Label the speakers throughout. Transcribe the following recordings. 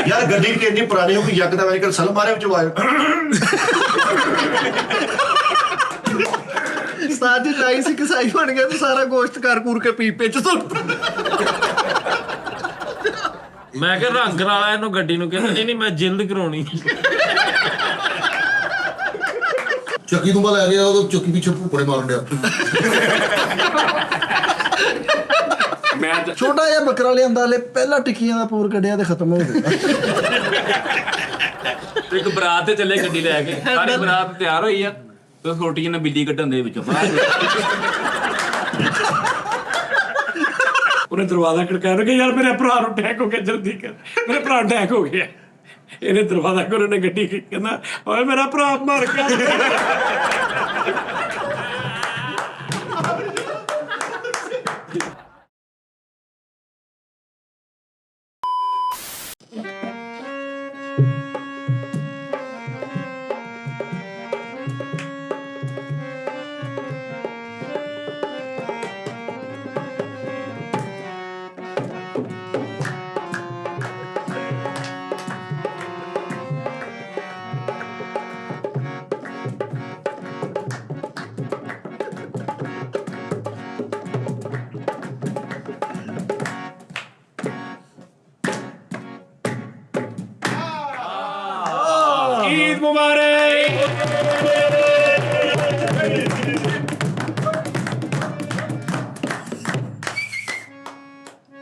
Speaker 1: यार गड्डी की इतनी पुरानी हो कि यकदम मैंने कल सल मारे ਵਿੱਚ ਆਵਾਜ਼
Speaker 2: ਸਾਡੀ ਲਾਈ ਸੀ ਕਸਾਈ ਬਣ ਗਿਆ ਤੇ ਸਾਰਾ ਗੋਸ਼ਤ ਕਰ ਕੂਰ ਕੇ ਪੀਪੇ ਚ ਸੁੱਟ
Speaker 3: ਮੈਂ ਕਿਹਾ ਰੰਗ ਕਰਾ ਲਾ ਇਹਨੂੰ ਗੱਡੀ ਨੂੰ ਕਹਿੰਦਾ ਨਹੀਂ ਮੈਂ ਜਿਲਦ ਕਰਾਉਣੀ
Speaker 4: ਚੱਕੀ ਤੋਂ ਲੈ ਗਿਆ ਉਹ ਚੱਕੀ ਪਿੱਛੇ ਭੁੱਪੜੇ ਮਾਰਨ ਡਿਆ
Speaker 5: ਮੈਂ
Speaker 2: ਛੋਟਾ ਜਿਹਾ ਬੱਕਰਾ ਲਿਆਂਦਾ ਲੈ ਪਹਿਲਾ ਟਿੱਕੀਆਂ ਦਾ ਪੂਰ ਕੱਢਿਆ ਤੇ ਖਤਮ ਹੋ ਗਿਆ
Speaker 5: ਇੱਕ ਬਰਾਤ ਤੇ ਚੱਲੇ ਗੱਡੀ ਲੈ ਕੇ ਸਾਰੀ ਬਰਾਤ ਤਿਆਰ ਹੋਈ ਆ ਤੇ ਛੋਟੀ ਜਿਹੀ ਬਿੱਲੀ ਕੱਢਣ ਦੇ ਵਿੱਚੋਂ ਉਹਨੇ ਦਰਵਾਜ਼ਾ ਖੜਕਾਇਆ ਕਿ ਯਾਰ ਮੇਰੇ ਭਰਾ ਨੂੰ ਅਟੈਕ ਹੋ ਗਿਆ ਜਲਦੀ ਕਰ ਮੇਰੇ ਭਰਾ ਨੂੰ ਅਟੈਕ ਹੋ ਗਿਆ ਇਹਨੇ ਦਰਵਾਜ਼ਾ ਖੋਲ੍ਹਿਆ ਉਹਨੇ ਗੱਡੀ ਕਹਿੰਦਾ ਓਏ ਮੇਰਾ ਭਰਾ ਮਰ ਗਿਆ ईद मुबारक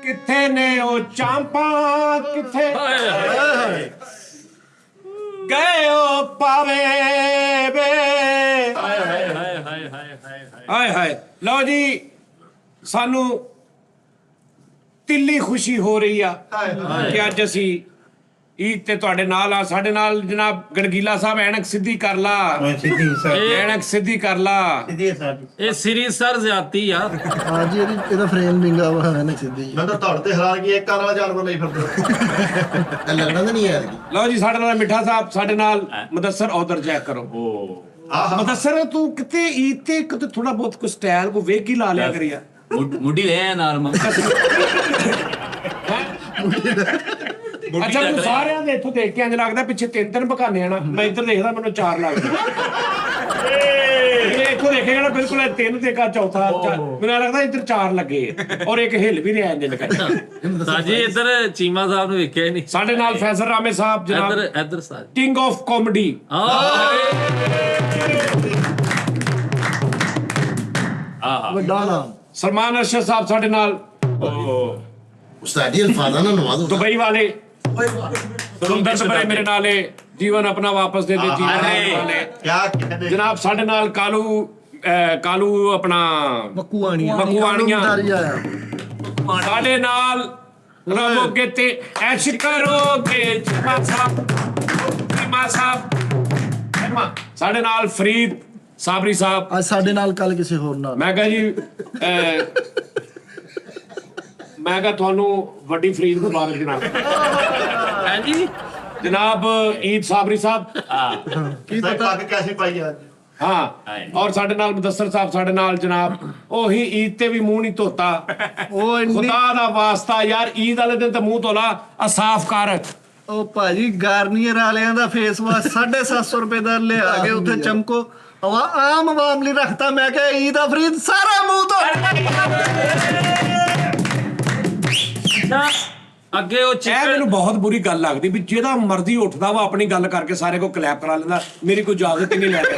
Speaker 5: किथे ने ओ चांपा किथे गए ओ पावे बे हाय हाय लो जी सानू तिल्ली खुशी हो रही आ कि अज असी ईद ते तुहाडे नाल आ साडे नाल जनाब गणगीला साहब ऐनक सिद्धी कर ला ऐनक सिद्धी कर ला
Speaker 3: ਇਹ ਸ੍ਰੀ ਸਰ ਜ਼ਿਆਤੀ ਆ
Speaker 2: ਹਾਂ ਜੀ ਇਹਦਾ ਫਰੇਮ ਵਿੰਗਾ ਵਾ ਨਾ ਸਿੱਧੀ
Speaker 1: ਮੈਂ ਤਾਂ ਧੜ ਤੇ ਹੈਰਾਨ ਕੀ ਇੱਕ ਕੰਨ ਵਾਲਾ ਜਾਨਵਰ ਲਈ ਫਿਰਦੇ
Speaker 4: ਲੱਗਦਾ ਤਾਂ ਨਹੀਂ ਯਾਰ
Speaker 5: ਲਓ ਜੀ ਸਾਡੇ ਨਾਲ ਮਿੱਠਾ ਸਾਹਿਬ ਸਾਡੇ ਨਾਲ ਮੁਦੱਸਰ ਉਧਰ ਚੈੱਕ ਕਰੋ ਮੁਦੱਸਰ ਤੂੰ ਕਿਤੇ ਈਦ ਤੇ ਕਿਤੇ ਥੋੜਾ ਬਹੁਤ ਕੁ ਸਟਾਈਲ ਕੋ ਵੇਖ ਹੀ ਲਾ ਲਿਆ ਕਰਿਆ
Speaker 6: ਮੁੱਢੀ ਲੈ ਨਾਲ
Speaker 5: ਅੱਛਾ ਤੂੰ ਸਾਰਿਆਂ ਦੇ ਇੱਥੋਂ ਦੇਖ ਕੇ ਇੰਜ ਲੱਗਦਾ ਪਿੱਛੇ ਤਿੰਨ ਤਿੰਨ ਬਕਾਨੇ ਆਣਾ ਮੈਂ ਇੱਧਰ ਦੇਖਦਾ ਮੈਨੂੰ ਚਾਰ ਲੱਗਦਾ ਇਹ ਇੱਥੋਂ ਦੇਖੇਗਾ ਨਾ ਬਿਲਕੁਲ ਤਿੰਨ ਤੇ ਕਾ ਚੌਥਾ ਮੈਨੂੰ ਲੱਗਦਾ ਇੱਧਰ ਚਾਰ ਲੱਗੇ ਔਰ ਇੱਕ ਹਿੱਲ ਵੀ ਰਿਹਾ ਇੰਜ ਲਗਾ
Speaker 3: ਸਾਜੀ ਇੱਧਰ ਚੀਮਾ ਸਾਹਿਬ ਨੂੰ ਵੇਖਿਆ ਹੀ ਨਹੀਂ
Speaker 5: ਸਾਡੇ ਨਾਲ ਫੈਸਲ ਰਾਮੇ ਸਾਹਿਬ ਜਨਾਬ
Speaker 3: ਇੱਧਰ ਸਾਜੀ
Speaker 5: ਕਿੰਗ ਆਫ ਕਾਮੇਡੀ
Speaker 2: ਵੱਡਾ ਨਾਮ
Speaker 5: ਸਲਮਾਨ ਅਰਸ਼ਦ ਸਾਹਿਬ ਸਾਡੇ ਨਾਲ
Speaker 4: ਉਸਤਾਦੀ ਅਲਫਾਜ਼ਾਂ ਨਾਲ ਨਵਾਜ਼ੋ
Speaker 5: ਦੁਬਈ ਵਾਲੇ ਸੁੰਦਰ ਦੁਬਈ ਮੇਰੇ ਨਾਲੇ ਜੀਵਨ ਆਪਣਾ ਵਾਪਸ ਦੇ ਜੀਵਨ ਵਾਲੇ
Speaker 1: ਕਿਆ ਕਹਿੰਦੇ
Speaker 5: ਜਨਾਬ ਸਾਡੇ ਨਾਲ ਕਾਲੂ ਆਪਣਾ
Speaker 2: ਮੱਕੂਆਣੀਆਂ
Speaker 5: ਸਾਡੇ ਨਾਲ ਰਵੋਗੇ ਤੇ ਐਸ਼ ਕਰੋਗੇ ਚੀਮਾ ਸਾਹਿਬ ਸਾਡੇ ਨਾਲ ਫਰੀਦ ਸਾਬਰੀ ਸਾਹਿਬ
Speaker 2: ਅੱਜ ਸਾਡੇ ਨਾਲ ਕੱਲ ਕਿਸੇ ਹੋਰ ਨਾਲ
Speaker 5: ਮੈਂ ਕਹਾਂ ਜੀ ਮੈਂ ਕਹਾਂ ਤੁਹਾਨੂੰ ਵੱਡੀ ਫਰੀਦ ਮੁਬਾਰਕ ਜਨਾਬ
Speaker 3: ਹਾਂਜੀ
Speaker 5: ਜਨਾਬ ਈਦ ਸਾਬਰੀ ਸਾਹਿਬ
Speaker 1: ਕੀ ਪਤਾ ਕਿ ਕੈਸੀ ਪਾਈ ਆ
Speaker 5: ਹਾਂ ਔਰ ਸਾਡੇ ਨਾਲ ਮੁਦੱਸਰ ਸਾਹਿਬ ਸਾਡੇ ਨਾਲ ਜਨਾਬ ਉਹੀ ਈਦ ਤੇ ਵੀ ਮੂੰਹ ਨਹੀਂ ਧੋਤਾ
Speaker 2: ਉਹ ਇੰਨੀ
Speaker 5: ਖੁਦਾ ਦਾ ਵਾਸਤਾ ਯਾਰ ਈਦ ਵਾਲੇ ਦਿਨ ਤਾਂ ਮੂੰਹ ਧੋਲਾ ਆ ਸਾਫ਼ ਕਰ
Speaker 2: ਉਹ ਭਾਜੀ ਗਾਰਨੀਅਰ ਵਾਲਿਆਂ ਦਾ ਫੇਸ ਵਾਸ਼ 750 ਰੁਪਏ ਦਾ ਲਿਆ ਕੇ ਉੱਥੇ ਚਮਕੋ ਆਮ ਆਵਾਮ ਲਈ ਰੱਖਤਾ ਮੈਂ ਕਿਹਾ ਈਦ ਅਫਰੀਦ ਸਾਰਾ ਮੂੰਹ ਤੋਂ
Speaker 3: ਅੱਗੇ ਉਹ
Speaker 5: ਇਹ ਮੈਨੂੰ ਬਹੁਤ ਬੁਰੀ ਗੱਲ ਲੱਗਦੀ ਵੀ ਜਿਹਦਾ ਮਰਜ਼ੀ ਉੱਠਦਾ ਵਾ ਆਪਣੀ ਗੱਲ ਕਰਕੇ ਸਾਰੇ ਕੋ ਕਲੈਪ ਕਰਾ ਲੈਂਦਾ ਮੇਰੀ ਕੋਈ ਇਜਾਜ਼ਤ ਹੀ ਨਹੀਂ ਲੈ ਕੇ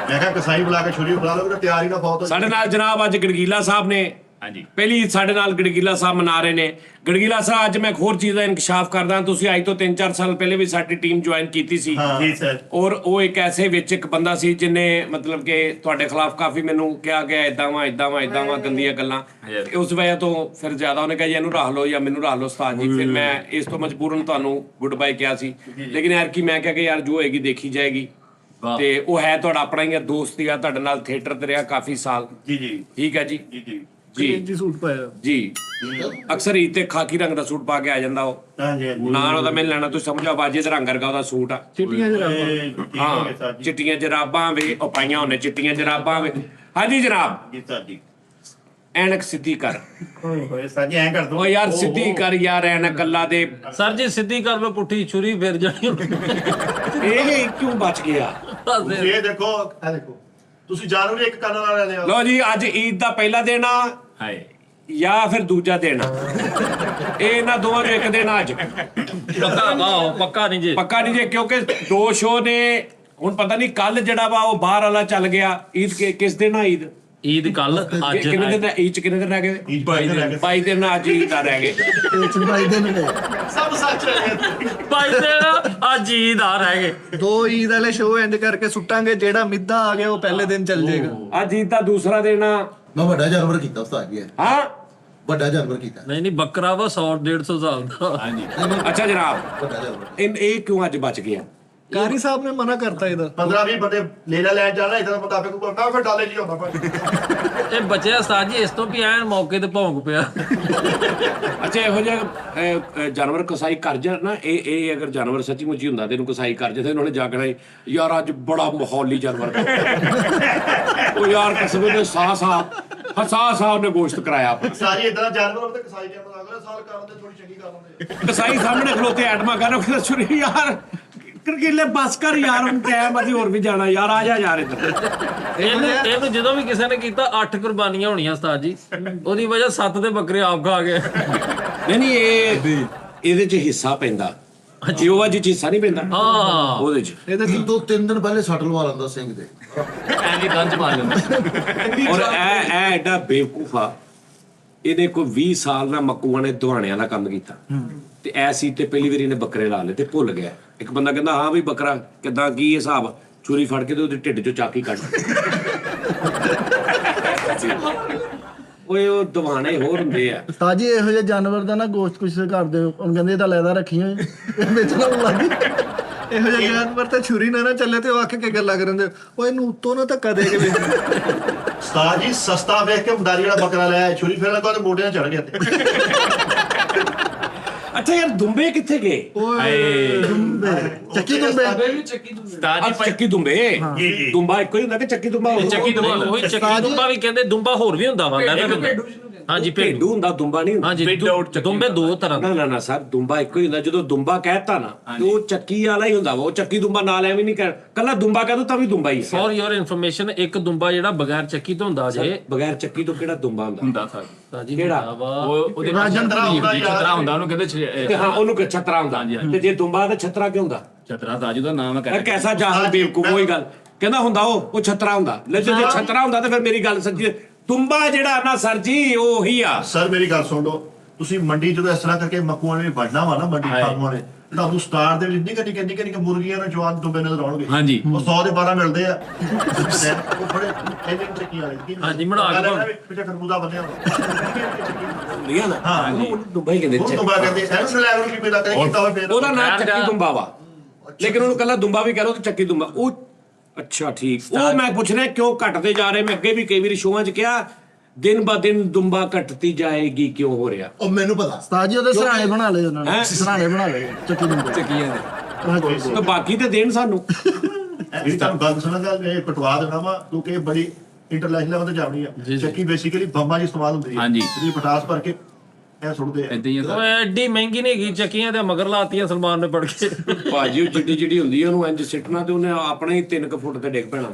Speaker 1: ਮੈਂ ਕਿਹਾ ਕਸਾਈ ਬੁਲਾ ਕੇ ਛੁਰੀ ਬੁਲਾ ਲਓ ਤਿਆਰ ਹੀ ਨਾ ਬਹੁਤ
Speaker 5: ਸਾਡੇ ਨਾਲ ਜਨਾਬ ਅੱਜ ਗੜਗੀਲਾ ਸਾਹਿਬ ਨੇ
Speaker 6: ਹਾਂਜੀ
Speaker 5: ਪਹਿਲੀ ਸਾਡੇ ਨਾਲ ਗੜਗੀਲਾ ਸਾਹਿਬ ਮਨਾ ਰਹੇ ਨੇ ਗੜਗੀਲਾ ਸਾਹਿਬ ਅੱਜ ਮੈਂ ਇੱਕ ਹੋਰ ਚੀਜ਼ ਦਾ ਇਨਕਸ਼ਾਫ ਕਰਦਾ ਤੁਸੀਂ ਅੱਜ ਤੋਂ 3-4 ਸਾਲ ਪਹਿਲੇ ਵੀ ਸਾਡੀ ਟੀਮ ਜੁਆਇਨ ਕੀਤੀ ਸੀ
Speaker 1: ਜੀ ਸਰ
Speaker 5: ਔਰ ਉਹ ਇੱਕ ਐਸੇ ਵਿੱਚ ਇੱਕ ਬੰਦਾ ਸੀ ਜਿਨੇ ਮਤਲਬ ਕਿ ਤੁਹਾਡੇ ਖਿਲਾਫ ਕਾਫੀ ਮੈਨੂੰ ਕਿਹਾ ਗਿਆ ਇਦਾਂ ਵਾ ਗੰਦੀਆਂ ਗੱਲਾਂ ਉਸ ਵਜ੍ਹਾ ਤੋਂ ਫਿਰ ਜ਼ਿਆਦਾ ਉਹਨੇ ਕਿਹਾ ਜੀ ਇਹਨੂੰ ਰੱਖ ਲਓ ਜਾਂ ਮੈਨੂੰ ਰੱਖ ਲਓ ਉਸਤਾਦ ਜੀ ਫਿਰ ਮੈਂ ਇਸ ਤੋਂ ਮਜਬੂਰਨ ਤੁਹਾਨੂੰ ਗੁੱਡ ਬਾਏ ਕਿਹਾ ਸੀ ਲੇਕਿਨ ਯਾਰ ਕੀ ਮੈਂ ਕਿਹਾ ਕਿ ਯਾਰ ਜੋ ਹੋਏਗੀ ਦੇਖੀ ਜਾਏਗੀ ਤੇ ਉਹ ਹੈ ਤੁਹਾਡਾ ਆਪਣਾ ਹੀ ਦੋਸਤ ਆ ਤੁਹਾਡੇ ਨਾਲ ਥੀਏਟਰ ਤੇ ਰਿਹਾ ਕਾਫੀ ਸਾਲ
Speaker 1: ਜੀ
Speaker 5: ਠੀਕ ਹੈ ਜੀ
Speaker 2: ਜੀ ਸੂਟ ਪਾਇਆ
Speaker 5: ਜੀ ਅਕਸਰ ਹੀ ਤੇ ਖਾਕੀ ਰੰਗ ਦਾ ਸੂਟ ਪਾ ਕੇ ਆ ਜਾਂਦਾ ਉਹ
Speaker 1: ਹਾਂਜੀ
Speaker 5: ਨਾਲ ਉਹਦਾ ਮੈਨੂੰ ਲੈਣਾ ਤੁਸੀਂ ਸਮਝੋ ਬਾਜੇ ਦੇ ਰੰਗ ਵਰਗਾ ਉਹਦਾ ਸੂਟ ਆ
Speaker 2: ਚਿੱਟੀਆਂ ਜਰਾਬਾਂ
Speaker 5: ਹਾਂ ਚਿੱਟੀਆਂ ਜਰਾਬਾਂ ਵੇ ਉਹ ਪਾਈਆਂ ਉਹਨੇ ਚਿੱਟੀਆਂ ਜਰਾਬਾਂ ਵੇ ਹਾਂਜੀ ਜਨਾਬ
Speaker 1: ਜੀ ਸਰ ਜੀ
Speaker 5: ਐਨਕ ਸਿੱਧੀ ਕਰ।
Speaker 1: ਓਏ ਹੋਏ ਸਾਜੀ ਐਂ ਕਰ ਦੋ
Speaker 5: ਓ ਯਾਰ ਸਿੱਧੀ ਕਰ ਯਾਰ, ਐਨਕ ਕੱਲਾ ਦੇ।
Speaker 3: ਸਰ ਜੀ ਸਿੱਧੀ ਕਰ ਲੋ, ਪੁੱਠੀ ਛੁਰੀ ਫਿਰ ਜਾਣੀ।
Speaker 5: ਇਹ ਕਿਉਂ ਬਚ ਗਿਆ?
Speaker 1: ਤੁਸੀਂ ਇਹ ਦੇਖੋ ਤੁਸੀਂ ਜਾਣੋਗੇ ਇੱਕ ਕੰਨ ਨਾਲ ਲੈ ਲਿਆ।
Speaker 5: ਲੋ ਜੀ, ਅੱਜ ਈਦ ਦਾ ਪਹਿਲਾ ਦਿਨ ਆ
Speaker 3: ਹਾਏ
Speaker 5: ਜਾਂ ਫਿਰ ਦੂਜਾ ਦਿਨ ਆ। ਇਹ ਇਹਨਾਂ ਦੋਵਾਂ ਚੋਂ ਇੱਕ ਦਿਨ ਆ ਅੱਜ।
Speaker 3: ਪੱਕਾ ਨਹੀਂ ਜੀ।
Speaker 5: ਪੱਕਾ ਨਹੀਂ ਜੇ, ਕਿਉਂਕਿ 2 ਸ਼ੋਅ ਨੇ। ਹੁਣ ਪਤਾ ਨਹੀਂ ਕੱਲ ਜਿਹੜਾ ਵਾ ਉਹ ਬਾਹਰ ਵਾਲਾ ਚੱਲ ਗਿਆ। ਈਦ ਕਿਸ ਦਿਨ ਆ?
Speaker 3: ਈਦ ਕੱਲ, ਅੱਜ
Speaker 5: ਕਿੰਨੇ ਦਿਨ? ਈਦ ਚ ਕਿੰਨੇ ਦਿਨ ਰਹਿ ਗਏ? 22 ਦਿਨ। ਅੱਜ ਈਦ ਆ ਰਹਿ ਗਏ।
Speaker 1: ਸਭ ਸੱਚ ਹੈ।
Speaker 3: 22 ਦਿਨ, ਅੱਜ ਈਦ ਆ ਰਹਿ ਗਏ।
Speaker 2: 2 ਈਦ ਵਾਲੇ ਸ਼ੋਅ ਇੰਜ ਕਰਕੇ ਸੁੱਟਾਂਗੇ, ਜਿਹੜਾ ਮਿੱਧਾ ਆ ਗਿਆ ਉਹ ਪਹਿਲੇ ਦਿਨ ਚੱਲ ਜਾਏਗਾ।
Speaker 5: ਅੱਜ ਈਦ ਦਾ ਦੂਸਰਾ ਦਿਨ ਆ।
Speaker 4: ਮੈਂ ਵੱਡਾ ਜਾਨਵਰ ਕੀਤਾ ਉਸਤਾਦ ਜੀ।
Speaker 5: ਹਾਂ
Speaker 4: ਵੱਡਾ ਜਾਨਵਰ ਕੀਤਾ।
Speaker 3: ਨਹੀਂ ਬੱਕਰਾ ਵਾ 100-150 ਸਾਲ ਦਾ। ਹਾਂਜੀ
Speaker 5: ਅੱਛਾ ਜਨਾਬ,
Speaker 4: ਵੱਡਾ ਜਾਨਵਰ।
Speaker 5: ਇਹ ਕਿਉਂ ਅੱਜ ਬਚ ਗਿਆ?
Speaker 2: ਕਾਰੀ ਸਾਹਿਬ ਨੇ ਮਨਾ ਕਰਤਾ ਇਹਦਾ।
Speaker 1: 15-20 ਬੰਦੇ ਲੇਲਾ ਲੈਣ ਜਾਣਾ ਇਹਦਾ ਮੁਤਾਬਿਕ ਕਰਨਾ, ਫਿਰ ਡਾਲੇ ਜੀ ਆਉਂਦਾ ਭਾਈ।
Speaker 3: ਇਹ ਬਚਿਆ ਸਾਜੀ ਇਸ ਤੋਂ ਵੀ ਐਨ ਮੌਕੇ ਤੇ ਭੌਂਕ ਪਿਆ।
Speaker 5: ਅੱਛਾ, ਇਹੋ ਜਿਹਾ ਜਾਨਵਰ ਕਸਾਈ ਕਰ ਜਾ ਨਾ, ਇਹ ਅਗਰ ਜਾਨਵਰ ਸੱਚੀ ਮੁੱਚੀ ਹੁੰਦਾ ਤੇ ਇਹਨੂੰ ਕਸਾਈ ਕਰ ਜੇ ਤੇ ਉਹਨੇ ਜਾਗਣਾ ਯਾਰ ਅੱਜ ਬੜਾ ਮਾਹੌਲੀ ਜਾਨਵਰ। ਉਹ ਯਾਰ ਕਸਬੇ ਨੇ ਸਾਹ ਉਹਨੇ ਗੋਸ਼ਤ ਕਰਾਇਆ ਆਪਣਾ।
Speaker 1: ਸਾਰੀ ਇਦਾਂ ਜਾਨਵਰ ਹੁੰਦੇ ਕਸਾਈ ਜਾਨਵਰ ਅਗਲੇ ਸਾਲ ਕਰਨ ਤੇ ਥੋੜੀ ਚੰਗੀ ਕਰ ਹੁੰਦੇ।
Speaker 5: ਕਸਾਈ ਸਾਹਮਣੇ ਖਲੋਤੇ ਐਟਮਾ ਕਰ ਉਹ ਕਹਿੰਦਾ ਛੁਰੀ ਯਾਰ ਕਰਕੀਲੇ ਬਸ ਕਰ ਯਾਰ, ਹੁਣ ਟਾਈਮ ਅਸੀਂ ਹੋਰ ਵੀ ਜਾਣਾ ਯਾਰ, ਆ ਜਾ ਯਾਰ ਇੱਧਰ।
Speaker 3: ਇਹਨੂੰ ਜਦੋਂ ਵੀ ਕਿਸੇ ਨੇ ਕੀਤਾ 8 ਕੁਰਬਾਨੀਆਂ ਹੋਣੀਆਂ ਉਸਤਾਦ ਜੀ। ਉਹਦੀ ਵਜ੍ਹਾ 7 ਦੇ ਬੱਕਰੇ ਆਪ ਖਾ ਗਏ।
Speaker 5: ਨਹੀਂ ਇਹਦੇ ਚ ਹਿੱਸਾ ਪੈਂਦਾ, ਜਿਉਵਾ ਜੀ ਹਿੱਸਾ ਨਹੀਂ ਪੈਂਦਾ।
Speaker 3: ਹਾਂ
Speaker 5: ਉਹਦੇ ਚ
Speaker 2: ਇਹਦੇ
Speaker 4: 2-3 ਦਿਨ ਪਹਿਲੇ ਸੱਟ ਲਵਾ ਲੈਂਦਾ ਸਿੰਘ ਦੇ।
Speaker 3: ਐਨੀ ਗੰਜ ਮਾਰ ਲੈਂਦਾ।
Speaker 5: ਔਰ ਇਹ ਐਡਾ ਬੇਵਕੂਫ ਆ, ਇਹਨੇ ਕੋਈ 20 ਸਾਲ ਨਾਲ ਮੱਕੂਆਂ ਨੇ ਦੁਹਾਣਿਆਂ ਦਾ ਕੰਮ ਕੀਤਾ ਤੇ ਐ ਸੀ ਤੇ ਪਹਿਲੀ ਵਾਰੀ ਇਹਨੇ ਬੱਕਰੇ ਲਾ ਲਏ ਤੇ ਭੁੱਲ ਗਿਆ। ਇੱਕ ਬੰਦਾ ਕਹਿੰਦਾ ਹਾਂ ਵੀ ਬੱਕਰਾ ਕਿੱਦਾਂ ਕੀ ਹਿਸਾਬ, ਚੋਰੀ ਫੜ ਕੇ ਤੇ ਉਹਦੇ ਢਿੱਡ ਚੋਂ ਚਾਕੀ ਕੱਢ। ਓਏ ਉਹ ਦੁਹਾਣੇ ਹੋਰ ਹੁੰਦੇ ਆ।
Speaker 2: ਸਾਜੀ ਇਹੋ ਜਿਹੇ ਜਾਨਵਰ ਦਾ ਨਾ ਗੋਸ਼ਤ ਕੁਛ ਕਰਦੇ ਹੋ, ਉਹ ਕਹਿੰਦੇ ਇਹਦਾ ਲੈਦਾ ਰੱਖੀ ਹੋਏ ਵੇਚਣਾ ਲੱਗੀ। ਇਹੋ ਜਿਹੇ ਜਾਨਵਰ ਤੇ ਛੁਰੀ ਨਾ ਚੱਲੇ ਤੇ ਉਹ ਅੱਖ ਕੇ ਗੱਲਾਂ ਕਰਨ ਦੇ, ਉਹ ਇਹਨੂੰ ਉੱਤੋਂ ਨਾ ਧੱਕਾ ਦੇ ਕੇ ਵੇਚ।
Speaker 1: ਉਸਤਾਦ ਜੀ ਸਸਤਾ ਵੇਖ ਕੇ ਮਦਾਰੀ ਵਾਲਾ ਬੱਕਰਾ ਲਿਆ, ਛੁਰੀ ਫੇਰਨ ਕੋਲ ਮੋਢਿਆਂ ਚੜ ਗਿਆ ਤੇ।
Speaker 5: ਅੱਛਾ ਯਾਰ, ਦੁੰਬੇ ਕਿੱਥੇ ਗਏ?
Speaker 2: ਚੱਕੀ ਦੁੰਬੇ।
Speaker 5: ਚੱਕੀ ਦੁੰਬੇ। ਦੁੰਬਾ ਇੱਕੋ ਹੀ ਹੁੰਦਾ ਕਿ ਚੱਕੀ ਦੁੰਬਾ?
Speaker 3: ਚੱਕੀ ਦੁੰਬਾ ਉਹੀ, ਚੱਕੀ ਦੁੰਬਾ ਵੀ ਕਹਿੰਦੇ। ਦੁੰਬਾ ਹੋਰ ਵੀ ਹੁੰਦਾ ਵਾ। ਹਾਂਜੀ
Speaker 5: ਭੇਡੂ ਹੁੰਦਾ, ਦੁੰਬਾ ਨਹੀਂ ਹੁੰਦਾ।
Speaker 3: ਹਾਂਜੀ ਦੁੰਬੇ 2 ਤਰ੍ਹਾਂ ਦੇ।
Speaker 5: ਨਾ ਸਰ, ਦੁੰਬਾ ਇੱਕੋ ਹੀ ਹੁੰਦਾ। ਜਦੋਂ ਦੁੰਬਾ ਕਹਿਤਾ ਨਾ ਤੇ ਉਹ ਚੱਕੀ ਵਾਲਾ ਹੀ ਹੁੰਦਾ ਵਾ। ਉਹ ਚੱਕੀ ਦੁੰਬਾ ਨਾਲ ਐਵੇਂ ਨਹੀਂ ਕਰ, ਕੱਲਾ ਦੁੰਬਾ ਕਹਿ ਦੋ ਤਾਂ ਵੀ ਦੁੰਬਾ ਹੀ।
Speaker 3: ਫॉर योर ਇਨਫੋਰਮੇਸ਼ਨ, ਇੱਕ ਦੁੰਬਾ ਜਿਹੜਾ ਬਗੈਰ ਚੱਕੀ ਤੋਂ ਹੁੰਦਾ ਜੇ।
Speaker 5: ਬਗੈਰ ਚੱਕੀ ਤੋਂ ਕਿਹੜਾ ਦੁੰਬਾ ਹੁੰਦਾ?
Speaker 3: ਸਾਜੀ
Speaker 5: ਕਿਹੜਾ?
Speaker 3: ਉਹਦੇ
Speaker 1: ਛਤਰਾ
Speaker 6: ਹੁੰਦਾ ਉਹਨੂੰ ਕਹਿੰਦੇ
Speaker 5: ਤੇ ਹਾਂ, ਉਹਨੂੰ ਛਤਰਾ ਹੁੰਦਾ। ਤੇ ਜੇ ਦੁੰਬਾ ਤਾਂ ਛਤਰਾ ਕਿਉਂ ਹੁੰਦਾ?
Speaker 6: ਛਤਰਾ ਤਾਜੂ ਦਾ ਨਾਮ ਹੈ।
Speaker 5: ਇਹ ਕੈਸਾ ਜਾਹਲ ਬੇਵਕੂਫ। ਉਹੀ ਗੱਲ ਕਹਿੰਦਾ ਹੁੰਦਾ ਉਹ ਛਤਰਾ ਹੁੰਦਾ। ਲੈ ਜੇ ਛਤਰਾ ਹੁੰਦਾ ਤੇ ਫਿਰ ਮੇਰੀ ਗੱਲ ਸੱਚੀ। ਦੁੰਬਾ ਜਿਹੜਾ ਨਾ ਸਰ ਜੀ ਉਹੀ ਆ।
Speaker 1: ਸਰ ਮੇਰੀ ਗੱਲ ਸੁਣ ਲਓ, ਤੁਸੀਂ ਮੰਡੀ ਜਦੋਂ ਇਸ ਤਰ੍ਹਾਂ ਕਰਕੇ ਮੱਕੂਆਂ ਨੇ ਵੜਨਾ ਵਾ ਨਾ, ਮੰਡੀ ਫਾਰਮਾਂ ਨੇ, ਤੁਹਾਨੂੰ ਸਟਾਰ ਦੇ ਵਿੱਚ ਨਹੀਂ ਕੱਢੀ ਮੁਰਗੀਆਂ ਨੂੰ ਜਵਾਨ ਦੁੰਬੇ ਨਜ਼ਰ ਆਉਣਗੇ।
Speaker 6: ਹਾਂਜੀ।
Speaker 1: ਉਹ 100 ਦੇ 12 ਮਿਲਦੇ ਆ। ਉਹ ਬੜੇ ਇਹਦੇ ਚੱਕੀ ਵਾਲੇ।
Speaker 3: ਹਾਂਜੀ, ਬਣਾ ਕੇ
Speaker 1: ਪਿੱਛੇ ਖਰਬੂਜ਼ਾ ਬੰਨਿਆ
Speaker 5: ਲਿਆ ਨਾ।
Speaker 1: ਹਾਂ,
Speaker 5: ਉਹਨੂੰ ਦੁੰਬਾ ਹੀ ਕਹਿੰਦੇ।
Speaker 1: ਉਹ ਦੁੰਬਾ ਕਹਿੰਦੇ ਇਹਨੂੰ ਲੈ ਕੇ ਪੀਦਾ ਕਰੇ ਕੀਤਾ ਹੋਵੇ ਫੇਰ
Speaker 5: ਉਹਦਾ ਨਾਮ ਚੱਕੀ ਦੁੰਬਾ ਵਾ, ਲੇਕਿਨ ਉਹਨੂੰ ਕੱਲਾ ਦੁੰਬਾ ਵੀ ਕਰੋ ਤੇ ਚੱਕੀ ਦੁੰਬਾ। ਉਹ ਅੱਛਾ ਠੀਕ। ਉਹ ਮੈਂ ਪੁੱਛ ਰਿਹਾ ਕਿਉਂ ਘਟਦੇ ਜਾ ਰਹੇ? ਮੈਂ ਅੱਗੇ ਵੀ ਕਈ ਵਾਰੀ ਸ਼ੋਆਂ 'ਚ ਕਿਹਾ ਦਿਨ ਬ ਦਿਨ ਦੁੰਬਾ ਘਟਤੀ ਜਾਏਗੀ, ਕਿਉਂ ਹੋ ਰਿਹਾ?
Speaker 4: ਉਹ ਮੈਨੂੰ ਪਤਾ।
Speaker 2: ਸਾਜੀ ਉਹਦੇ ਸਰਾਣੇ ਬਣਾ ਲਏ ਉਹਨਾਂ ਨੇ।
Speaker 5: ਹੈਂ?
Speaker 2: ਸਰਾਣੇ ਬਣਾ ਲਏ ਚੱਕੀ ਦੁੰਬੇ।
Speaker 6: ਚੱਕੀਆਂ ਦੇ
Speaker 5: ਤੇ ਬਾਕੀ ਤੇ ਦੇਣ ਸਾਨੂੰ।
Speaker 1: ਜਿਹੜੀ ਤੁਹਾਨੂੰ ਗੱਲ ਸੁਣਾਂਗਾ, ਇਹ ਪਟਵਾ ਦੇਣਾ ਵਾ ਕਿਉਂਕਿ ਇਹ ਬੜੀ ਇੰਟਰਨੈਸ਼ਨਲ ਲੈਵਲ ਤੇ ਜਾਣੀ ਆ। ਚੱਕੀ ਬੇਸਿਕਲੀ ਬੰਬਾਂ 'ਚ ਇਸਤੇਮਾਲ ਹੁੰਦੀ ਹੈ।
Speaker 6: ਹਾਂਜੀ।
Speaker 1: ਜਿਹੜੀ ਪਟਾਸ ਭਰ ਕੇ ਇਹ ਸੁੱਟਦੇ ਆ।
Speaker 6: ਇਦਾਂ ਹੀ
Speaker 3: ਉਹ ਐਡੀ ਮਹਿੰਗੀ ਨਹੀਂ ਹੈਗੀ ਚੱਕੀਆਂ ਤੇ ਮਗਰ ਲਾਤੀਆਂ ਸਲਮਾਨ ਨੇ ਪੜ ਕੇ।
Speaker 5: ਭਾਜੀ ਉਹ ਜਿਹੜੀ ਹੁੰਦੀ ਆ ਉਹਨੂੰ ਇੰਜ ਸਿੱਟਣਾ ਤੇ ਉਹਨੇ ਆਪਣੇ ਹੀ 3 ਫੁੱਟ ਤੇ ਡਿੱਗ ਪੈਣਾ।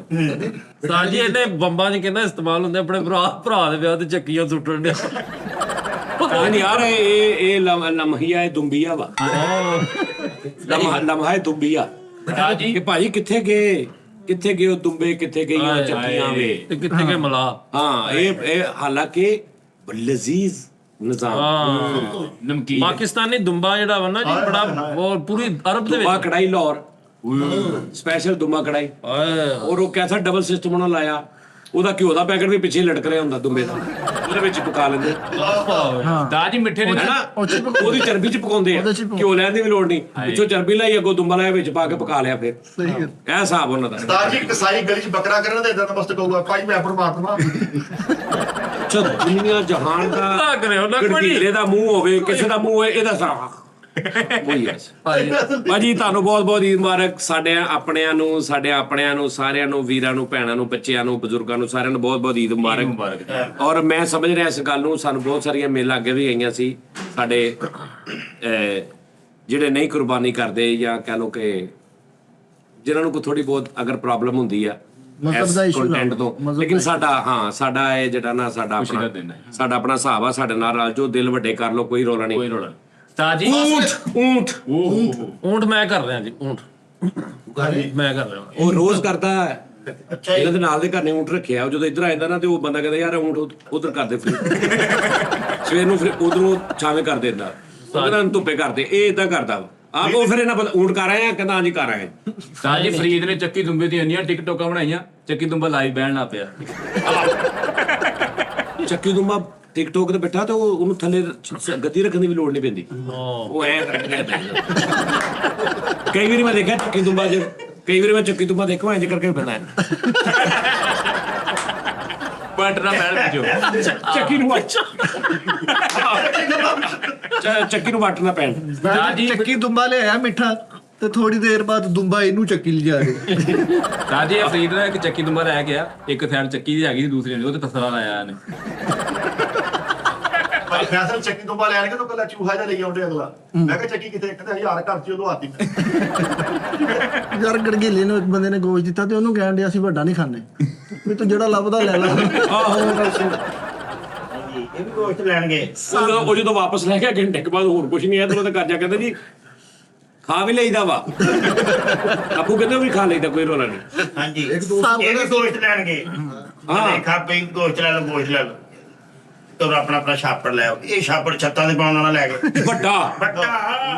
Speaker 3: ਸਾਜੀ ਇਹਨੇ ਬੰਬਾਂ 'ਚ ਕਹਿੰਦਾ ਇਸਤੇਮਾਲ ਹੁੰਦੇ। ਆਪਣੇ ਭਰਾ ਦੇ ਵਿਆਹ ਤੇ ਚੱਕੀਆਂ ਸੁੱਟਣ ਦੇ।
Speaker 5: ਹਾਂ ਯਾਰ, ਇਹ ਲਮਹੀਆ ਇਹ ਦੁੰਬੀਆ ਵਾ। ਲਮਹਾ ਦੁੰਬੀਆ। ਇਹ ਭਾਜੀ ਕਿੱਥੇ ਗਏ ਉਹ ਦੁੰਬੇ? ਕਿੱਥੇ ਗਈਆਂ ਚੱਕੀਆਂ ਵੇ?
Speaker 3: ਤੇ ਕਿੱਥੇ ਗਏ ਮਲਾ?
Speaker 5: ਹਾਂ, ਇਹ ਹਾਲਾਂਕਿ ਲਜ਼ੀਜ਼ ਨਿਜ਼ਾਮ।
Speaker 6: ਨਮਕੀਨ
Speaker 3: ਪਾਕਿਸਤਾਨੀ ਦੁੰਬਾ ਜਿਹੜਾ ਵਾ ਨਾ ਜੀ, ਬੜਾ ਉਹ ਪੂਰੀ ਅਰਬ ਦੇ
Speaker 5: ਦੁੰਬਾ
Speaker 3: ਵਿੱਚ।
Speaker 5: ਕੜਾਈ ਲਾਹੌਰ ਸਪੈਸ਼ਲ ਦੁੰਬਾ ਕੜਾਈ। ਔਰ ਉਹ ਕੈਸਾ ਡਬਲ ਸਿਸਟਮ ਉਹਨਾਂ ਲਾਇਆ। ਉਹਦਾ ਘਿਓ ਦਾ ਪੈਕਟ ਵੀ ਪਿੱਛੇ ਲਟਕ ਰਿਹਾ ਹੁੰਦਾ ਦੁੰਬੇ ਦਾ, ਉਹਦੇ ਵਿੱਚ ਪਕਾ ਲੈਂਦੇ
Speaker 6: ਦਾਜੀ ਮਿੱਠੇ ਨੇ
Speaker 5: ਨਾ। ਉਹਦੀ ਚਰਬੀ ਚ ਪਕਾਉਂਦੇ ਆ, ਘਿਓ ਲੈਣ ਦੀ ਵੀ ਲੋੜ ਨਹੀਂ। ਪਿੱਛੋਂ ਚਰਬੀ ਲਾਈ, ਅੱਗੋਂ ਦੁੰਬਾ ਲਾਇਆ, ਵਿੱਚ ਪਾ ਕੇ ਪਕਾ ਲਿਆ। ਫਿਰ ਇਹ ਹਿਸਾਬ ਉਹਨਾਂ ਦਾ।
Speaker 1: ਉਸਤਾਦ ਜੀ ਕਸਾਈ ਗਲੀ 'ਚ ਬੱਕਰਾ ਕਰਨ ਦੇ ਇਦਾਂ ਨਮਸਤੇ ਕਹੂਗਾ ਭਾਈ ਮੈਂ ਪਰਮਾਤਮਾ।
Speaker 5: ਦੁਨੀਆ ਜਹਾਨ ਦਾ
Speaker 3: ਨਾ ਕਰਿਓ ਨਾ ਕੋਈ
Speaker 5: ਢੀਲੇ ਦਾ ਮੂੰਹ ਹੋਵੇ, ਕਿਸੇ ਦਾ ਮੂੰਹ ਹੋਵੇ, ਇਹਦਾ ਸਾਰਾ ਉਹੀ ਹੈ ਭਾਜੀ ਤੁਹਾਨੂੰ ਬਹੁਤ ਬਹੁਤ ਈਦ ਮੁਬਾਰਕ ਸਾਡੇ ਆਪਣਿਆਂ ਨੂੰ ਸਾਰਿਆਂ ਨੂੰ ਵੀਰਾਂ ਨੂੰ ਭੈਣਾਂ ਨੂੰ ਬੱਚਿਆਂ ਨੂੰ ਬਜ਼ੁਰਗਾਂ ਨੂੰ ਸਾਰਿਆਂ ਨੂੰ ਬਹੁਤ ਬਹੁਤ ਈਦ ਮੁਬਾਰਕ ਔਰ ਮੈਂ ਸਮਝ ਰਿਹਾ ਇਸ ਗੱਲ ਨੂੰ ਸਾਨੂੰ ਬਹੁਤ ਸਾਰੀਆਂ ਮੇਲਾਂ ਅੱਗੇ ਵੀ ਆਈਆਂ ਸੀ ਸਾਡੇ ਜਿਹੜੇ ਨਹੀਂ ਕੁਰਬਾਨੀ ਕਰਦੇ ਜਾਂ ਕਹਿ ਲਓ ਕਿ ਜਿਨ੍ਹਾਂ ਨੂੰ ਕੋਈ ਥੋੜੀ ਬਹੁਤ ਅਗਰ ਪ੍ਰੋਬਲਮ ਹੁੰਦੀ ਆ ਕੰਟੈਂਟ ਤੋਂ ਲੇਕਿਨ ਸਾਡਾ ਇਹ ਜਿਹੜਾ ਨਾ ਸਾਡਾ ਆਪਣਾ ਹਿਸਾਬ ਆ ਸਾਡੇ ਨਾਲ ਰਲ ਜੋ ਦਿਲ ਵੱਡੇ ਕਰ ਲਓ ਕੋਈ ਰੋਲਾ ਨਹੀਂ
Speaker 3: ਉਸਤਾਦ ਜੀ ਊਂਠ ਮੈਂ ਕਰ ਰਿਹਾ ਜੀ ਊਂਠ ਮੈਂ ਕਰ ਰਿਹਾ
Speaker 5: ਉਹ ਰੋਜ਼ ਕਰਦਾ ਇਹਨਾਂ ਦੇ ਨਾਲ ਦੇ ਘਰ ਨੇ ਊਂਠ ਰੱਖਿਆ ਜਦੋਂ ਇੱਧਰ ਆ ਜਾਂਦਾ ਨਾ ਤੇ ਉਹ ਬੰਦਾ ਕਹਿੰਦਾ ਯਾਰ ਊਂਠ ਉਧਰ ਕਰਦੇ ਫਿਰ ਸਵੇਰ ਨੂੰ ਫਿਰ ਉਧਰੋਂ ਛਾਵੇਂ ਕਰ ਦਿੰਦਾ ਉਹਨਾਂ ਨੂੰ ਧੁੱਪੇ ਕਰਦੇ ਇਹ ਇਦਾਂ ਕਰਦਾ ਵਾ ਆਪ ਉਹ ਫਿਰ ਇਹਨਾਂ ਊਂਠ ਕਰ ਆਏ ਆ ਕਹਿੰਦਾ ਹਾਂਜੀ ਕਰ ਆਏ
Speaker 6: ਉਸਤਾਦ ਜੀ ਫਰੀਦ ਨੇ ਚੱਕੀ ਦੁੰਬੇ ਦੀਆਂ ਇੰਨੀਆਂ ਟਿਕਟੋਕਾਂ ਬਣਾਈਆਂ ਚੱਕੀ ਦੁੰਬਾ ਲਾਈਵ ਬਹਿਣ ਲੱਗ ਪਿਆ
Speaker 5: ਚੱਕੀ ਦੁੰਬਾ ਟਿਕਟੋਕ ਤੇ ਬੈਠਾ ਤੇ ਉਹਨੂੰ ਥੱਲੇ ਗੱਦੀ ਰੱਖਣ ਦੀ ਵੀ ਲੋੜ ਨਹੀਂ ਪੈਂਦੀ ਉਹ ਐ ਕਈ ਵਾਰੀ ਮੈਂ ਦੇਖਿਆ ਚੱਕੀ ਦੁੰਬਾ ਦੇਖੋ ਇੰਜ ਕਰਕੇ ਪੈਂਦਾ
Speaker 6: ਬਟਨਾ ਬੈਲ ਪਿੱਛੋ
Speaker 5: ਚੱਕੀ ਨੂੰ ਵੱਟ ਨਾ ਪੈਣ
Speaker 2: ਚੱਕੀ ਦੁੰਬਾ ਲਿਆਇਆ ਮਿੱਠਾ ਤੇ ਥੋੜੀ ਦੇਰ ਬਾਅਦ ਦੁੰਬਾ ਇਹਨੂੰ ਚੱਕੀ ਲਿਜਾ ਕੇ
Speaker 6: ਉਸਤਾਦ ਜੀ ਫਰੀਦ ਨੇ ਇੱਕ ਚੱਕੀ ਦੁੰਬਾ ਲੈ ਗਿਆ ਇੱਕ ਸਾਈਡ ਚੱਕੀ ਦੀ ਹੈਗੀ ਸੀ ਦੂਸਰੀ ਨੇ ਉਹ ਤੇ ਤਸਲਾ ਲਾਇਆ ਇਹਨੇ
Speaker 1: ਫੈਸਲ ਚੱਕੀ ਤੋਂ ਬਾਅਦ ਲੈਣਗੇ ਤਾਂ ਕੱਲਾ ਚੂਹਾ ਜਿਹਾ ਲਈ ਆਉਂਦੇ ਅਗਲਾ ਮੈਂ ਕਿਹਾ ਚੱਕੀ ਕਿਤੇ ਇੱਕ ਤੇ 1000 ਘਰ ਚ ਉਹਨੂੰ ਆਤੀ
Speaker 2: ਯਾਰ ਗੜਗੇਲੇ ਨੂੰ ਇੱਕ ਬੰਦੇ ਨੇ ਗੋਸ਼ ਦਿੱਤਾ ਤੇ ਉਹਨੂੰ ਕਹਿਣ ਡਿਆ ਅਸੀਂ ਵੱਡਾ ਨਹੀਂ ਖਾਂਦੇ ਵੀ ਤੂੰ ਜਿਹੜਾ ਲੱਭਦਾ ਲੈ ਲੈ
Speaker 1: ਇਹ ਵੀ ਗੋਸ਼ਤ ਲੈਣਗੇ
Speaker 5: ਉਹ ਜਦੋਂ ਵਾਪਸ ਲੈ ਗਿਆ ਘੰਟੇ ਕੇ ਬਾਅਦ ਹੋਰ ਕੁਝ ਨਹੀਂ ਹੈ ਤੇ ਉਹ ਤਾਂ ਕਰਜਾ ਕਹਿੰਦਾ ਜੀ ਖਾ ਵੀ ਲਈਦਾ ਵਾ ਆਪੂ ਕਹਿੰਦੇ ਵੀ ਖਾ ਲਈਦਾ ਕੋਈ ਰੋਲਾ ਨਹੀਂ
Speaker 1: ਹਾਂਜੀ ਇਹ ਵੀ ਗੋਸ਼ਤ ਲੈਣਗੇ ਹਾਂ ਖਾ ਪਈ ਗੋਸ਼ਤ ਲੈ ਲਓ ਤੋ ਆਪਣਾ ਛਾਪੜ ਲੈ ਆਓ ਇਹ ਛਾਪੜ ਛੱਤਾਂ ਦੇ ਪਾਉਣ ਵਾਲਾ ਲੈ ਗਏ
Speaker 5: ਵੱਡਾ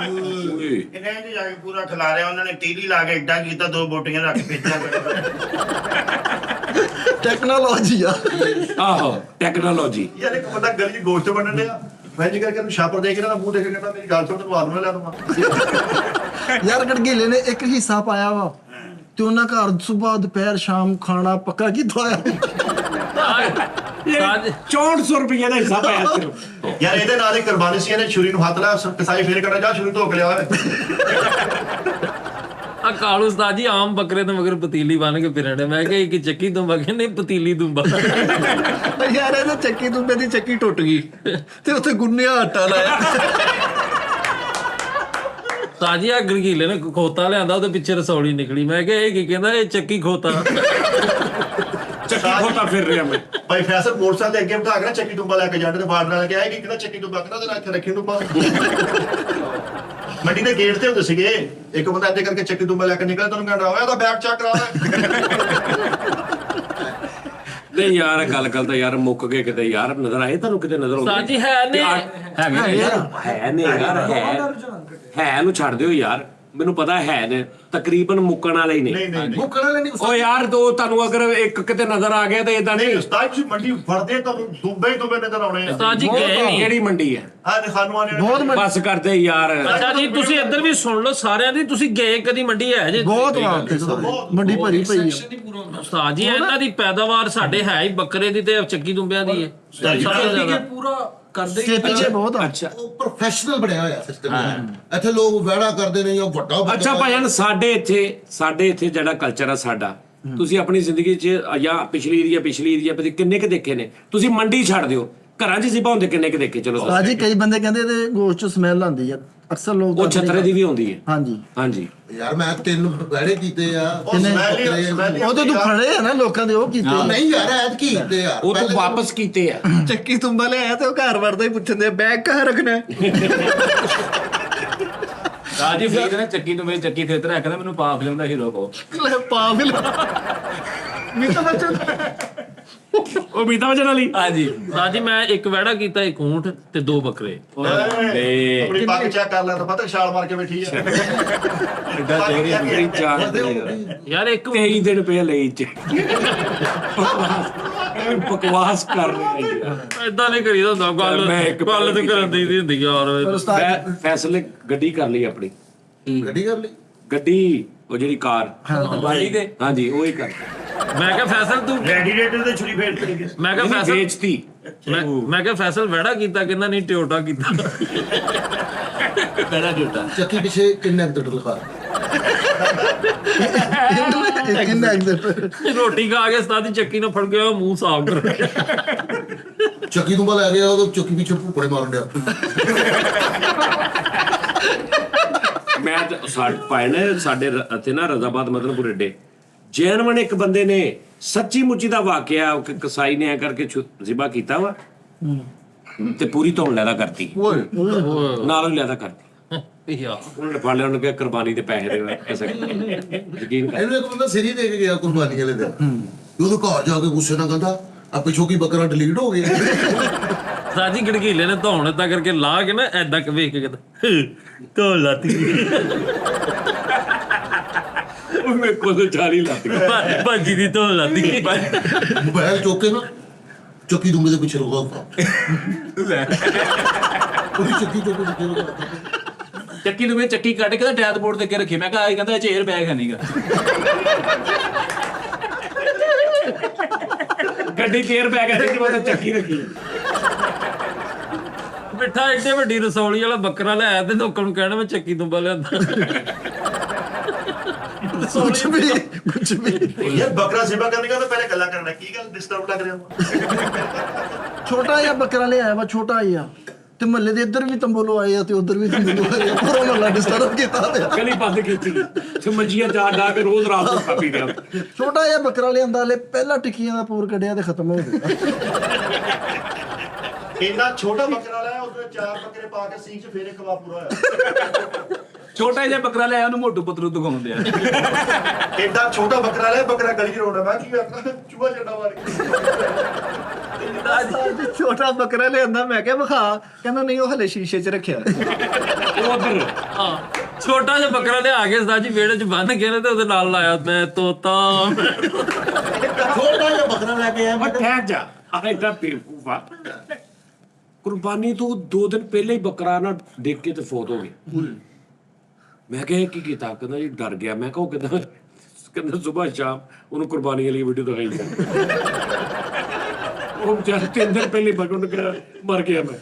Speaker 1: ਇਹਨੇ ਜੀ ਜਾ ਕੇ ਪੂਰਾ ਖਿਲਾਰਿਆ ਉਹਨਾਂ ਨੇ ਟੀਲੀ ਲਾ ਕੇ ਏਡਾ ਕੀਤਾ 2 ਬੋਟੀਆਂ ਰੱਖ ਭੇਜਿਆ
Speaker 2: ਟੈਕਨੋਲੋਜੀ ਆ
Speaker 5: ਆਹੋ ਟੈਕਨੋਲੋਜੀ
Speaker 1: ਯਾਰ ਇੱਕ ਬੰਦਾ ਗਲੀ 'ਚ ਗੋਸ਼ਤ ਬਣਨ ਡਿਆ ਮੈਂ ਜੀ ਕਰਕੇ ਉਹਨੂੰ ਛਾਪੜ ਦੇ ਕੇ ਨਾ ਮੂੰਹ ਦੇਖ ਕੇ ਕਹਿੰਦਾ ਮੇਰੀ ਗੱਲ ਸੁਣ ਤੈਨੂੰ ਆਦਮੀ ਲੈ ਦਵਾਂ
Speaker 2: ਯਾਰ ਗੜਗੇਲੇ ਨੇ ਇੱਕ ਹਿੱਸਾ ਪਾਇਆ ਵਾ ਤੇ ਉਹਨਾਂ ਘਰ ਸਵੇਰ ਦੁਪਹਿਰ ਸ਼ਾਮ ਖਾਣਾ ਪੱਕਾ ਕੀਤਾ ਹੋਇਆ
Speaker 5: 6400 ਰੁਪਏ ਦਾ ਹਿੱਸਾ ਪਾਇਆ ਸਿਰਫ
Speaker 1: ਯਾਰ ਇਹਦੇ ਨਾਲ ਹੀ ਕੁਰਬਾਨੀ ਸੀ ਇਹਨੇ ਛੁਰੀ ਨੂੰ ਹੱਥ ਲਾਇਆ ਕਸਾਈ ਫੇਰ ਕਰਨਾ ਜਾ ਛੁਰੀ ਧੋਕ ਲਿਆ ਹੋਇਆ
Speaker 3: ਆ ਕਾਲੂ ਉਸਤਾਦ ਜੀ ਆਮ ਬੱਕਰੇ ਤੋਂ ਮਗਰ ਪਤੀਲੀ ਬਣ ਕੇ ਫਿਰਣ ਡੇ ਮੈਂ ਕਿਹਾ ਇੱਕ ਚੱਕੀ ਦੁੰਬਾ ਕਹਿੰਦੇ ਪਤੀਲੀ ਦੁੰਬਾ
Speaker 2: ਯਾਰ ਇਹਦੇ ਚੱਕੀ ਦੁੰਬੇ ਦੀ ਚੱਕੀ ਟੁੱਟ ਗਈ ਤੇ ਉੱਥੇ ਗੁੰਨਿਆ ਆਟਾ ਲਾਇਆ
Speaker 3: ਤਾਜੀ ਆ ਗਰਗੀਲੇ ਨੇ ਖੋਤਾ ਲਿਆਂਦਾ ਉਹਦੇ ਪਿੱਛੇ ਰਸੌਲੀ ਨਿਕਲੀ ਮੈਂ ਕਿਹਾ ਇਹ ਕੀ ਕਹਿੰਦਾ ਇਹ ਚੱਕੀ ਖੋਤਾ
Speaker 5: ਚੱਕੀ ਖੋਤਾ ਫਿਰ ਰਿਹਾ ਮੈਂ
Speaker 1: ਭਾਈ ਫੈਸਲ ਮੋਟਰਸਾਈਕਲ ਦੇ ਅੱਗੇ ਬਿਠਾ ਕੇ ਨਾ ਚੱਕੀ ਦੁੰਬਾ ਲੈ ਕੇ ਜਾਂਦੇ ਤੇ ਬਾੜ ਨਾਲ ਲੈ ਕੇ ਆਏ ਕਿ ਕਹਿੰਦਾ ਚੱਕੀ ਦੁੰਬਾ ਕਹਿੰਦਾ ਤੇ ਰੱਖ ਰੱਖੀ ਦੁੰਬਾ ਮੰਡੀ ਦੇ ਗੇਟ ਤੇ ਹੁੰਦੇ ਸੀਗੇ ਇੱਕ ਬੰਦਾ ਇੱਥੇ ਕਰਕੇ ਚੱਕੀ ਦੁੰਬਾ ਲੈ ਕੇ ਨਿਕਲਿਆ ਤੁਹਾਨੂੰ ਕਹਿੰਦਾ ਹੋਇਆ ਤਾਂ ਬੈਗ ਚੈੱਕ ਕਰਾ ਲੈ
Speaker 5: ਨਹੀਂ ਯਾਰ ਗੱਲ ਤਾਂ ਯਾਰ ਮੁੱਕ ਗਏ ਕਿਤੇ ਯਾਰ ਨਜ਼ਰ ਆਏ ਤੁਹਾਨੂੰ ਕਿਤੇ ਨਜ਼ਰ ਆਉਂਦੇ
Speaker 3: ਸਾਜੀ ਹੈ ਨੇ
Speaker 5: ਹੈ ਨਹੀਂ ਯਾਰ ਹੈ ਨੂੰ ਛੱਡ ਦਿਓ ਯਾਰ ਮੈਨੂੰ ਪਤਾ ਹੈ ਨੇ ਤਕਰੀਬਨ ਮੁੱਕਣ ਵਾਲੇ ਹੀ ਨੇ
Speaker 4: ਮੁੱਕਣ ਵਾਲੇ ਨਹੀਂ
Speaker 5: ਓ ਯਾਰ ਦੋ ਤੁਹਾਨੂੰ ਅਗਰ ਇੱਕ ਕਿਤੇ ਨਜ਼ਰ ਆ ਗਿਆ ਤਾਂ ਇਦਾਂ
Speaker 1: ਨਹੀਂ
Speaker 5: ਨਹੀਂ
Speaker 1: ਉਸਤਾਦ ਤੁਸੀਂ ਮੰਡੀ ਫੜਦੇ ਤੁਹਾਨੂੰ ਦੁੰਬੇ ਹੀ ਦੁੰਬੇ ਨਜ਼ਰ ਆਉਣੇ ਆ
Speaker 3: ਸਾਜੀ ਗਏ ਨਹੀਂ
Speaker 5: ਕਿਹੜੀ ਮੰਡੀ ਹੈ
Speaker 1: ਆਹ ਖਾਨਵਾਂ ਨੇ
Speaker 2: ਬਹੁਤ
Speaker 5: ਬਸ ਕਰਦੇ ਯਾਰ
Speaker 3: ਅੱਛਾ ਜੀ ਤੁਸੀਂ ਇੱਧਰ ਵੀ ਸੁਣ ਲਓ ਸਾਰਿਆਂ ਦੀ ਤੁਸੀਂ ਗਏ ਕਦੀ ਮੰਡੀ ਹੈ ਜੇ
Speaker 2: ਬਹੁਤ ਵਾਰ ਮੰਡੀ ਭਰੀ ਪਈ ਆ
Speaker 3: ਉਸਤਾਦ ਜੀ ਇਹਨਾਂ ਦੀ ਪੈਦਾਵਾਰ ਸਾਡੇ ਹੈ ਹੀ ਬੱਕਰੇ ਦੀ ਤੇ ਚੱਕੀ ਦੁੰਬਿਆਂ ਦੀ ਹੈ ਸਭ ਤੋਂ ਜ਼ਿਆਦਾ
Speaker 2: ਖੇਤੀ 'ਚ ਬਹੁਤ ਆ
Speaker 5: ਅੱਛਾ
Speaker 4: ਉਹ ਪ੍ਰੋਫੈਸ਼ਨਲ ਬਣਿਆ ਹੋਇਆ ਸਿਸਟਮ ਇੱਥੇ ਲੋਕ ਵਹਿੜਾ ਕਰਦੇ ਨੇ ਜਾਂ ਵੱਡਾ
Speaker 5: ਅੱਛਾ ਭਾਈਜਾਨ ਸਾਡੇ ਇੱਥੇ ਜਿਹੜਾ ਕਲਚਰ ਆ ਸਾਡਾ ਤੁਸੀਂ ਆਪਣੀ ਜ਼ਿੰਦਗੀ 'ਚ ਜਾਂ ਪਿਛਲੀ ਏਰੀਆ ਕਿੰਨੇ ਕੁ ਦੇਖੇ ਨੇ ਤੁਸੀਂ ਮੰਡੀ ਛੱਡ ਦਿਓ ਘਰਾਂ 'ਚ ਸਿਪਾ ਹੁੰਦੇ ਕਿੰਨੇ ਕੁ ਦੇਖੇ ਚਲੋ
Speaker 2: ਸਾਜੀ ਕਈ ਬੰਦੇ ਕਹਿੰਦੇ ਇਹਦੇ ਗੋਸ਼ਤ 'ਚ ਸਮੈਲ ਆਉਂਦੀ ਆ ਅਕਸਰ ਲੋਕ
Speaker 5: ਉਹ ਛਤਰੇ ਦੀ ਵੀ ਆਉਂਦੀ ਹੈ
Speaker 2: ਹਾਂਜੀ
Speaker 5: ਯਾਰ
Speaker 4: ਮੈਂ 3 ਵਹਿੜੇ ਕੀਤੇ ਆ
Speaker 2: ਉਹਦੇ ਤੂੰ ਫੜੇ ਆ ਨਾ ਲੋਕਾਂ ਦੇ ਉਹ ਕੀਤੇ
Speaker 4: ਨਹੀਂ ਯਾਰ ਐਤ ਕੀ ਕੀਤੇ ਯਾਰ
Speaker 5: ਉਹ ਤੋਂ ਵਾਪਸ ਕੀਤੇ ਆ
Speaker 2: ਚੱਕੀ ਤੁੰਬਾ ਲਿਆਇਆ ਤੇ ਉਹ ਘਰ ਵੜਦਾ ਹੀ ਪੁੱਛਦੇ ਬੈਗ ਕਹਾਂ ਰੱਖਣਾ
Speaker 6: ਰਾਜੀ ਫਰੀਦ ਨੇ ਚੱਕੀ ਦੁੰਬੇ ਚੱਕੀ ਥੇਤਰ ਹੈ ਕਹਿੰਦਾ ਮੈਨੂੰ ਪਾ ਫਿਲਮ ਦਾ ਹੀਰੋ ਕੋ
Speaker 2: ਲੈ ਪਾਗਲ ਮੀਤਾ ਬੱਚਨ
Speaker 5: ਉਹ ਮੀਤਾ ਵਜਨ ਵਾਲੀ
Speaker 6: ਹਾਂਜੀ
Speaker 3: ਸਾਜੀ ਮੈਂ ਇੱਕ ਵਹਿੜਾ ਕੀਤਾ ਇੱਕ ਊਂਠ ਤੇ 2 ਬੱਕਰੇ
Speaker 1: ਆਪਣੀ ਪੱਗ ਚੈੱਕ ਕਰ ਲੈ ਤਾਂ ਪਤਾ ਛਾਲ ਮਾਰ ਕੇ ਬੈਠੀ ਆ
Speaker 3: ਯਾਰ ਇੱਕ
Speaker 5: 23 ਦਿਨ ਪਏ ਲਈ ਚ ਬਕਵਾਸ ਕਰ ਰਿਹਾ
Speaker 3: ਇਦਾਂ ਨਹੀਂ ਕਰੀਦਾ ਹੁੰਦਾ ਗੱਲ ਤੇ ਕਰਨ ਦੀ ਹੁੰਦੀ ਯਾਰ
Speaker 5: ਫੈਸਲੇ ਗੱਡੀ ਕਰ ਲਈ ਆਪਣੀ
Speaker 4: ਗੱਡੀ ਕਰ ਲਈ
Speaker 5: ਗੱਡੀ ਉਹ ਜਿਹੜੀ ਕਾਰ
Speaker 6: ਬਾੜੀ ਦੇ
Speaker 5: ਹਾਂਜੀ ਉਹ ਹੀ ਕਰ
Speaker 3: ਮੈਂ ਕਿਹਾ ਫੈਸਲ ਤੂੰ
Speaker 1: ਰੈਡੀਏਟਰ ਤੇ ਛੁਰੀ ਫੇਰ ਕੇ
Speaker 3: ਮੈਂ ਕਿਹਾ ਫੈਸਲ
Speaker 5: ਵੇਚਤੀ
Speaker 3: ਮੈਂ ਕਿਹਾ ਫੈਸਲ ਵੜਾ ਕੀਤਾ, ਕਹਿੰਦਾ ਨਹੀਂ ਟਿਓਟਾ ਕੀਤਾ।
Speaker 6: ਪਹਿਲਾ ਡਿਊਟਾ
Speaker 4: ਚੱਕੀ ਪਿੱਛੇ ਕਿੰਨੇ ਕੁ ਲਿਖਾ
Speaker 2: ਕਿੰਨਾ ਐਗਜ਼ੈਕਟ
Speaker 3: ਰੋਟੀ ਖਾ ਕੇ ਉਸਤਾਦ ਦੀ ਚੱਕੀ ਨਾਲ ਫੜ ਗਿਆ ਮੂੰਹ ਸਾਫ਼ ਕਰ।
Speaker 4: ਚੱਕੀ ਤੋਂ ਲੈ ਗਿਆ ਉਹ ਚੱਕੀ ਪਿੱਛੇ ਭੁੱਪੜੇ ਮਾਰਨ ਡਿਆ
Speaker 5: ਮੈਂ ਪਾਏ ਨੇ ਸਾਡੇ ਇੱਥੇ ਨਾ ਰਜ਼ਾਬਾਦ ਮਦਨਪੁਰ ਏਡੇ ਜੈਨਵਨ ਇੱਕ ਬੰਦੇ ਨੇ ਸੱਚੀ ਮੁੱਚੀ ਦਾ ਵਾਕਿਆ ਕਸਾਈ ਨੇ ਐ ਕਰਕੇ ਜ਼ਿਬਾ ਕੀਤਾ ਵਾ ਤੇ ਪੂਰੀ ਧੌਣ ਲੈਦਾ ਕਰਤੀ ਨਾਲ ਹੀ ਲੈਦਾ ਕਰਤੀ। ਉਹਨਾਂ ਨੇ ਫੜ ਲਿਆ, ਉਹਨੇ ਕਿਹਾ ਕੁਰਬਾਨੀ ਦੇ ਪੈਸੇ ਦੇ ਐਸਾ ਯਕੀਨ ਕਰ।
Speaker 4: ਇਹਨੂੰ ਇੱਕ ਬੰਦਾ ਸਿਰੀ ਦੇ ਕੇ ਗਿਆ ਕੁਰਬਾਨੀ ਵਾਲੇ ਦਿਨ ਉਹਨੂੰ ਘਰ ਜਾ ਕੇ ਗੁੱਸੇ ਨਾਲ ਕਹਿੰਦਾ ਆ ਪਿੱਛੋਂ ਕੀ ਬੱਕਰਾ ਡਿਲੀਟ ਹੋ ਗਿਆ
Speaker 3: ਸਾਜੀ ਗੜਗੀਲੇ ਨੇ ਧੌਣ ਏਦਾਂ ਕਰਕੇ ਲਾ ਕੇ ਨਾ ਐਦਾਂ ਵੇਖ ਕੇ ਕਹਿੰਦਾ ਧੌਣ ਲਾਤੀ।
Speaker 5: ਉਹ ਮੇਰੇ ਕੋਲ 40 ਲੱਗ ਗਿਆ
Speaker 3: ਭਾਜੀ ਦੀ ਧੌਣ ਲਾਤੀ।
Speaker 4: ਮੋਬਾਈਲ ਚੁੱਕ ਕੇ ਨਾ ਚੱਕੀ ਦੁੰਬੇ ਦੇ ਪਿੱਛੇ ਲਗਾ ਉਹਦੀ ਚੱਕੀ ਚੁੱਕ ਕੇ ਪਿੱਛੇ ਲਗਾ
Speaker 6: ਚੱਕੀ ਨੂੰ ਚੱਕੀ ਕੱਢ ਕੇ ਤਾਂ ਡੈਸ਼ਬੋਰਡ ਤੇ ਅੱਗੇ ਰੱਖੀ। ਮੈਂ ਕਿਹਾ ਕਹਿੰਦਾ ਇਹ 'ਚ 에ਅਰ ਬੈਗ ਹੈ ਨਹੀਂਗਾ।
Speaker 5: ਗੱਡੀ ਕੇਅਰ ਬੈਗ ਹੈ ਜਿਹਦੇ ਬਾਅਦ ਚੱਕੀ ਰੱਖੀ।
Speaker 3: ਮਿੱਠਾ ਏਡੇ ਵੱਡੀ ਰਸੌਲੀ ਵਾਲਾ ਬੱਕਰਾ ਲਿਆਇਆ ਤੇ ਲੋਕਾਂ ਨੂੰ ਕਹਿਣਾ ਮੈਂ ਚੱਕੀ ਦੁੰਬਾ ਲਿਆਂਦਾ।
Speaker 2: ਕੁਝ ਵੀ
Speaker 1: ਯਾਰ ਬੱਕਰਾ ਸੇਵਾ ਕਰਨੇ ਦਾ ਤਾਂ ਪਹਿਲੇ ਗੱਲਾਂ ਕਰਨਾ, ਕੀ ਗੱਲ ਡਿਸਟਰਬ ਲੱਗ ਰਿਹਾ?
Speaker 2: ਛੋਟਾ ਜਿਹਾ ਬੱਕਰਾ ਲਿਆਇਆ ਵਾ, ਛੋਟਾ ਜਿਹਾ, ਤੇ ਮਹੱਲੇ ਦੇ ਇੱਧਰ ਵੀ ਤੰਬੋਲੋ ਆਏ ਆ ਤੇ ਉੱਧਰ ਵੀ ਤੰਬੋਲੋ ਆਏ ਆ, ਪੂਰਾ ਮਹੱਲਾ ਡਿਸਟਰਬ ਕੀਤਾ ਹੋਇਆ।
Speaker 5: ਗਲੀ ਬੰਦ ਕੀਤੀ ਤੇ ਮੰਜੀਆਂ ਜਾ ਡਾ ਕੇ ਰੋਜ਼ ਰਾਤ ਨੂੰ ਖਾਪੀ ਗਿਆ।
Speaker 2: ਛੋਟਾ ਜਿਹਾ ਬੱਕਰਾ ਲਿਆਂਦਾ, ਹਲੇ ਪਹਿਲਾਂ ਟਿੱਕੀਆਂ ਦਾ ਪੂਰ ਕੱਢਿਆ ਤੇ ਖਤਮ ਹੋ ਗਿਆ।
Speaker 1: ਇੰਨਾ ਛੋਟਾ ਬੱਕਰਾ ਲਿਆ, ਉਹਦੇ 4 ਬੱਕਰੇ ਪਾ ਕੇ ਸੀਂਗ 'ਚ ਫੇਰੇ ਖਵਾ ਪੂਰਾ ਹੋਇਆ।
Speaker 6: ਛੋਟਾ ਜਿਹਾ ਬੱਕਰਾ ਲਿਆ, ਉਹਨੂੰ ਮੋਟੂ ਪਤਰੂ ਦਿਖਾਉਂਦੇ ਆ।
Speaker 1: ਇੰਨਾ ਛੋਟਾ ਬੱਕਰਾ ਲਿਆ, ਬੱਕਰਾ ਗਲੀ 'ਚ ਰੋਣਾ, ਮੈਂ ਕੀ ਕਰਨਾ, ਚੂਹਾ ਜੱਡਾ ਮਾਰ ਕੇ।
Speaker 2: ਛੋਟਾ ਬੱਕਰਾ ਲਿਆਂਦਾ, ਮੈਂ ਕਿਹਾ ਵਿਖਾ, ਕਹਿੰਦਾ ਨਹੀਂ ਉਹ ਹਲੇ ਸ਼ੀਸ਼ੇ 'ਚ ਰੱਖਿਆ।
Speaker 5: ਉਧਰ
Speaker 3: ਹਾਂ ਛੋਟਾ ਜਿਹਾ ਬੱਕਰਾ ਲਿਆ ਕੇ ਸਾਜੀ ਵਿਹੜੇ 'ਚ ਬੰਨ ਕੇ ਨਾ ਤੇ ਉਹਦੇ ਨਾਲ ਲਾਇਆ ਮੈਂ ਤੋਤਾ।
Speaker 4: ਛੋਟਾ ਜਿਹਾ ਬੱਕਰਾ ਲੈ ਕੇ ਆਇਆ
Speaker 5: ਠਹਿਰ ਜਾ ਆ ਇਦਾਂ ਬੇਵਕੂਫਾ। ਕੁਰਬਾਨੀ ਤੋਂ 2 ਦਿਨ ਪਹਿਲੇ ਹੀ ਬੱਕਰਾ ਨਾ ਦੇਖ ਕੇ ਤੇ ਫੌਤ ਹੋ ਗਿਆ। ਮੈਂ ਕਿਹਾ ਕੀ ਕੀਤਾ? ਕਹਿੰਦਾ ਜੀ ਡਰ ਗਿਆ। ਮੈਂ ਕਿਹਾ ਉਹ ਕਹਿੰਦਾ ਸਵੇਰ ਸ਼ਾਮ ਉਹਨੂੰ ਕੁਰਬਾਨੀ ਵਾਲੀ ਵੀਡੀਓ ਦਿਖਾਈ ਜਾ। ਉਹ ਵਿਚਾਰਾ 3 ਦਿਨ ਪਹਿਲੇ ਬੱਕਰਾ ਮਰ ਗਿਆ। ਮੈਂ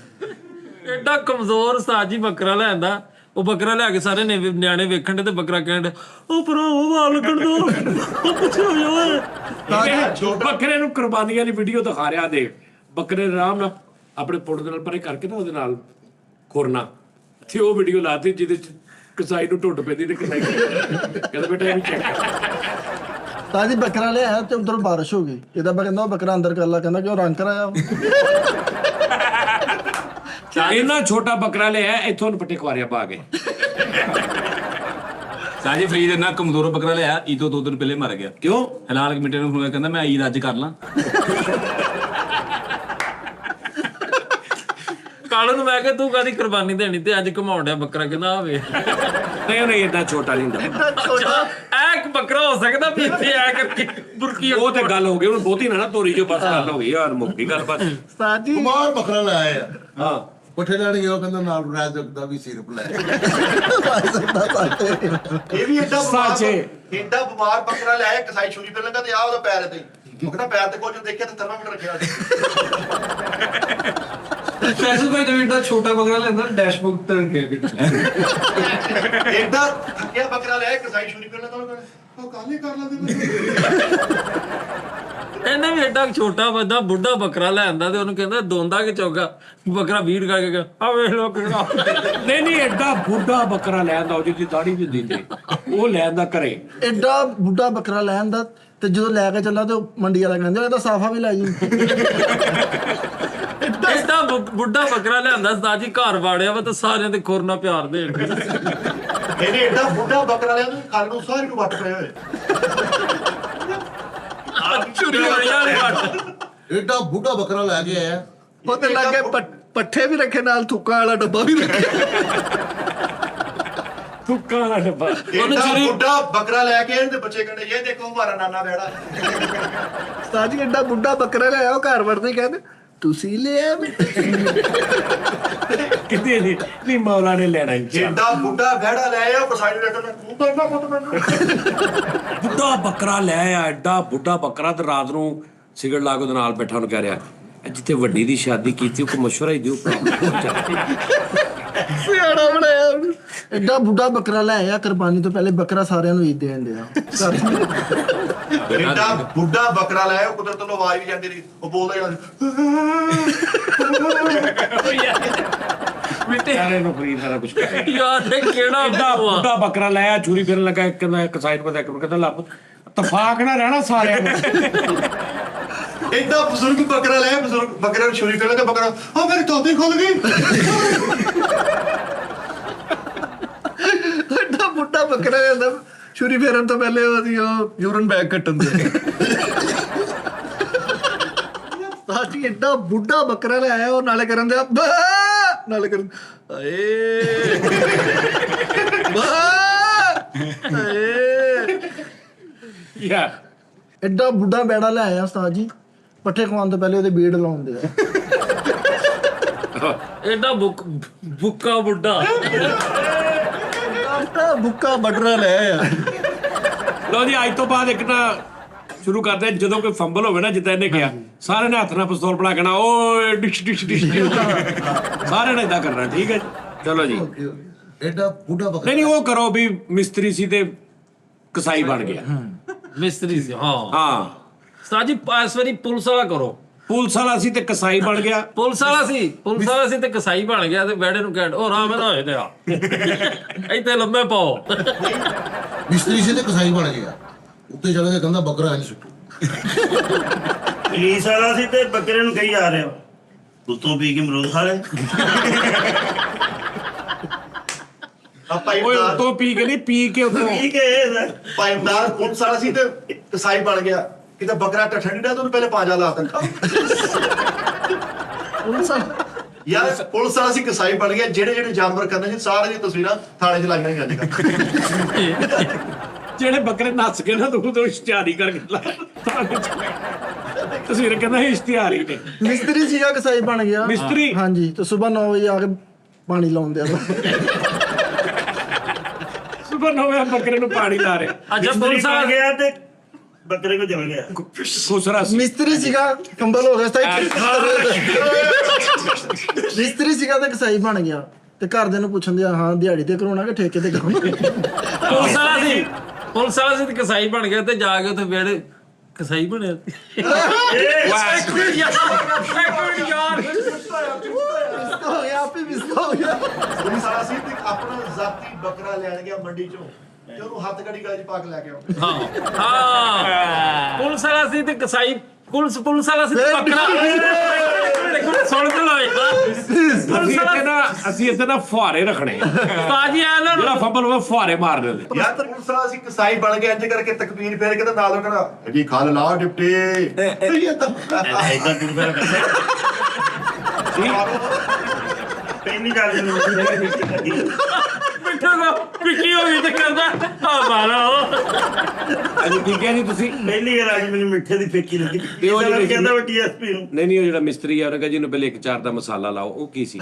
Speaker 3: ਐਡਾ ਕਮਜ਼ੋਰ ਸਾਜੀ ਬੱਕਰਾ ਲਿਆਂਦਾ, ਉਹ ਬੱਕਰਾ ਲਿਆ ਕੇ ਸਾਰੇ ਨਿਆਣੇ ਵੇਖਣ ਦੇ ਤੇ ਬੱਕਰਾ ਕਹਿਣ ਉਹ ਭਰਾ ਉਹ ਵਾਲ ਲੱਗਣ ਦੋ, ਉਹ ਪਿੱਛੇ ਹੋ ਜਾਓ।
Speaker 5: ਬੱਕਰੇ ਨੂੰ ਕੁਰਬਾਨੀ ਵਾਲੀ ਵੀਡੀਓ ਦਿਖਾ ਰਿਹਾ ਦੇਖ, ਬੱਕਰੇ ਆਰਾਮ ਨਾਲ ਆਪਣੇ ਪੁੱਟ ਦੇ ਨਾਲ ਪਰੇ ਕਰਕੇ ਨਾ ਉਹਦੇ ਨਾਲ ਖੁਰਨਾ ਤੇ ਉਹ ਵੀਡੀਓ ਲਾਤੀ ਜਿਹਦੇ ਚ ਕਸਾਈ ਨੂੰ ਢੁੱਡ ਪੈਂਦੀ ਤੇ ਕਸਾਈ ਕਹਿੰਦਾ ਬੇਟਾ ਇਹ ਵੀ ਚੈੱਕ।
Speaker 2: ਤਾਜੀ ਬੱਕਰਾ ਲਿਆਇਆ ਤੇ ਉਧਰ ਬਾਰਿਸ਼ ਹੋ ਗਈ। ਇਹਦਾ ਮੈਂ ਕਹਿੰਦਾ ਉਹ ਬੱਕਰਾ ਅੰਦਰ ਕਰ ਲਾ, ਕਹਿੰਦਾ ਕਿਉਂ ਰੰਗ ਕਰਾਇਆ?
Speaker 5: ਇੰਨਾ ਛੋਟਾ ਬੱਕਰਾ ਲਿਆ, ਇੱਥੋਂ ਪੱਟੇ ਖਵਾਰਿਆ ਪਾ ਕੇ।
Speaker 6: ਸਾਜੀ ਫਰੀਦ ਇੰਨਾ ਕਮਜ਼ੋਰ ਬੱਕਰਾ ਲਿਆ, ਈਦ ਤੋਂ 2 ਦਿਨ ਪਹਿਲੇ ਮਰ ਗਿਆ।
Speaker 5: ਕਿਉਂ?
Speaker 6: ਹਲਾਲ ਕਮੇਟੀ ਨੂੰ ਫੋਨ ਕਹਿੰਦਾ ਮੈਂ ਈਦ ਅੱਜ ਕਰ ਲਾਂ।
Speaker 3: ਕਾਲੂ ਨੂੰ ਮੈਂ ਕਿਹਾ ਤੂੰ ਕਾਹਦੀ ਕੁਰਬਾਨੀ ਦੇਣੀ ਤੇ ਅੱਜ ਘਮਾਉਣ ਡਿਆ ਬੱਕਰਾ, ਕਹਿੰਦਾ ਆਵੇ
Speaker 5: ਨਹੀਂ ਏਦਾਂ ਛੋਟਾ ਨਹੀਂ ਹੁੰਦਾ।
Speaker 3: ਐ ਇੱਕ ਬੱਕਰਾ ਹੋ ਸਕਦਾ ਵੀ ਇੱਥੇ ਐ ਕਰਕੇ ਬੁਰਕੀ।
Speaker 5: ਉਹ ਤੇ ਗੱਲ ਹੋ ਗਈ, ਹੁਣ ਬਹੁਤੀ ਨਾ ਤੋਰੀ ਜੋ ਬਸ ਗੱਲ ਹੋ ਗਈ ਯਾਰ, ਮੁੱਕੀ ਗੱਲ ਬਸ।
Speaker 2: ਸਾਜੀ
Speaker 4: ਕੁਮਾਰ ਬੱਕਰਾ ਲੈ ਆਇਆ
Speaker 5: ਹਾਂ
Speaker 4: ਪੱਠੇ ਲੈਣ ਗਿਆ, ਉਹ ਕਹਿੰਦਾ ਨਾਲ ਰਾਜ ਦਾ ਵੀ ਸਿਰਪ ਲੈ
Speaker 1: ਇਹ ਵੀ ਏਡਾ
Speaker 5: ਸਾਚੇ।
Speaker 1: ਏਡਾ ਬਿਮਾਰ ਬੱਕਰਾ ਲਿਆਇਆ, ਕਸਾਈ ਛੁਰੀ ਤੇ ਲੱਗਾ ਤੇ ਆ ਉਹਦਾ ਪੈਰ ਤੇ ਮੁਕਦਾ ਪੈਰ ਤੇ ਕੁਝ ਦੇਖਿਆ ਤੇ ਥਰਮਾਮੀਟਰ ਰੱਖਿਆ
Speaker 2: ਫੈਸਲ ਭਾਈ ਜਿਵੇਂ ਏਡਾ ਛੋਟਾ ਬੱਕਰਾ ਲੈਂਦਾ ਡੈਸ਼ਬੋਰਡ ਤੇ ਰੱਖਿਆ।
Speaker 1: ਏਡਾ ਥੱਕਿਆ ਬੱਕਰਾ ਲਿਆਇਆ, ਕਸਾਈ ਛੁਰੀ ਤੇ ਲੱਗਾ, ਉਹ ਕਾਹਲੀ ਕਰ ਲੈਂਦੇ।
Speaker 3: ਇਹਨੇ ਵੀ ਏਡਾ ਛੋਟਾ ਬੰਦਾ ਬੁੱਢਾ ਬੱਕਰਾ ਲੈਂਦਾ ਤੇ ਉਹਨੂੰ ਕਹਿੰਦਾ ਦੋਂਦਾ ਕਿ ਚੌਗਾ ਬੱਕਰਾ ਵੀੜ ਕਰਕੇ ਗਿਆ ਆ ਵੇਖ ਲੋ ਕਿਹੜਾ।
Speaker 5: ਨਹੀਂ ਐਡਾ ਬੁੱਢਾ ਬੱਕਰਾ ਲੈਂਦਾ, ਜਿਹਦੀ ਦਾੜੀ ਵੀ ਹੁੰਦੀ ਤੇ ਉਹ ਲੈਂਦਾ ਘਰੇ।
Speaker 2: ਏਡਾ ਬੁੱਢਾ ਬੱਕਰਾ ਲੈਂਦਾ ਤੇ ਜਦੋਂ ਲੈ ਕੇ ਚੱਲਾ ਤੇ ਉਹ ਮੰਡੀ ਵਾਲਾ ਕਹਿੰਦਾ ਇਹਦਾ ਸਾਫਾ ਵੀ ਲੈ ਜੀ।
Speaker 3: ਏਡਾ ਬੁੱਢਾ ਬੱਕਰਾ ਲਿਆਂਦਾ ਸਾਜੀ ਘਰ ਵਾੜਿਆ ਵਾ ਤੇ ਸਾਰਿਆਂ ਦੇ ਖੁਰਨਾ ਪਿਆਰ ਦੇਣ।
Speaker 1: ਇਹਨੇ ਏਡਾ ਬੁੱਢਾ ਬੱਕਰਾ ਲਿਆ, ਤੁਸੀਂ ਖਲ ਨੂੰ ਸਾਰੇ ਨੂੰ ਵੱਟ ਪਏ ਹੋਏ।
Speaker 4: ਏਡਾ ਬੁੱਢਾ ਬੱਕਰਾ ਲੈ ਕੇ ਆਇਆ,
Speaker 2: ਉਹਦੇ ਲਾਗੇ ਪੱਠੇ ਵੀ ਰੱਖੇ, ਨਾਲ ਥੁੱਕਾਂ ਵਾਲਾ ਡੱਬਾ ਵੀ ਰੱਖਿਆ।
Speaker 5: ਥੁੱਕਾਂ ਵਾਲਾ ਡੱਬਾ।
Speaker 1: ਏਡਾ ਬੁੱਢਾ ਬੱਕਰਾ ਲੈ ਕੇ ਇਹਦੇ ਬੱਚੇ ਕਹਿੰਦੇ ਇਹ ਦੇਖੋ ਹਮਾਰਾ ਨਾਨਾ ਬੈੜਾ।
Speaker 2: ਸਾਜੀ ਏਡਾ ਬੁੱਢਾ ਬੱਕਰਾ ਲਿਆਇਆ, ਉਹ ਘਰ ਵੜਦੇ ਕਹਿੰਦੇ ਤੁਸੀਂ ਲਿਆ
Speaker 5: ਕਿਤੇ ਨਹੀਂ ਮੌਲਾ ਨੇ ਲੈਣਾ।
Speaker 1: ਏਡਾ ਬੁੱਢਾ ਬੈੜਾ ਲੈ ਆ, ਕਸਾਈ ਨੇ ਕਹਿੰਦਾ ਤੂੰ ਤਾਂ ਨਾ ਪੁੱਤ ਮੈਨੂੰ
Speaker 5: ਬੁੱਢਾ ਬੱਕਰਾ ਲੈ ਆ, ਐਡਾ ਬੁੱਢਾ ਬੱਕਰਾ, ਤੇ ਰਾਤ ਨੂੰ ਸਿਗਰਟ ਲਾ ਕੇ ਉਹਦੇ ਨਾਲ ਬੈਠਾ ਉਹਨੂੰ ਕਹਿ ਰਿਹਾ ਜਿੱਥੇ ਵੱਡੀ ਦੀ ਸ਼ਾਦੀ ਕੀਤੀ ਉਹ ਮਸ਼ਵਰਾ ਹੀ ਦਿਓ।
Speaker 2: ਸਿਆਣਾ ਬਣਾਇਆ ਉਹਨੂੰ। ਐਡਾ ਬੁੱਢਾ ਬੱਕਰਾ ਲੈ ਆਇਆ, ਕੁਰਬਾਨੀ ਤੋਂ ਪਹਿਲੇ ਬੱਕਰਾ ਸਾਰਿਆਂ ਨੂੰ ਈਦ ਦੇਣ ਦਿਆ।
Speaker 4: ਐਡਾ ਬੁੱਢਾ ਬੱਕਰਾ ਲਾਇਆ, ਉਹ ਕੁਦਰਤ ਨੂੰ ਆਵਾਜ਼ ਵੀ ਜਾਂਦੀ ਰਹੀ, ਉਹ ਬੋਲਦਾ ਜਾਂਦਾ
Speaker 5: ਸਾਰੇ ਨੂੰ ਫਰੀਦ ਸਾਰਾ ਕੁਝ ਕਰੇ।
Speaker 3: ਯਾਰ ਇਹ ਕਿਹੜਾ
Speaker 5: ਐਡਾ ਬੁੱਢਾ ਬੱਕਰਾ ਲੈ ਆ, ਛੁਰੀ ਫਿਰਨ ਲੱਗਾ, ਇੱਕ ਸਾਈਡ ਪਰ ਕਹਿੰਦਾ ਲੱਭ ਤਫਾਕ ਨਾ ਰਹਿਣਾ ਸਾਰਿਆਂ ਨੂੰ।
Speaker 4: ਐਡਾ ਬਜ਼ੁਰਗ ਬੱਕਰਾ ਲਾਇਆ, ਬਜ਼ੁਰਗ ਬੱਕਰੇ ਨੂੰ ਛੁਰੀ ਕਰਨ ਲੱਗਾ, ਬੱਕਰਾ ਆ ਮੇਰੀ ਤੋਤੀ ਖੁੱਲ ਗਈ।
Speaker 2: ਐਡਾ ਬੁੱਢਾ ਬੱਕਰਾ ਜਾਂਦਾ, ਛੁਰੀ ਫੇਰਨ ਤੋਂ ਪਹਿਲੇ ਉਹਦੀ ਉਹ ਯੂਰਨ ਬੈਗ ਕੱਟਣ ਦੇ। ਸਾਡੀ ਐਡਾ ਬੁੱਢਾ ਬੱਕਰਾ ਲੈ ਆਇਆ, ਉਹ ਨਾਲੇ ਕਰਨ ਦੇ ਨਾਲੇ ਕਰਨ ਏ
Speaker 5: ਯਾ
Speaker 2: ਐਡਾ ਬੁੱਢਾ ਬੈੜਾ ਲੈ ਆਇਆ ਉਸਤਾਦ ਜੀ, ਪੱਠੇ ਖਵਾਉਣ ਤੋਂ ਪਹਿਲੇ ਉਹਦੇ ਬੀੜ ਲਾਉਂਦੇ ਆ।
Speaker 3: ਐਡਾ ਬੁੱਕਾ ਬੁੱਢਾ।
Speaker 2: ਐਡਾ ਬੁੱਕਾ ਬਟਰਾ ਲੈ ਆਇਆ।
Speaker 5: ਲੋ ਜੀ, ਅੱਜ ਤੋਂ ਬਾਅਦ ਇੱਕ ਤਾਂ ਸ਼ੁਰੂ ਕਰਦੇ ਹਾਂ, ਜਦੋਂ ਕੋਈ ਫੰਬਲ ਹੋਵੇ ਨਾ, ਜਿੱਦਾਂ ਇਹਨੇ ਕਿਹਾ, ਸਾਰਿਆਂ ਨੇ ਹੱਥ ਨਾਲ ਪਿਸਤੌਲ ਬਣਾ ਕੇ ਨਾ ਓਏ ਡਿਸ਼ ਡਿਸ਼ ਡਿਸ਼, ਸਾਰਿਆਂ ਨੇ ਏਦਾਂ ਕਰਨਾ, ਠੀਕ ਹੈ ਜੀ? ਚਲੋ ਜੀ।
Speaker 4: ਐਡਾ ਬੁੱਢਾ ਬੱਕਰਾ
Speaker 5: ਨਹੀਂ ਉਹ ਕਰੋ ਵੀ ਮਿਸਤਰੀ ਸੀ ਤੇ ਕਸਾਈ ਬਣ ਗਿਆ।
Speaker 3: ਮਿਸਤਰੀ ਸੀ, ਹਾਂ
Speaker 5: ਹਾਂ,
Speaker 3: ਸਾਜੀ ਇਸ ਵਾਰੀ ਪੁਲਿਸ ਵਾਲਾ ਕਰੋ।
Speaker 5: ਪੁਲਿਸ ਵਾਲਾ ਸੀ ਤੇ ਕਸਾਈ ਬਣ ਗਿਆ।
Speaker 3: ਪੁਲਿਸ ਵਾਲਾ ਸੀ ਤੇ ਕਸਾਈ ਬਣ ਗਿਆ, ਤੇ ਬੈੜੇ ਨੂੰ ਕਹਿਣ ਉਹ ਰਾਮ ਨਾ ਹੋਏ ਤੇ ਆ ਇੱਥੇ ਲੰਮੇ ਪਾਓ।
Speaker 4: ਮਿਸਤਰੀ ਸੀ ਤੇ ਕਸਾਈ ਬਣ ਗਿਆ, ਉੱਤੇ ਚੜ ਕੇ ਕਹਿੰਦਾ ਬੱਕਰਾ ਇੰਜ ਸੁੱਟੂ।
Speaker 1: ਪੁਲਿਸ ਵਾਲਾ ਸੀ ਤੇ ਬੱਕਰੇ ਨੂੰ ਕਹੀ ਜਾ ਰਿਹਾ ਉੱਤੋਂ ਪੀ ਕੇ ਮਰੂਦ ਖਾ ਲੈ।
Speaker 4: ਆਪਾਂ
Speaker 5: ਓਏ ਉਤੋਂ ਪੀ ਕੇ ਨਹੀਂ, ਪੀ ਕੇ ਉਤੋਂ।
Speaker 1: ਠੀਕ ਹੈ
Speaker 4: ਪਾਇਮਦਾਰ ਪੁਲਿਸ ਵਾਲਾ ਸੀ ਤੇ ਕਸਾਈ ਬਣ ਗਿਆ, ਕਿਤੇ ਬੱਕਰਾ ਠੰਡੀ ਦਾ ਤੂੰ ਪਹਿਲੇ ਪਾਜਾ ਲਾ ਤਾ। ਯਾਰ ਪੁਲਿਸ ਵਾਲਾ ਸੀ ਕਸਾਈ ਬਣ ਗਿਆ, ਜਿਹੜੇ ਜਿਹੜੇ ਜਾਨਵਰ ਕਰਨੇ ਸੀ ਸਾਰਿਆਂ ਦੀਆਂ ਤਸਵੀਰਾਂ ਥਾਣੇ 'ਚ ਲਾਈਆਂ ਹੋਈਆਂ ਅੱਜ ਕੱਲ੍ਹ।
Speaker 5: ਜਿਹੜੇ ਬੱਕਰੇ ਨੱਸ ਕੇ ਨਾ ਤੂੰ ਇਸ਼ਤਿਹਾਰੀ ਕਰਕੇ ਲਾ ਤਸਵੀਰ ਕਹਿੰਦਾ ਇਸ਼ਤਿਹਾਰੀ ਨੇ।
Speaker 2: ਮਿਸਤਰੀ ਸੀਗਾ, ਕਸਾਈ ਬਣ ਗਿਆ।
Speaker 5: ਮਿਸਤਰੀ?
Speaker 2: ਹਾਂਜੀ, ਤੇ ਸਵੇਰ 9 ਵਜੇ ਆ ਕੇ ਪਾਣੀ ਲਾਉਂਦੇ ਆ।
Speaker 5: ਸੁਬਹ 9 ਵਜੇ ਬੱਕਰੇ ਨੂੰ ਪਾਣੀ ਲਾ ਰਿਹਾ।
Speaker 3: ਅੱਛਾ ਪੁਲਿਸ
Speaker 1: ਆ
Speaker 3: ਵਾਲਾ
Speaker 1: ਗਿਆ ਤੇ ਬੱਕਰੇ ਕੋ ਚਲ ਗਿਆ।
Speaker 5: ਖੁਸਰਾ ਸੀ।
Speaker 2: ਮਿਸਤਰੀ ਸੀਗਾ, ਕੰਬਲ ਹੋ ਗਿਆ ਮਿਸਤਰੀ ਸੀਗਾ ਤੇ ਕਸਾਈ ਬਣ ਗਿਆ, ਤੇ ਘਰਦਿਆਂ ਨੂੰ ਪੁੱਛਣ ਦਿਆ, ਹਾਂ ਦਿਹਾੜੀ ਤੇ ਕਰਾਉਣਾ ਕਿ ਠੇਕੇ ਤੇ ਕਰਾਉਣਾ।
Speaker 3: ਪੁਲਿਸ ਵਾਲਾ ਸੀ ਤੇ ਕਸਾਈ ਬਣ ਗਿਆ, ਤੇ ਜਾ ਕੇ ਉੱਥੇ ਬੈੜੇ ਕਸਾਈ ਬਣਿਆ।
Speaker 2: ਹੋ ਗਿਆ, ਆਪੇ ਮਿਸਤਾ ਹੋ ਗਿਆ।
Speaker 4: ਪੁਲਿਸ ਵਾਲਾ ਸੀ ਤੇ ਆਪਣਾ ਜ਼ਾਤੀ ਬੱਕਰਾ ਲੈਣ ਗਿਆ ਮੰਡੀ 'ਚੋਂ, ਤੇ ਉਹਨੂੰ ਹੱਥ ਗੜੀ ਗਲੇ 'ਚ ਪਾ ਕੇ ਲੈ ਕੇ ਆਉਂਦਾ।
Speaker 3: ਹਾਂ ਪੁਲਿਸ ਵਾਲਾ ਸੀ ਤੇ ਕਸਾਈ ਪੁਲਿਸ ਵਾਲਾ ਸੀ ਤੇ ਬੱਕਰਾ। ਸੁਣ ਤੇ ਲਓ
Speaker 5: ਅਸੀਂ ਇੱਥੇ ਨਾ ਫੁਹਾਰੇ ਰੱਖਣੇ,
Speaker 3: ਤਾਜੀ ਆ ਨਾ
Speaker 5: ਜਿਹੜਾ ਫੰਬਲ ਹੋਵੇ ਫੁਹਾਰੇ ਮਾਰਨੇ ਨੇ।
Speaker 4: ਯਾਰ ਤਾਂ ਪੁਲਿਸ ਵਾਲਾ ਸੀ ਕਸਾਈ ਬਣ ਗਿਆ, ਇੰਜ ਕਰਕੇ ਤਕਬੀਰ ਫੇਰ ਕੇ ਤੇ ਨਾਲ ਉਹ ਕਹਿੰਦਾ ਜੀ ਖਾ ਲਾ ਡਿਪਟੀ।
Speaker 1: ਐਦਾਂ ਤੂੰ ਫਿਰ ਪਹਿਲੀ ਗੱਲ ਨੂੰ
Speaker 3: ਮਿੱਠਾ ਕੋ ਪਿੱਛੀ ਹੋ ਗਈ ਤੇ ਕਰਦਾ ਆ ਮਾਰੋ।
Speaker 5: ਅਜੇ ਕੀ ਕਿਹਾ ਨਹੀਂ ਤੁਸੀਂ?
Speaker 1: ਪਹਿਲੀ ਗੱਲ ਅੱਜ ਮੈਨੂੰ ਮਿੱਠੇ ਦੀ ਫੇਕੀ ਲੱਗੀ।
Speaker 5: ਤੇ ਉਹ ਜਿਹੜੀ
Speaker 1: ਕਹਿੰਦਾ ਉਹ TSP ਨੂੰ
Speaker 5: ਨਹੀਂ ਉਹ ਜਿਹੜਾ ਮਿਸਤਰੀ ਆ ਉਹਨੇ ਕਿਹਾ ਜੀ ਇਹਨੂੰ ਪਹਿਲੇ 1-4 ਦਾ ਮਸਾਲਾ ਲਾਓ। ਉਹ ਕੀ ਸੀ?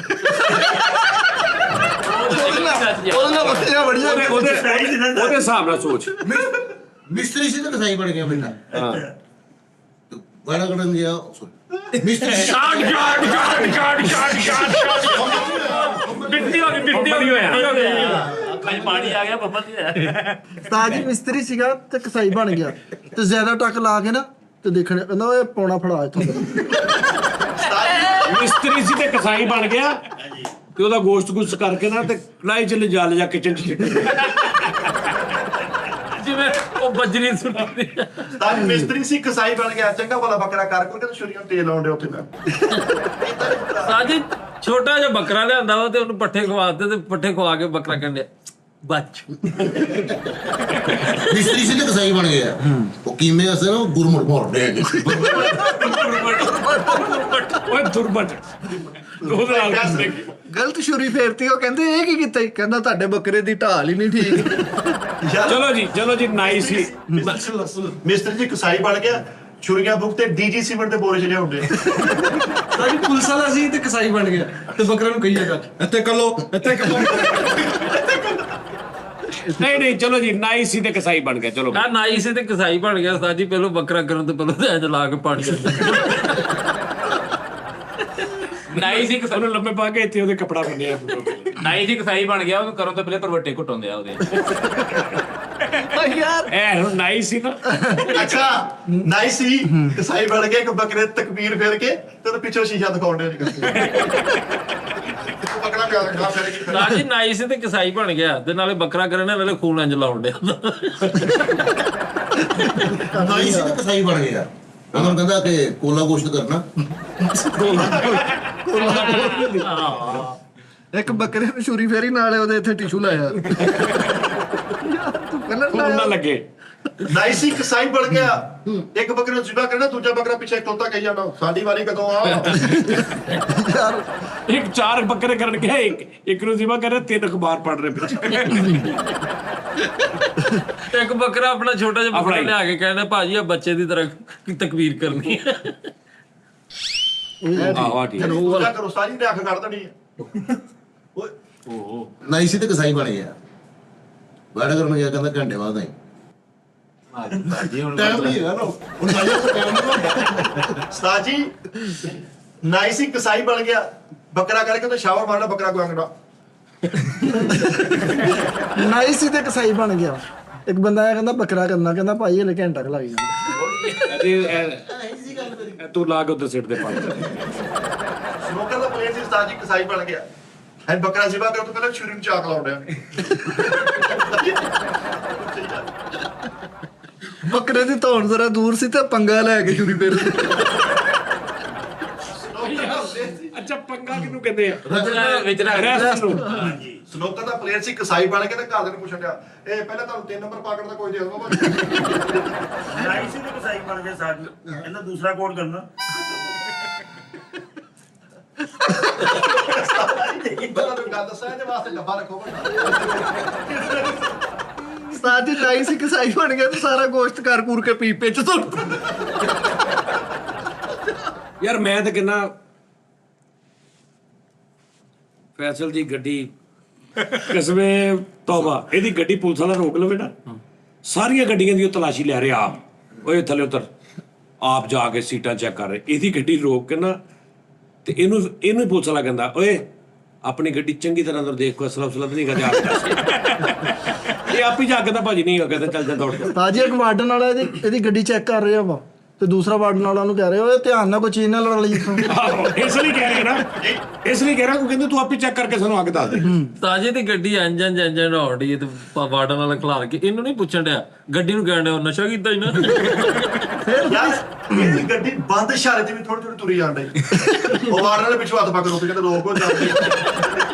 Speaker 2: ਉਹਦੇ ਨਾਲ ਬੱਤੀਆਂ ਬੜੀਆਂ।
Speaker 5: ਉਹਦੇ ਹਿਸਾਬ ਨਾਲ ਸੋਚ।
Speaker 4: ਮਿਸਤਰੀ ਸੀ ਤੇ ਕਸਾਈ ਬਣ ਗਿਆ ਬੇਟਾ।
Speaker 5: ਹਾਂ,
Speaker 4: ਗਾਣਾ ਕੱਢਣ ਗਿਆ ਮਿਸਤਰੀ ਸੀ।
Speaker 3: ਬਿੱਟੀ ਹੋ ਗਈ ਖਾਈ ਪਾਣੀ ਆ ਗਿਆ ਬੱਬਾ ਦੀ।
Speaker 2: ਉਸਤਾਦ ਜੀ ਮਿਸਤਰੀ ਸੀਗਾ ਤੇ ਕਸਾਈ ਬਣ ਗਿਆ, ਤੇ ਜ਼ਿਆਦਾ ਟੱਕ ਲਾ ਕੇ ਨਾ ਤੇ ਦੇਖਣ ਕਹਿੰਦਾ ਇਹ ਪੌਣਾ ਫੜਾ ਇੱਥੋਂ।
Speaker 5: ਮਿਸਤਰੀ ਸੀ ਤੇ ਕਸਾਈ ਬਣ ਗਿਆ, ਤੇ ਉਹਦਾ ਗੋਸ਼ਤ ਕਰਕੇ ਨਾ ਤੇ ਕੜਾਈ 'ਚ ਲਿਜਾ ਕਿਚਨ 'ਚ
Speaker 3: ਜਿਵੇਂ ਉਹ ਬਜਰੀ ਸੁੱਟਦੀ।
Speaker 4: ਤਾਂ ਮਿਸਤਰੀ ਸੀ ਕਸਾਈ ਬਣ ਗਿਆ, ਚੰਗਾ ਭਲਾ ਬੱਕਰਾ ਕਰ ਕਰਕੇ ਤੇ ਛੁਰੀਆਂ ਤੇਲ ਲਾਉਂਦੇ ਉੱਥੇ ਮੈਂ।
Speaker 3: ਸਾਜੀ ਛੋਟਾ ਜਿਹਾ ਬੱਕਰਾ ਲਿਆਂਦਾ ਵਾ, ਤੇ ਉਹਨੂੰ ਪੱਠੇ ਖਵਾਤੇ, ਤੇ ਪੱਠੇ ਖਵਾ ਕੇ ਬੱਕਰਾ ਕਹਿੰਦੇ ਬੱਚ।
Speaker 4: ਮਿਸਤਰੀ ਸੀ ਤੇ ਕਸਾਈ ਬਣ ਗਿਆ, ਉਹ ਕੀਮੇ ਅਸਰ ਉਹ ਗੁਰਮੁੜ ਮੋੜਦੇ ਹੈਗੇ।
Speaker 5: ਓਏ ਦੁਰਬਟ ਉਹਦੇ ਨਾਲ
Speaker 2: ਗਲਤ ਛੁਰੀ ਫੇਰਤੀ। ਉਹ ਕਹਿੰਦੇ ਇਹ ਕੀ ਕੀਤਾ? ਕਹਿੰਦਾ ਤੁਹਾਡੇ ਬੱਕਰੇ ਦੀ ਢਾਲ ਹੀ ਨਹੀਂ ਠੀਕ।
Speaker 5: ਚਲੋ ਜੀ ਨਾਈਸ ਸੀ।
Speaker 4: ਮਿਸਤਰੀ ਜੀ ਕਸਾਈ ਬਣ ਗਿਆ, ਛੁਰੀਆਂ ਬੁੱਕ ਤੇ ਡੀਜੀ ਸੀਮੈਂਟ ਦੇ ਬੋਰੇ 'ਚ ਲਿਆਉਂਦੇ।
Speaker 2: ਸਾਡੀ ਪੁਲਿਸ ਵਾਲਾ ਸੀ ਤੇ ਕਸਾਈ ਬਣ ਗਿਆ, ਤੇ ਬੱਕਰੇ ਨੂੰ ਕਹੀ ਜਾਗਾ ਇੱਥੇ ਕਰ ਲੋ, ਇੱਥੇ ਕਰ ਲੋ।
Speaker 5: ਨਹੀਂ ਚਲੋ ਜੀ ਨਾਈ ਸੀ ਤੇ ਕਸਾਈ ਬਣ ਗਿਆ ਚਲੋ
Speaker 3: ਆ ਨਾਈ ਸੀ ਤੇ ਕਸਾਈ ਬਣ ਗਿਆ ਉਸਤਾਦ ਜੀ। ਪਹਿਲਾਂ ਬੱਕਰਾ ਕਰਨ ਤੋਂ ਪਹਿਲਾਂ ਤੇ ਇੰਜ ਲਾ ਕੇ ਪਾਣੀ
Speaker 6: ਨਾਈ ਸੀ
Speaker 5: ਉਹਨੂੰ ਲੰਮੇ ਪਾ ਕੇ ਇੱਥੇ ਉਹਦੇ ਕੱਪੜਾ ਬੰਨਿਆ
Speaker 6: ਨਾਈ ਸੀ ਕਸਾਈ ਬਣ ਗਿਆ, ਉਹਨੂੰ ਕਰੋ ਤੋਂ ਪਹਿਲੇ ਕਰਵਟੇ ਘੁੱਟਾਉਂਦੇ ਆ ਉਹਦੇ।
Speaker 2: ਯਾਰ
Speaker 5: ਇਹ ਹੁਣ ਨਾਈ ਸੀ ਨਾ
Speaker 4: ਅੱਛਾ ਨਾਈਸ ਸੀ ਕਸਾਈ ਬਣ ਕੇ ਇੱਕ ਬੱਕਰੇ ਤੇ ਤਕਬੀਰ ਫੇਰ ਕੇ ਤੇ ਉਹਦੇ ਪਿੱਛੋਂ ਸ਼ੀਸ਼ਾ ਦਿਖਾਉਣ ਦੇ ਬੱਕਰਾ ਪਿਆ ਰੱਖਣਾ ਫੇਰ ਕੀ
Speaker 3: ਉਸਤਾਦ ਜੀ ਨਾਈ ਸੀ ਤੇ ਕਸਾਈ ਬਣ ਗਿਆ ਤੇ ਨਾਲੇ ਬੱਕਰਾ ਕਰਨ ਨਾਲੇ ਖੂਨ ਇੰਜ ਲਾਉਣ ਡਿਆ।
Speaker 7: ਨਾਈ ਸੀ ਤੇ ਕਸਾਈ ਬਣ ਗਿਆ। ਉਹਨਾਂ ਕਹਿੰਦਾ ਕਿ ਕੋਲਾ ਗੋਸ਼ਤ ਕਰਨਾ।
Speaker 2: ਇੱਕ ਬੱਕਰੇ ਨੂੰ ਛੁਰੀ ਫੇਰੀ ਨਾਲੇ ਉਹਦੇ ਇੱਥੇ ਟਿਸ਼ੂ ਲਾਇਆ। ਯਾਰ ਤੂੰ ਕਲਰ
Speaker 5: ਖੂਨ ਨਾ
Speaker 2: ਲਾਇਆ।
Speaker 5: ਲੱਗੇ
Speaker 4: ਨਾਈਸ ਸੀ ਕਸਾਈ ਬਣ ਗਿਆ ਇੱਕ ਬੱਕਰੇ ਨੂੰ ਜ਼ਿਬਾ ਕਰਨਾ ਦੂਜਾ ਬੱਕਰਾ ਪਿੱਛੇ ਖਲੋਤਾ ਕਹੀ ਜਾਣਾ ਸਾਡੀ ਵਾਰੀ ਕਦੋਂ ਆ
Speaker 2: ਯਾਰ
Speaker 5: ਇੱਕ 4 ਬੱਕਰੇ ਕਰਨ ਗਿਆ ਇੱਕ ਨੂੰ ਜ਼ਿਬਾ ਕਰ ਰਿਹਾ 3 ਅਖਬਾਰ ਪੜ ਰਹੇ ਪਿੱਛੇ
Speaker 3: ਇੱਕ ਬੱਕਰਾ ਆਪਣਾ ਛੋਟਾ ਜਿਹਾ ਬੱਕਰਾ
Speaker 5: ਆਪਣਾ ਹੀ।
Speaker 3: ਲਿਆ ਕੇ ਕਹਿੰਦਾ ਭਾਜੀ ਆ ਬੱਚੇ ਦੀ ਤਰ੍ਹਾਂ ਤਕਬੀਰ ਕਰਨੀ ਹੈ।
Speaker 5: ਆਹ ਠੀਕ
Speaker 4: ਦੂਜਾ ਕਰੋ ਸਾਰੀ ਨੇ ਅੱਖ ਕੱਢ ਦੇਣੀ ਹੈ ਓਏ
Speaker 7: ਨਾਈ ਸੀ ਤੇ ਕਸਾਈ ਬਣ ਗਿਆ। ਬਾੜਾ ਕਰਨ ਗਿਆ ਕਹਿੰਦਾ ਘੰਟੇ ਬਾਅਦ ਆਈ। ਟਾਈਮ ਨਹੀਂ ਹੈਗਾ ਨਾ ਹੁਣ ਨਾਈ ਦਾ ਟਾਈਮ ਨਹੀਂ।
Speaker 4: ਉਸਤਾਦ ਜੀ ਨਾਈਸ ਸੀ ਕਸਾਈ ਬਣ ਗਿਆ ਬੱਕਰਾ ਕਰਕੇ ਤੇ ਸ਼ਾਵਰ ਮਾਰਨਾ ਬੱਕਰਾ ਗੁਆਂਗਣਾ
Speaker 2: ਨਾਈ ਸੀ ਤੇ ਕਸਾਈ ਬਣ ਗਿਆ। ਇੱਕ ਬੰਦਾ ਆਇਆ ਕਹਿੰਦਾ ਬੱਕਰਾ ਕਰਨਾ, ਕਹਿੰਦਾ ਭਾਈ ਹਲੇ ਘੰਟਾ ਕੁ ਲੱਗ ਜਾਣਾ।
Speaker 5: ਤੂੰ ਲਾ ਕੇ ਉੱਤੇ ਸਿੱਟ ਦੇ ਪਾ
Speaker 4: ਸਨੋਕਰ ਦਾ ਪਲੇਅਰ ਸੀ ਉਸਤਾਦ ਜੀ ਕਸਾਈ ਬਣ ਗਿਆ ਹੈ ਬੱਕਰਾ ਜ਼ਿਬਾ ਕਰਨ ਤੋਂ ਪਹਿਲਾਂ ਛੁਰੀ ਨੂੰ ਚਾਕ ਲਾਉਂਦਿਆ
Speaker 2: ਬੱਕਰੇ ਦੀ ਧੌਣ ਜ਼ਰਾ ਦੂਰ ਸੀ ਤੇ ਪੰਗਾ ਲੈ ਕੇ ਛੁਰੀ ਫੇਰ।
Speaker 5: ਅੱਛਾ ਪੰਗਾ ਕਿਹਨੂੰ ਕਹਿੰਦੇ ਆ
Speaker 6: ਵਿੱਚ ਰੱਖ
Speaker 5: ਰੈਸਟ ਨੂੰ
Speaker 4: ਸਨੋਕਰ ਦਾ ਪਲੇਅਰ ਸੀ ਕਸਾਈ ਬਣ ਕੇ ਤੇ ਘਰ ਦੇ ਨੂੰ ਪੁੱਛਣ ਡਿਆ ਇਹ ਪਹਿਲਾਂ ਤੁਹਾਨੂੰ 3 ਨੰਬਰ ਪਾਕਟ ਦਾ ਕੋਈ ਦੇ ਦਊਗਾ
Speaker 1: ਨਾਈ ਸੀ ਤੇ ਕਸਾਈ ਬਣ ਗਿਆ ਸਾਡੀ ਇਹਦਾ ਦੂਸਰਾ ਕੋਡ ਕਰਨਾ।
Speaker 4: ਪਹਿਲਾਂ ਤਾਂ ਗੱਲ ਦੱਸਾਂ ਇਹਦੇ ਵਾਸਤੇ ਡੱਬਾ ਰੱਖੋ
Speaker 2: ਉਸਤਾਦ ਜੀ ਨਾਈ ਸੀ ਕਸਾਈ ਬਣ ਗਿਆ ਤੇ ਸਾਰਾ ਗੋਸ਼ਤ ਕਰ ਕੂਰ ਕੇ ਪੀਪੇ ਚ ਸੁੱਟ।
Speaker 5: ਯਾਰ ਮੈਂ ਤਾਂ ਕਹਿੰਦਾ ਫੈਸਲ ਦੀ ਗੱਡੀ ਕਸਮੇ ਤੌਬਾ ਇਹਦੀ ਗੱਡੀ ਪੁਲਿਸ ਵਾਲਾ ਰੋਕ ਲਵੇ ਨਾ ਸਾਰੀਆਂ ਗੱਡੀਆਂ ਦੀ ਉਹ ਤਲਾਸ਼ੀ ਲੈ ਰਿਹਾ ਆਪ ਓਏ ਥੱਲੇ ਉਤਰ ਆਪ ਜਾ ਕੇ ਸੀਟਾਂ ਚੈੱਕ ਕਰ ਰਹੇ ਇਹਦੀ ਗੱਡੀ ਰੋਕ ਕੇ ਨਾ ਤੇ ਇਹਨੂੰ ਹੀ ਪੁਲਿਸ ਵਾਲਾ ਕਹਿੰਦਾ ਓਏ ਆਪਣੀ ਗੱਡੀ ਚੰਗੀ ਤਰ੍ਹਾਂ ਅੰਦਰ ਦੇਖ ਕੋ ਅਸਲਫ ਨਹੀਂ ਗਾ ਜਾ ਇਹ ਆਪ ਹੀ ਜਾ ਕੇ ਤਾਂ ਭਾਜੀ ਨਹੀਂ ਕਹਿੰਦਾ ਚੱਲ ਜਾ ਦੌੜ ਜਾ
Speaker 2: ਉਸਤਾਦ ਜੀ ਇੱਕ ਵਾਰਡਨ ਵਾਲਾ ਇਹਦੀ ਗੱਡੀ ਚੈੱਕ ਕਰ ਰਿਹਾ ਵਾ ਤੇ ਦੂਸਰਾ ਵਾਰਡਨ ਵਾਲਾ ਨੂੰ ਕਹਿ ਰਿਹਾ ਓਏ ਧਿਆਨ ਨਾਲ ਕੋਈ ਚੀਜ਼ ਨਾ ਲੜ ਲਈ ਇੱਥੋਂ।
Speaker 5: ਆਹੋ, ਇਸ ਲਈ ਕਹਿ ਰਿਹਾ ਨਾ ਇਸ ਲਈ ਕਹਿ ਰਿਹਾ ਉਹ ਕਹਿੰਦੇ ਤੂੰ ਆਪੇ ਚੈੱਕ ਕਰਕੇ ਸਾਨੂੰ ਅੱਗ ਦੱਸ ਦੇ
Speaker 3: ਤਾਜੇ ਦੀ ਗੱਡੀ ਇੰਜਨ ਹੋਣ ਡਈ ਤੇ ਵਾਰਡਨ ਵਾਲਾ ਖਲਾਰ ਕੇ ਇਹਨੂੰ ਨਹੀਂ ਪੁੱਛਣ ਡਿਆ ਗੱਡੀ ਨੂੰ ਕਹਿਣ ਡਿਆ ਨਸ਼ਾ ਕੀਤਾ ਹੀ ਨਾ।
Speaker 4: ਯਾਰ ਇਹ ਗੱਡੀ ਬੰਦ ਇਸ਼ਾਰੇ ਤੇ ਵੀ ਥੋੜੀ ਥੋੜੀ ਤੁਰੀ ਜਾਣ ਡਈ ਉਹ ਵਾਰਡਰ ਦੇ ਪਿੱਛੋਂ ਹੱਥ ਪਾ ਕੇ ਰੋਕ ਕਹਿੰਦਾ ਰੋਕੋ ਜਾਂਦੇ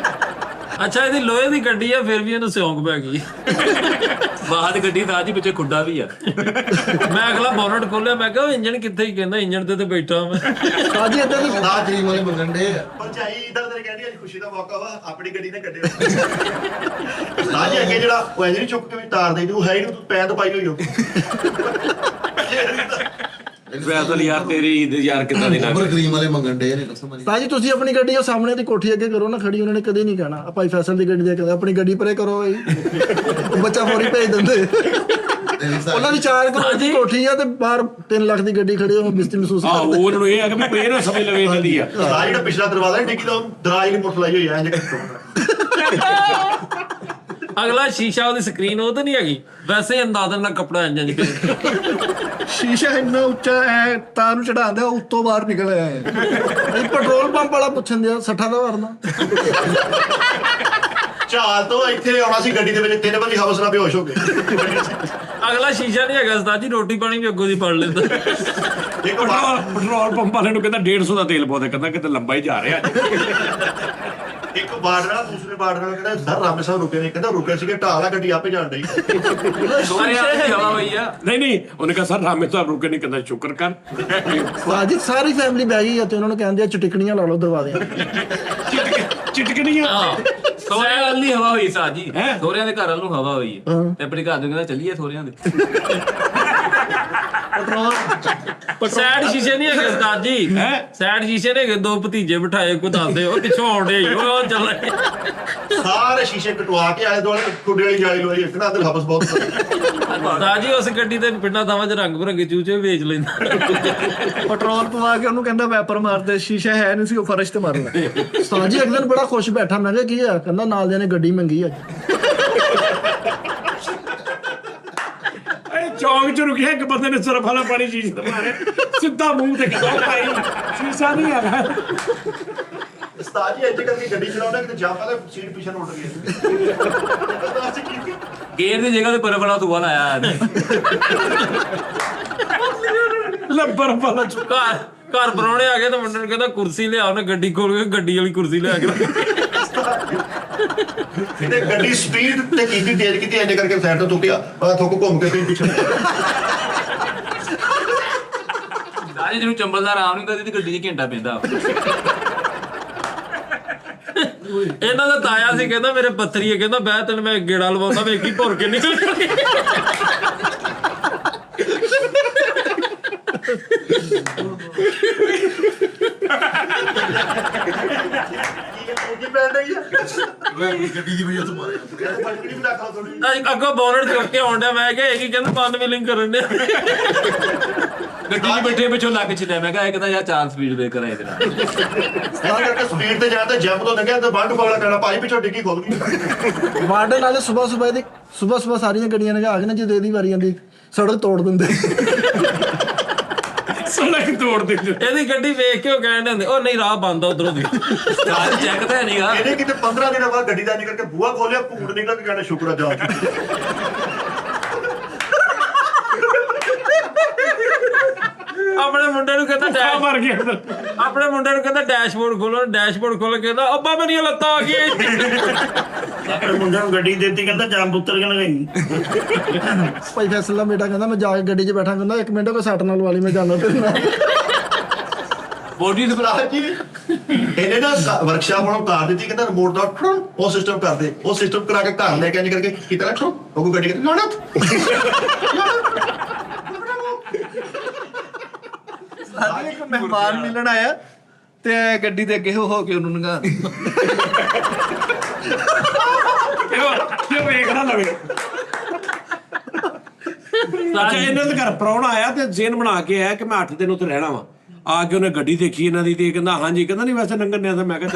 Speaker 3: ਅੱਛਾ ਇਹਦੀ ਲੋਹੇ ਦੀ ਗੱਡੀ ਆ ਫਿਰ ਵੀ ਇਹਨੂੰ ਸਿਉਂਕ ਪੈ ਗਈ।
Speaker 6: ਬਾਹਰ ਦੀ ਗੱਡੀ ਦਾ ਜੀ ਪਿੱਛੇ ਖੁੱਡਾ ਵੀ ਆ।
Speaker 3: ਮੈਂ ਅਗਲਾ ਬੋਨਟ ਖੋਲਿਆ ਮੈਂ ਕਿਹਾ ਇੰਜਨ ਕਿੱਥੇ ਹੀ ਕਹਿੰਦਾ ਇੰਜਨ ਤੇ ਬੈਠਾ ਮੈਂ।
Speaker 2: ਉਸਤਾਦ ਜੀ ਏਦਾਂ ਦੀ
Speaker 7: ਨਾ ਕਰੀਮ ਵਾਲੇ ਮੰਗਣ ਦੇ
Speaker 4: ਭਰਜਾਈ ਇਧਰ ਤੇਰੇ ਕਹਿੰਦੀ ਅੱਜ ਖੁਸ਼ੀ ਦਾ ਮੌਕਾ ਵਾ ਆਪਣੀ ਗੱਡੀ ਨੇ ਕੱਢਿਓ ਨਾ ਜੀ ਅੱਗੇ ਜਿਹੜਾ ਉਹ ਐਂ ਨੀ ਚੁੱਕ ਕੇ ਵੀ ਤਾਰ ਦੇ ਤੂੰ ਹੈ ਹੀ ਨੀ, ਤੂੰ ਪੈਦ ਪਾਈ ਹੋਈ ਹੋ
Speaker 5: ਫੈਸਲ ਯਾਰ ਤੇਰੀ ਈਦ ਯਾਰ ਕਿੱਦਾਂ ਦੀ
Speaker 7: ਉੱਪਰ ਕਰੀਮ ਵਾਲੇ ਮੰਗਣ ਦੇ ਨੇ ਕਸਮ ਵਾਲੀ।
Speaker 2: ਉਸਤਾਦ ਜੀ ਤੁਸੀਂ ਆਪਣੀ ਗੱਡੀ ਉਹ ਸਾਹਮਣੇ ਦੀ ਕੋਠੀ ਅੱਗੇ ਕਰੋ ਨਾ ਖੜੀ, ਉਹਨਾਂ ਨੇ ਕਦੇ ਨਹੀਂ ਕਹਿਣਾ ਆ ਭਾਈ ਫੈਸਲ ਦੀ ਗੱਡੀ ਦੇ ਕੇ ਆਪਣੀ ਗੱਡੀ ਪਰੇ ਕਰੋ ਬਈ। ਉਹ ਬੱਚਾ ਫੌਰੀ ਭੇਜ ਦਿੰਦੇ। ਉਹਨਾਂ ਦੀ 4 ਕਰੋੜ ਦੀ ਕੋਠੀ ਆ ਤੇ ਬਾਹਰ 3 ਲੱਖ ਦੀ ਗੱਡੀ ਖੜੀ ਉਹ ਬਿਸਤੀ ਮਹਿਸੂਸ
Speaker 5: ਆਹ
Speaker 2: ਕਰਦੇ।
Speaker 5: ਉਹਨਾਂ ਨੂੰ ਇਹ ਆ ਕਿ ਵੀ ਇਹ ਨਾ ਸਮਝ ਲਵੇ ਇਹਦੀ ਆ
Speaker 4: ਆ ਜਿਹੜਾ ਪਿਛਲਾ ਦਰਵਾਜ਼ਾ ਹੈ ਡਿੱਗੀ ਦਾ ਦਰਾਜ ਨਹੀਂ ਮੁੱਠ ਲਾਈ ਹੋਈ ਐ
Speaker 3: ਅਗਲਾ ਸ਼ੀਸ਼ਾ ਉਹਦੀ ਸਕਰੀਨ ਉਹ ਤਾਂ ਨਹੀਂ ਹੈਗੀ ਵੈਸੇ ਅੰਦਾਜ਼ਨ ਨਾਲ ਕੱਪੜਾ ਇੰਜਨ ਚ
Speaker 2: ਸ਼ੀਸ਼ਾ ਇੰਨਾ ਉੱਚਾ ਐ ਤਾਂ ਨੂੰ ਚੜਾਉਂਦਾ ਉੱਤੋਂ ਬਾਹਰ ਨਿਕਲ ਆਇਆ ਹੈ। ਇਹ ਪੈਟਰੋਲ ਪੰਪ ਵਾਲਾ ਪੁੱਛਣ ਦਿਆ 60 ਦਾ ਵਰਨਾ।
Speaker 4: ਚਾਲ ਤੋਂ ਇੱਥੇ ਆਉਣਾ ਸੀ ਗੱਡੀ ਦੇ ਵਿੱਚ 3 ਵਾਰੀ ਹਵਸ ਨਾਲ ਬੇਹੋਸ਼ ਹੋ ਗਏ
Speaker 3: ਅਗਲਾ ਸ਼ੀਸ਼ਾ ਨਹੀਂ ਹੈਗਾ ਉਸਤਾਦ ਜੀ ਰੋਟੀ ਪਾਣੀ ਵੀ ਅੱਗੋਂ ਦੀ ਫੜ ਲੈਂਦਾ।
Speaker 4: ਇੱਕ
Speaker 5: ਪੈਟਰੋਲ ਪੰਪ ਵਾਲੇ ਨੂੰ ਕਹਿੰਦਾ 150 ਦਾ ਤੇਲ ਪਾਉਂਦੇ ਕਹਿੰਦਾ ਕਿਤੇ ਲੰਬਾ ਹੀ ਜਾ ਰਿਹਾ
Speaker 4: ਇੱਕ ਬਾਰਡਰ ਨਾਲ ਦੂਸਰੇ ਬਾਰਡਰ ਨਾਲ ਕਹਿੰਦਾ ਸਰ ਰਾਮੇ ਸਾਹਿਬ ਰੁਕੇ ਨਹੀਂ ਕਹਿੰਦਾ ਰੁਕੇ ਸੀਗੇ ਢਾਲਾ ਗੱਡੀ ਆਪੇ ਜਾਣ ਡਈ
Speaker 6: ਸਾਰੇ ਆਪ ਹਵਾ ਹੋਈ ਆ।
Speaker 5: ਨਹੀਂ ਉਹਨੇ ਕਿਹਾ ਸਰ ਰਾਮੇ ਸਾਹਿਬ ਰੁਕੇ ਨਹੀਂ ਕਹਿੰਦਾ ਸ਼ੁਕਰ ਕਰ
Speaker 2: ਉਸਤਾਦ ਜੀ ਸਾਰੀ ਫੈਮਿਲੀ ਬਹਿ ਗਈ ਆ ਤੇ ਉਹਨਾਂ ਨੂੰ ਕਹਿੰਦੇ ਆ ਚਟਿਕਣੀਆਂ ਲਾ ਲਓ ਦਰਵਾਜ਼ਿਆਂ
Speaker 5: ਚਿਟਕਣੀਆਂ
Speaker 6: ਸੋਹਰਿਆਂ ਵੱਲ ਨਹੀਂ ਹਵਾ ਹੋਈ ਸਾਜੀ
Speaker 5: ਹੈਂ?
Speaker 6: ਸੋਹਰਿਆਂ ਦੇ ਘਰ ਵੱਲ ਨੂੰ ਹਵਾ ਹੋਈ ਹੈ ਤੇ ਆਪਣੇ ਘਰ ਦੇ ਕਹਿੰਦਾ ਚੱਲੀਏ ਸੋਹਰਿਆਂ ਦੇ।
Speaker 3: ਸਾਈਡ ਸ਼ੀਸ਼ੇ ਨਹੀਂ ਹੈਗੇ ਉਸਤਾਦ ਜੀ ਸਾਈਡ ਸ਼ੀਸ਼ੇ ਨੇ ਹੈਗੇ, 2 ਭਤੀਜੇ ਬਿਠਾਏ ਕੋ ਦੱਸਦੇ ਉਹ ਪਿੱਛੋਂ ਆਉਂਦੇ ਉਹ ਚੱਲ
Speaker 4: ਸਾਰੇ ਸ਼ੀਸ਼ੇ ਕਟਵਾ ਕੇ ਆਲੇ ਦੁਆਲੇ ਕੁੱਡੇ ਵਾਲੀ ਜਾਲੀ ਲਵਾਈ ਇੱਕ ਨਾ ਤੇ ਹਬਸ ਬਹੁਤ
Speaker 3: ਉਸਤਾਦ ਜੀ ਉਸ ਗੱਡੀ ਤੇ ਪਿੰਡਾਂ ਥਾਵਾਂ 'ਚ ਰੰਗ ਬਿਰੰਗੇ ਚੂਚੇ ਵੇਚ ਲੈਂਦਾ।
Speaker 2: ਪੈਟਰੋਲ ਪਵਾ ਕੇ ਉਹਨੂੰ ਕਹਿੰਦਾ ਵੈਪਰ ਮਾਰਦੇ, ਸ਼ੀਸ਼ਾ ਹੈ ਨਹੀਂ ਸੀ, ਉਹ ਫਰਸ਼ ਤੇ ਮਾਰਦਾ। ਉਸਤਾਦ ਜੀ ਇੱਕ ਦਿਨ ਬੜਾ ਖੁਸ਼ ਬੈਠਾ, ਮੈਂ ਕਿਹਾ ਕੀ ਆ? ਕਹਿੰਦਾ ਨਾਲ ਦਿਆਂ ਨੇ ਗੱਡੀ ਮੰਗੀ ਅੱਜ।
Speaker 5: ਚੌਂਕ ਚ ਰੁਕਿਆ ਇੱਕ ਬੰਦੇ ਨੇ ਸਰਫ ਵਾਲਾ ਪਾਣੀ ਸ਼ੀਸ਼ੇ ਤੇ ਮਾਰਿਆ ਸਿੱਧਾ ਮੂੰਹ ਤੇ ਕਹਿੰਦਾ ਭਾਈ ਸ਼ੀਸ਼ਾ ਨਹੀਂ ਹੈਗਾ।
Speaker 4: ਉਸਤਾਦ ਜੀ ਇੱਥੇ ਕਰਕੇ ਗੱਡੀ ਚਲਾਉਣਾ ਕਿਤੇ ਜਾਂ ਪਹਿਲੇ ਸੀਟ ਪਿੱਛੇ ਨੂੰ ਉੱਡ ਗਈ ਅਸੀਂ ਕੀ
Speaker 6: ਗੇਰ ਦੀ ਜਗ੍ਹਾ ਤੇ ਬਰਫ ਵਾਲਾ ਧੂਆ ਲਾਇਆ
Speaker 5: ਲੱਭਰ ਵਾਲਾ
Speaker 3: ਘਰ ਪਰਾਉਣੇ ਆ ਗਏ ਤਾਂ ਮੁੰਡੇ ਨੂੰ ਕਹਿੰਦਾ ਕੁਰਸੀ ਲਿਆ, ਉਹਨੇ ਗੱਡੀ ਖੋਲ ਕੇ ਗੱਡੀ ਵਾਲੀ ਕੁਰਸੀ ਲਿਆ ਕੇ
Speaker 4: ਤੇ ਗੱਡੀ ਸਪੀਡ ਤੇ ਕੀਤੀ ਤੇਜ਼ ਕੀਤੀ ਐਂ ਕਰਕੇ ਸਾਈਡ ਤੋਂ ਥੁੱਕਿਆ ਥੁੱਕ ਘੁੰਮ ਕੇ ਫਿਰ ਪਿੱਛੇ
Speaker 6: ਰਾਜੇ ਜਿਹਨੂੰ ਚੰਬਲ ਦਾ ਆਰਾਮ ਨਹੀਂ ਹੁੰਦਾ ਤੇ ਗੱਡੀ 'ਚ ਘੰਟਾ ਪੈਂਦਾ।
Speaker 3: ਇਹਨਾਂ ਦਾ ਤਾਇਆ ਸੀ, ਕਹਿੰਦਾ ਮੇਰੇ ਪੱਥਰੀ ਹੈ, ਕਹਿੰਦਾ ਬਹਿ ਤੈਨੂੰ ਮੈਂ ਗੇੜਾ ਲਵਾਉਂਦਾ, ਵੇਖੀ ਭੁਰ ਕੇ ਨਿਕਲ
Speaker 4: ਕੀ ਪੈਣ ਰਹੀ ਆ
Speaker 7: ਗੱਡੀ ਦੀ ਵਜ੍ਹਾ ਤੋਂ ਮਾਰਿਆ
Speaker 4: ਫਟਕੜੀ ਵੀ ਰੱਖ ਲਾ ਥੋੜੀ
Speaker 3: ਅੱਗੋਂ ਬੋਨਟ ਚੁੱਕ ਕੇ ਆਉਂਦਾ, ਮੈਂ ਕਿਹਾ ਇਹ ਕੀ ਕਹਿੰਦਾ ਬੰਦ ਮਿਲਿੰਗ ਕਰਨ ਦੇ
Speaker 6: ਗੱਡੀ 'ਚ ਬੈਠੇ ਪਿੱਛੋਂ ਲੱਗ ਚਿੱਲਿਆ, ਮੈਂ ਕਿਹਾ ਇੱਕ ਤਾਂ ਯਾਰ 4 ਸਪੀਡ ਬ੍ਰੇਕਰ ਆਏ ਤੇਰਾ
Speaker 4: ਤਾਂ ਕਰਕੇ ਸਪੀਡ ਤੇ ਜਾ ਤੇ ਜੰਪ ਤੋਂ ਲੰਘਿਆ ਤੇ ਬੰਦ ਪਾਗਲਾ ਕਹਿਣਾ ਭਾਈ ਪਿੱਛੋਂ ਡਿੱਗੀ ਖੁੱਲ ਗਈ
Speaker 2: ਵਾਰਡਨ ਵਾਲੇ ਸਵੇਰ ਸਾਰੀਆਂ ਗੱਡੀਆਂ ਨੇ ਆ ਕੇ ਨਾ ਜਦੋਂ ਇਹਦੀ ਵਾਰੀ ਆਉਂਦੀ ਸੜਕ ਤੋੜ ਦਿੰਦੇ।
Speaker 5: ਸੜਕ ਤੋੜ ਦੇ
Speaker 3: ਇਹਦੀ ਗੱਡੀ ਵੇਖ ਕੇ ਉਹ ਕਹਿੰਦੇ ਹੁੰਦੇ ਉਹ ਨਹੀਂ ਰਾਹ ਬੰਦ ਆ ਉਧਰੋਂ ਦੀ
Speaker 6: ਚਾਰ ਚੈੱਕ ਤਾਂ ਨਹੀਂਗਾ।
Speaker 4: ਇਹਨੇ ਕਿਤੇ 15 ਦਿਨਾਂ ਬਾਅਦ ਗੱਡੀ ਦਾ ਨਿਕਲ ਕੇ ਬੂਹਾ ਖੋਲਿਆ ਭੂਤ ਨਿਕਲ ਕੇ ਕਹਿੰਦਾ ਸ਼ੁਕਰ ਆ ਜਾ
Speaker 3: ਆਪਣੇ ਮੁੰਡੇ ਨੂੰ ਕਹਿੰਦਾ
Speaker 5: ਮਰ ਗਿਆ
Speaker 3: ਆਪਣੇ ਮੁੰਡੇ ਨੂੰ ਕਹਿੰਦਾ ਡੈਸ਼ਬੋਰਡ ਖੋਲੋ, ਡੈਸ਼ਬੋਰਡ ਖੋਲ ਕੇ ਕਹਿੰਦਾ ਅੱਬਾ ਮੇਰੀਆਂ ਲੱਤਾਂ ਆ ਗਈਆਂ।
Speaker 1: ਆਪਣੇ ਮੁੰਡੇ ਨੂੰ ਗੱਡੀ ਦਿੱਤੀ, ਕਹਿੰਦਾ ਜੰਮ ਉੱਤਰ ਕੇ ਲਗਾਈ।
Speaker 2: ਭਾਈ ਫੈਸਲ ਦਾ ਬੇਟਾ ਕਹਿੰਦਾ ਮੈਂ ਜਾ ਕੇ ਗੱਡੀ 'ਚ ਬੈਠਾ, ਕਹਿੰਦਾ 1 ਮਿੰਟ ਕੋਈ ਸੱਟ ਨਾਲ ਵਾਲੀ ਮੈਂ ਜਾਣਾ ਤੇਰੇ ਨਾਲ।
Speaker 6: ਬੋਡੀ ਤੇ
Speaker 4: ਰਾਜ ਜੀ ਇਹਨੇ ਨਾ ਵਰਕਸ਼ਾਪ ਨੂੰ ਕਾਰ ਦਿੱਤੀ, ਕਹਿੰਦਾ ਰਿਮੋਟ ਦਾ ਉਹ ਸਿਸਟਮ ਕਰਦੇ, ਉਹ ਸਿਸਟਮ ਕਰਾ ਕੇ ਘਰ ਲੈ ਕੇ ਇੰਜ ਕਰਕੇ ਕੀਤਾ ਨਾ ਉਹ ਕੋਈ ਗੱਡੀ ਕਹਿੰਦਾ
Speaker 2: ਇੱਕ ਮਹਿਮਾਨ ਮਿਲਣ ਆਇਆ ਤੇ ਗੱਡੀ ਦੇ ਅੱਗੇ ਹੋ ਕੇ ਉਹਨੂੰ ਨੰਗਾ
Speaker 5: ਇਹ ਵੇਖ ਨਾ ਲਵੇ। ਅੱਛਾ ਇਹਨਾਂ ਦੇ ਘਰ ਪ੍ਰਾਹੁਣਾ ਆਇਆ ਤੇ ਜ਼ੇਨ ਬਣਾ ਕੇ ਆਇਆ ਕਿ ਮੈਂ 8 ਦਿਨ ਉੱਥੇ ਰਹਿਣਾ ਵਾ। ਆ ਕੇ ਉਹਨੇ ਗੱਡੀ ਦੇਖੀ ਇਹਨਾਂ ਦੀ ਤੇ ਕਹਿੰਦਾ ਹਾਂਜੀ, ਕਹਿੰਦਾ ਨਹੀਂ ਵੈਸੇ ਨੰਗਨ ਨੇ। ਮੈਂ ਕਿਹਾ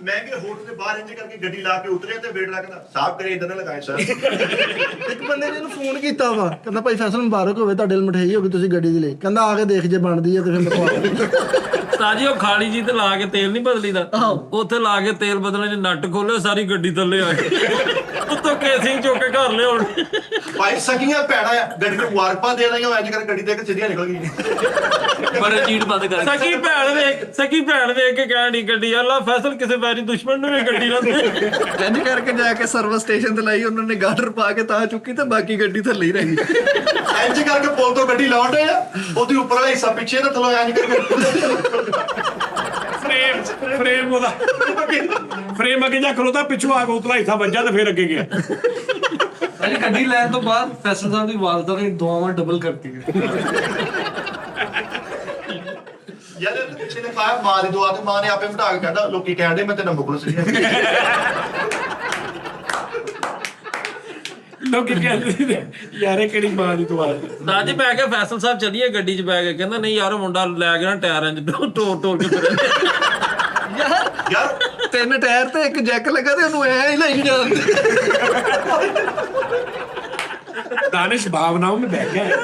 Speaker 4: ਮਹਿੰਗੇ ਹੋਟਲ ਦੇ ਬਾਹਰ ਇੰਜ ਕਰਕੇ ਗੱਡੀ ਲਾ ਕੇ ਉਤਰਿਆ ਤੇ ਵੇਟ ਲੱਗਦਾ ਸਾਫ ਕਰੇ ਇਦਾਂ ਨਾ ਲਗਾਏ ਸਰ।
Speaker 2: ਇੱਕ ਬੰਦੇ ਨੇ ਇਹਨੂੰ ਫੋਨ ਕੀਤਾ ਵਾ, ਕਹਿੰਦਾ ਭਾਈ ਫੈਸਲ ਮੁਬਾਰਕ ਹੋਵੇ, ਤੁਹਾਡੇ ਲਈ ਮਠਿਆਈ ਹੋ ਗਈ, ਤੁਸੀਂ ਗੱਡੀ ਦੀ ਲਈ। ਕਹਿੰਦਾ ਆ ਕੇ ਦੇਖ ਜੇ ਬਣਦੀ ਹੈ ਤੇ ਫਿਰ ਮਤਵਾ
Speaker 3: ਸਾਜੀ ਉਹ ਖਾਲੀ ਜੀ ਤੇ ਲਾ ਕੇ ਤੇਲ ਨਹੀਂ ਬਦਲੀਦਾ, ਉੱਥੇ ਲਾ ਕੇ ਤੇਲ ਬਦਲਣ ਚ ਨੱਟ ਖੋਲਿਓ, ਸਾਰੀ ਗੱਡੀ ਥੱਲੇ ਆ ਗਈ, ਉੱਤੋਂ ਕੇਸਿੰਗ ਚੁੱਕ ਕੇ ਘਰ ਲਿਆਉਣ।
Speaker 4: ਭਾਈ ਸਕੀਆਂ ਭੈਣਾਂ ਆ ਗੱਡੀ ਨੂੰ ਮੁਬਾਰਕਾਂ ਦੇ ਰਹੀਆਂ ਇੰਜ ਕਰਕੇ ਗੱਡੀ ਦੇ ਕੇ ਸਿੱਧੀਆਂ ਨਿਕਲ ਗਈ।
Speaker 6: ਪਰ ਚੀਟ ਬੰਦ ਕਰ
Speaker 3: ਸਕੀ ਭੈਣ ਵੇਖ ਕੇ ਕਹਿਣ ਦੀ ਗੱਡੀ ਅੱਲਾ ਫੈਸਲ ਕਿਸੇ ਵਾਰੀ ਦੁਸ਼ਮਣ ਨੂੰ ਵੀ ਗੱਡੀ ਨਾ ਦੇ।
Speaker 2: ਇੰਜ ਕਰਕੇ ਜਾ ਕੇ ਸਰਵਿਸ ਸਟੇਸ਼ਨ ਤੇ ਲਾਈ, ਉਹਨਾਂ ਨੇ ਗਾਰਡਰ ਪਾ ਕੇ ਤਾਂ ਚੁੱਕੀ ਤੇ ਬਾਕੀ ਗੱਡੀ ਥੱਲੇ ਹੀ ਰਹਿ ਗਈ।
Speaker 4: ਇੰਜ ਕਰਕੇ ਪੁਲ ਤੋਂ ਗੱਡੀ ਲਾਉਣ ਡਏ ਆ, ਉਹਦੀ ਉੱਪਰ ਵਾਲਾ ਹਿੱਸਾ ਪਿੱਛੇ ਤੇ ਥੱਲੋਂ ਇੰਜ ਕਰਕੇ
Speaker 5: ਫਰੇਮ ਉਹਦਾ ਫਰੇਮ ਅੱਗੇ ਜਾ ਖਲੋਤਾ, ਪਿੱਛੋਂ ਆ ਕੇ ਉਤਲਾ ਹਿੱਸਾ ਵੱਜਾ ਤੇ ਫਿਰ ਅੱਗੇ ਗਿਆ।
Speaker 8: ਗੱਡੀ ਲੈਣ ਤੋਂ ਬਾਅਦ ਫੈਸਲ ਸਾਹਿਬ ਦੀ ਵਾਲਦਾ ਨੇ ਦੁਆਵਾਂ ਡਬਲ ਕਰਤੀ।
Speaker 4: ਯਾਰ ਪਿੱਛੇ ਨੇ ਪਾਇਆ ਮਾਂ ਦੀ ਦੁਆ ਤੇ ਮਾਂ ਨੇ ਆਪੇ ਮਟਾ ਕੇ ਕਹਿੰਦਾ ਲੋਕੀ ਕਹਿੰਦੇ ਮੈਂ ਤੈਨੂੰ ਮੁਕਲ ਸੀ।
Speaker 5: ਲੋਕੀ ਕਹਿੰਦੇ ਯਾਰ ਇਹ ਕਿਹੜੀ ਮਾਂ ਦੀ ਦੁਆ।
Speaker 3: ਦਾਦੀ ਪੈ ਕੇ ਫੈਸਲ ਸਾਹਿਬ ਚੱਲੀਏ ਗੱਡੀ 'ਚ ਬੈ ਕੇ, ਕਹਿੰਦਾ ਨਹੀਂ ਯਾਰ ਉਹ ਮੁੰਡਾ ਲੈ ਗਿਆ ਨਾ ਟਾਇਰਾਂ 'ਚ ਤੋੜ ਕੇ ਫਿਰੇ।
Speaker 4: ਯਾਰ
Speaker 2: 3 ਟਾਇਰ ਤੇ 1 ਜੈਕ ਲੱਗਾ ਤੇ ਉਹਨੂੰ ਐ ਹੀ ਲਈ ਜਾਂਦੇ।
Speaker 5: ਦਾਨਿਸ਼ ਭਾਵਨਾओं में बह गया है।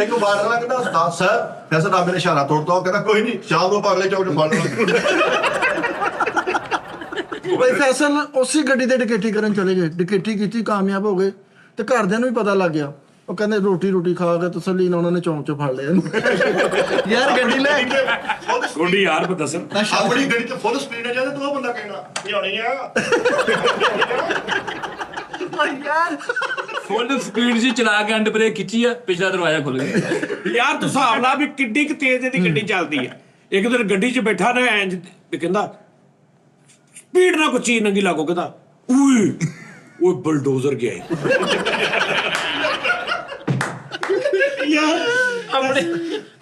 Speaker 4: ਇੱਕ ਬਾਰ ਵਾਲਾ ਕਹਿੰਦਾ ਉਸਤਾਦ ਸਾਹਿਬ ਵੈਸੇ ਤਾਂ ਮੇਰੇ ਇਸ਼ਾਰਾ ਤੋੜਦਾ, ਉਹ ਕਹਿੰਦਾ ਕੋਈ ਨਹੀਂ ਸ਼ਾਮ ਨੂੰ ਅਗਲੇ ਚੌਕ 'ਚ ਫੜ ਲਵਾਂਗੇ।
Speaker 2: ਭਾਈ ਫੈਸਲ ਉਸੇ ਗੱਡੀ ਤੇ ਡਿਕੇਟੀ ਕਰਨ ਚਲੇ ਗਏ, ਡਿਕੇਟੀ ਕੀਤੀ, ਕਾਮਯਾਬ ਹੋ ਗਏ ਤੇ ਘਰਦਿਆਂ ਨੂੰ ਵੀ ਪਤਾ ਲੱਗ ਗਿਆ। ਉਹ ਕਹਿੰਦੇ ਰੋਟੀ ਖਾ ਕੇ ਤਸੱਲੀ ਨਾਲ ਉਹਨਾਂ ਨੇ ਚੌਂਕ 'ਚ ਫੜ ਲਿਆ। ਯਾਰ ਗੱਡੀ ਲੈ ਕੇ
Speaker 5: ਗੋਡੀ ਯਾਰ ਬਦਸਨ
Speaker 4: ਆਪਣੀ ਗੱਡੀ ਤੇ ਫੁੱਲ ਸਪੀਡ ਹੈ ਜਾਂਦੇ, ਤੂੰ ਉਹ ਬੰਦਾ ਕਹਿਣਾ ਇਹ ਹੋਣੀ ਆ
Speaker 2: ਯਾਰ
Speaker 6: ਫੁੱਲ ਸਪੀਡ 'ਚ ਚਲਾ ਕੇ ਹੈਂਡ ਬ੍ਰੇਕ ਖਿੱਚੀ ਆ, ਪਿਛਲਾ ਦਰਵਾਜ਼ਾ ਖੁੱਲ ਗਿਆ।
Speaker 5: ਯਾਰ ਤੂੰ ਹਿਸਾਬ ਲਾ ਵੀ ਕਿੱਡੀ ਕੁ ਤੇਜ਼ ਇਹਦੀ ਗੱਡੀ ਚੱਲਦੀ ਆ। ਇੱਕ ਦਿਨ ਗੱਡੀ 'ਚ ਬੈਠਾ ਨਾ ਇੰਜ ਕਹਿੰਦਾ ਸਪੀਡ ਨਾਲ ਕੋਈ ਚੀਜ਼ ਨੰਗੀ ਲਾਗੋ, ਕਹਿੰਦਾ ਓਏ ਉਹ ਬਲਡੋਜ਼ਰ ਗਿਆ ਈ।